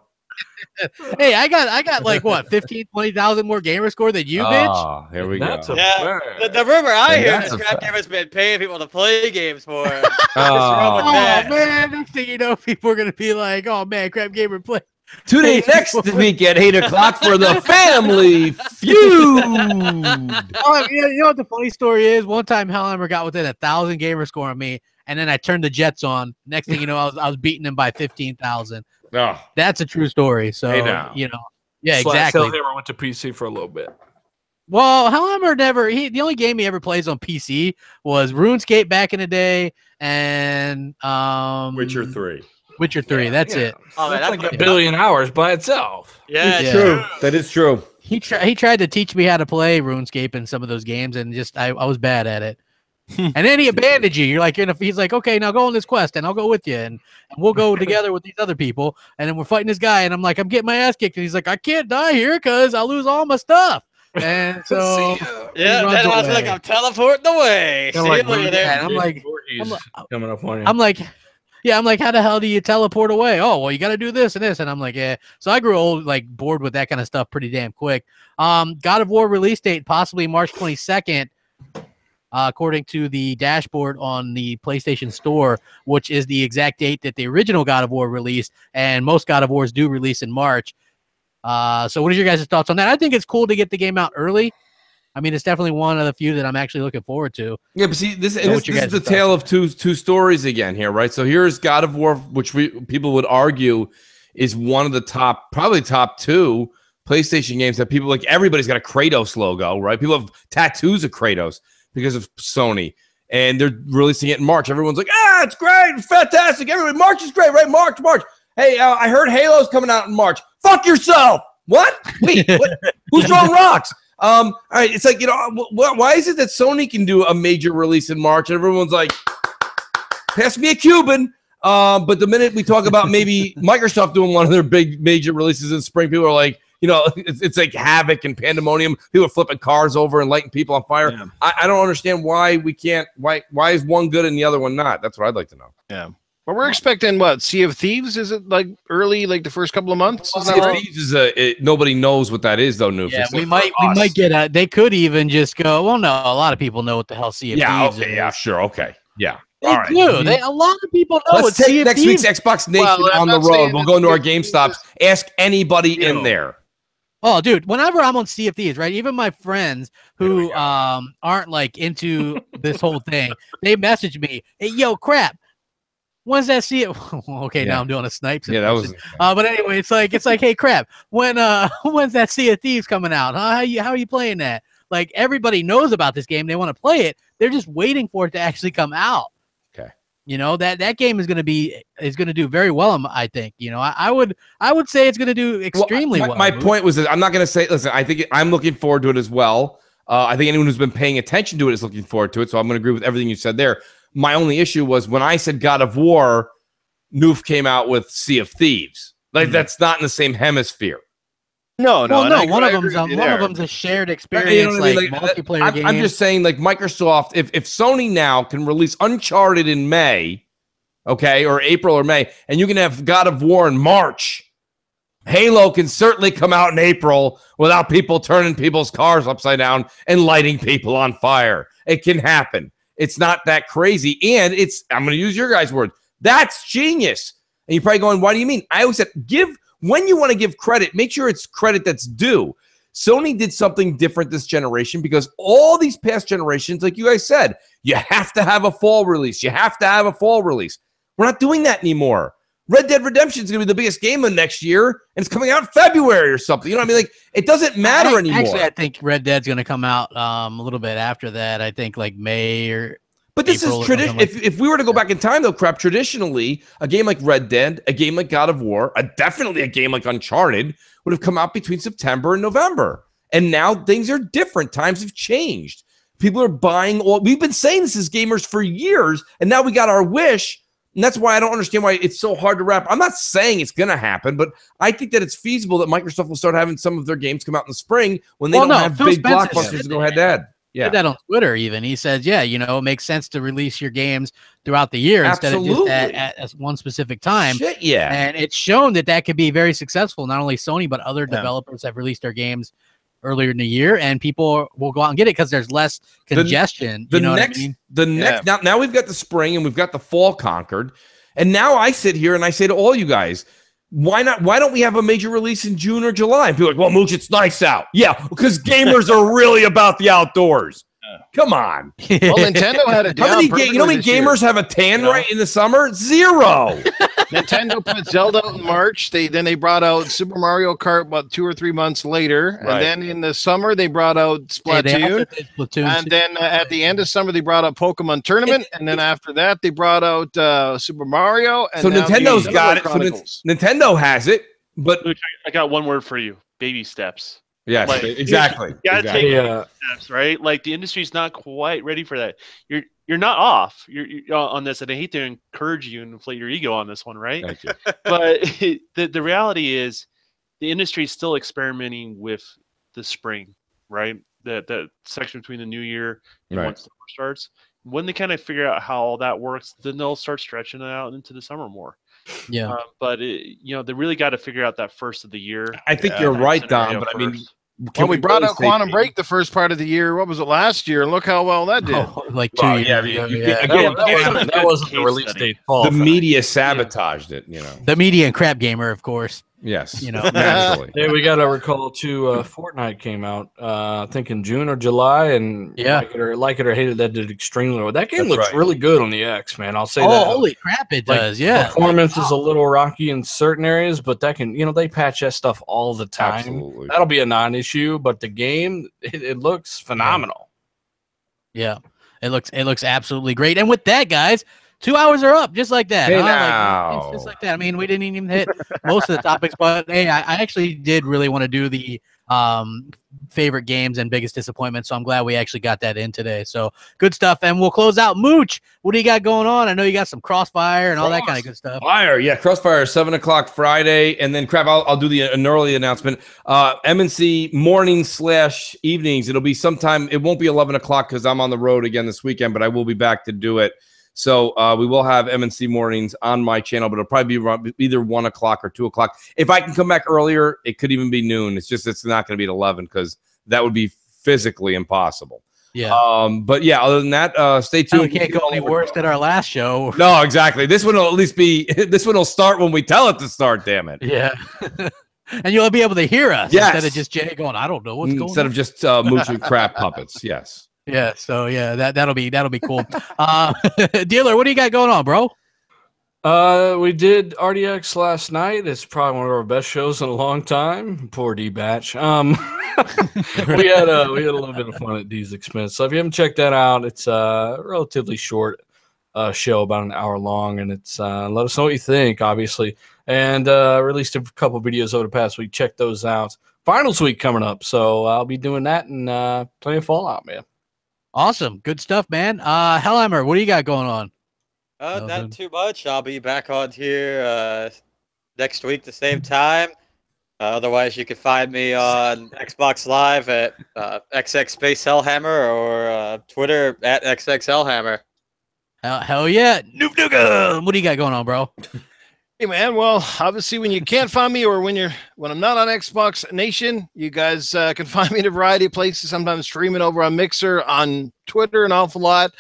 Hey, I got like what 15, 20,000 more gamer score than you, bitch. Here we go. The rumor I hear is Crapgamer's been paying people to play games for him. Oh man, next thing you know, people are gonna be like, "Oh man, Crapgamer play." Tune in next week at 8 o'clock for the Family Feud. Oh, you know what the funny story is? One time Hellhammer got within 1,000 gamer score on me, and then I turned the Jets on. Next thing you know, I was beating him by 15,000. Oh. That's a true story. So you know, yeah, exactly. Hellhammer went to PC for a little bit. Well, Hellhammer never. The only game he ever plays on PC was RuneScape back in the day, and Witcher 3. Witcher 3. That's it. Oh, man, that's like a billion hours by itself. Yeah, it's true. That is true. He tried to teach me how to play RuneScape in some of those games, and just I was bad at it. And then he abandoned you. You're like, he's like, okay, now go on this quest, and I'll go with you, and we'll go together with these other people, and then we're fighting this guy, and I'm like, I'm getting my ass kicked, and he's like, I can't die here because I'll lose all my stuff. And so then I was like, I'm teleporting away. See you later. And I'm like, coming up on you. I'm like, how the hell do you teleport away? Oh, well, you got to do this and this. And I'm like, yeah. So I grew old, like bored with that kind of stuff pretty damn quick. God of War release date, possibly March 22nd, according to the dashboard on the PlayStation Store, which is the exact date that the original God of War released. And most God of Wars do release in March. So what are your guys' thoughts on that? I think it's cool to get the game out early. I mean, it's definitely one of the few that I'm actually looking forward to. Yeah, but see, this is the tale of two stories again here, right? So here's God of War, which people would argue is one of the probably top 2 PlayStation games that people like. Everybody's got a Kratos logo, right? People have tattoos of Kratos because of Sony, and they're releasing it in March. Everyone's like, it's great, it's fantastic. Everybody, March is great, right? March. Hey, I heard Halo's coming out in March. Fuck yourself. What? Wait, what? Who's throwing rocks? All right, it's like, why is it that Sony can do a major release in March and everyone's like, pass me a Cuban? But the minute we talk about maybe Microsoft doing one of their big major releases in spring, people are like, it's like havoc and pandemonium. People are flipping cars over and lighting people on fire. Yeah. I don't understand why we can't. Why is one good and the other one not? That's what I'd like to know. Yeah. Well, we're expecting what? Sea of Thieves? Is it like early, like the first couple of months? Sea of Thieves is nobody knows what that is though. Noof. Yeah, we might get they could even just go. Well, no, a lot of people know what the hell Sea of Thieves is. Yeah, sure, okay, yeah. They do. A lot of people know. Let's take next week's Xbox Nation on the road. We'll go into our GameStops. Ask anybody in there. Oh, dude, whenever I'm on Sea of Thieves, right? Even my friends who aren't like into this whole thing, they message me, "Hey, yo, crap. When's that Sea of Okay, now I'm doing a snipe. Yeah, that was but anyway, it's like, hey, crap. When's that Sea of Thieves coming out? Huh? How are you playing that? Like, everybody knows about this game. They want to play it. They're just waiting for it to actually come out. Okay. That game is going to do very well, I think. I would say it's going to do extremely well. My point was that I'm not going to say, listen, I think I'm looking forward to it as well. I think anyone who's been paying attention to it is looking forward to it. So I'm going to agree with everything you said there. My only issue was when I said God of War, Noof came out with Sea of Thieves. Like that's not in the same hemisphere. No. One of them's a shared experience, multiplayer game. I'm just saying, like Microsoft, if Sony now can release Uncharted in May, okay, or April or May, and you can have God of War in March, Halo can certainly come out in April without people turning people's cars upside down and lighting people on fire. It can happen. It's not that crazy. And I'm going to use your guys' word. That's genius. And you're probably going, why do you mean? I always said, when you want to give credit, make sure it's credit that's due. Sony did something different this generation because all these past generations, like you guys said, you have to have a fall release. You have to have a fall release. We're not doing that anymore. Red Dead Redemption is going to be the biggest game of next year, and it's coming out in February or something. You know what I mean? Like, it doesn't matter anymore. Actually, I think Red Dead's going to come out a little bit after that. I think like May or But this April is tradition. Like if we were to go back in time, though, Crap, traditionally, a game like Red Dead, a game like God of War, definitely a game like Uncharted would have come out between September and November. And now things are different. Times have changed. People are buying all. We've been saying this as gamers for years, and now we got our wish. And that's why I don't understand why it's so hard to wrap. I'm not saying it's going to happen, but I think that it's feasible that Microsoft will start having some of their games come out in the spring when they don't have Phil big Spencer blockbusters to go head-to-head. Yeah, did that on Twitter even. He says, yeah, you know, it makes sense to release your games throughout the year instead of just at one specific time. Shit, yeah. And it's shown that could be very successful. Not only Sony, but other developers have released their games earlier in the year, and people will go out and get it because there's less congestion. Now we've got the spring and we've got the fall conquered. And now I sit here and I say to all you guys, why don't we have a major release in June or July? And people are like, well, Mooch, it's nice out. Yeah, because gamers are really about the outdoors. Come on. Well, Nintendo had a how many gamers have a tan right in the summer? Zero. Nintendo put Zelda out in March. Then they brought out Super Mario Kart about 2 or 3 months later. Right. And then in the summer, they brought out Splatoon. And then at the end of summer, they brought out Pokemon Tournament. And then after that, they brought out Super Mario. And so Nintendo's got it. So Nintendo has it. But Luke, I got one word for you. Baby steps. Yes, like, exactly. You gotta take steps, right? Like the industry's not quite ready for that. You're not off. You're on this, and I hate to encourage you and inflate your ego on this one, right? Thank you. But the reality is, the industry is still experimenting with the spring, right? The section between the new year and once summer starts. When they kind of figure out how all that works, then they'll start stretching it out into the summer more. Yeah, but they really got to figure out that first of the year. I think you're right, Don. But I mean. When we brought out Quantum Break the first part of the year, what was it last year? And look how well that did. Like 2 years ago. That wasn't the release date. The media sabotaged it, you know. The media and Crapgamer, of course. Yes, you know, naturally. Hey, we got to recall too. Fortnite came out, I think in June or July, and like it or hate it, that did extremely well. That game looks really good on the X, man. I'll say that. Oh, holy crap, it does! Yeah, performance is a little rocky in certain areas, but that can, they patch that stuff all the time. Absolutely. That'll be a non-issue. But the game, it looks phenomenal. Yeah, it looks absolutely great. And with that, guys. 2 hours are up, just like that. Hey, Like, just like that. I mean, we didn't even hit most of the topics, but hey, I actually did really want to do the favorite games and biggest disappointments, so I'm glad we actually got that in today. So good stuff, and we'll close out. Mooch, what do you got going on? I know you got some Crossfire and all that kind of good stuff. Crossfire 7:00 Friday, and then Crap. I'll do an early announcement. MNC mornings/evenings. It'll be sometime. It won't be 11 o'clock because I'm on the road again this weekend, but I will be back to do it. So we will have MNC mornings on my channel, but it'll probably be either 1 o'clock or 2 o'clock. If I can come back earlier, it could even be noon. It's not going to be at 11 because that would be physically impossible. Yeah. But yeah, other than that, stay tuned. We can't go any worse than our last show. No, exactly. This one will at least be. This one will start when we tell it to start. Damn it. Yeah. And you'll be able to hear us instead of just Jay going, I don't know what's going on. Instead of just Mooch and Crap puppets. Yes. Yeah, so yeah, that'll be cool. Dealer, what do you got going on, bro? We did RDX last night. It's probably one of our best shows in a long time. Poor D Batch. We had a little bit of fun at D's expense. So if you haven't checked that out, it's a relatively short show, about an hour long, and it's let us know what you think, obviously. And released a couple videos over the past week. Check those out. Finals week coming up, so I'll be doing that and plenty of Fallout, man. Awesome. Good stuff, man. Hellhammer, what do you got going on? Not too much. I'll be back on here next week the same time. Otherwise, you can find me on Xbox Live at XX Space Hellhammer or Twitter at XX Hellhammer. Hell yeah. Noob Nooga. What do you got going on, bro? Hey man, well, obviously when you can't find me or when I'm not on Xbox Nation, you guys can find me in a variety of places, sometimes streaming over on Mixer, on Twitter an awful lot.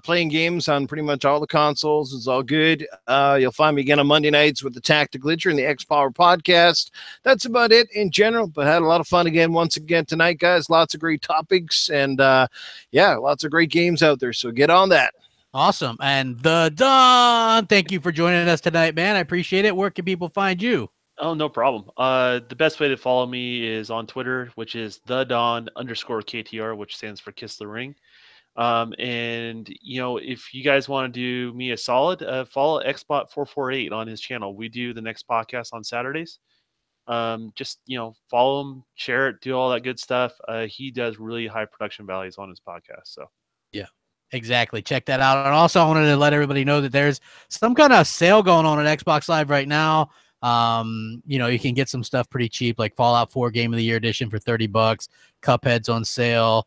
playing games on pretty much all the consoles. It's all good. You'll find me again on Monday nights with the Tactic Glitcher and the X Power podcast. That's about it in general, but had a lot of fun again once again tonight, guys. Lots of great topics and lots of great games out there. So get on that. Awesome. And the Don, thank you for joining us tonight, man. I appreciate it. Where can people find you? Oh, no problem. The best way to follow me is on Twitter, which is @TheDon_KTR, which stands for Kiss the Ring. And if you guys want to do me a solid, follow Xbot448 on his channel. We do the next podcast on Saturdays. Just follow him, share it, do all that good stuff. He does really high production values on his podcast. So yeah, exactly. Check that out. And also I wanted to let everybody know that there's some kind of sale going on at Xbox Live right now. You can get some stuff pretty cheap, like Fallout 4 Game of the Year edition for $30. Cuphead's on sale.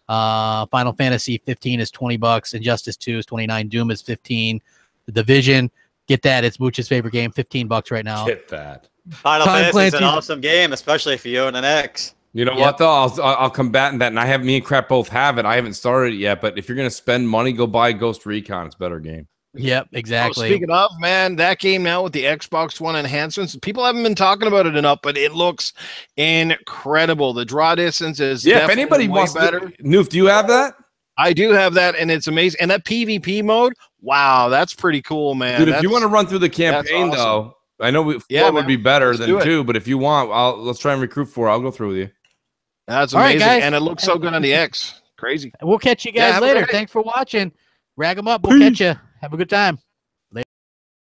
Final Fantasy 15 is $20. Injustice 2 is $29. Doom is $15. The Division, get that. It's Mooch's favorite game, $15 right now. Get that. Final Fantasy is an awesome game, especially if you own an X. You know what, though? I'll combat that, and me and Crap both have it. I haven't started it yet, but if you're going to spend money, go buy Ghost Recon. It's a better game. Yep, exactly. Speaking of, man, that game now with the Xbox One enhancements, people haven't been talking about it enough, but it looks incredible. The draw distance is if anybody wants better. Noof, do you have that? I do have that, and it's amazing. And that PvP mode, wow, that's pretty cool, man. Dude, if you want to run through the campaign, awesome. Though, I know 4 would be better than 2, but if you want, let's try and recruit 4. I'll go through with you. That's amazing, and it looks so good on the X. Crazy. We'll catch you guys later. Thanks for watching. Rag 'em up. We'll catch you. Have a good time.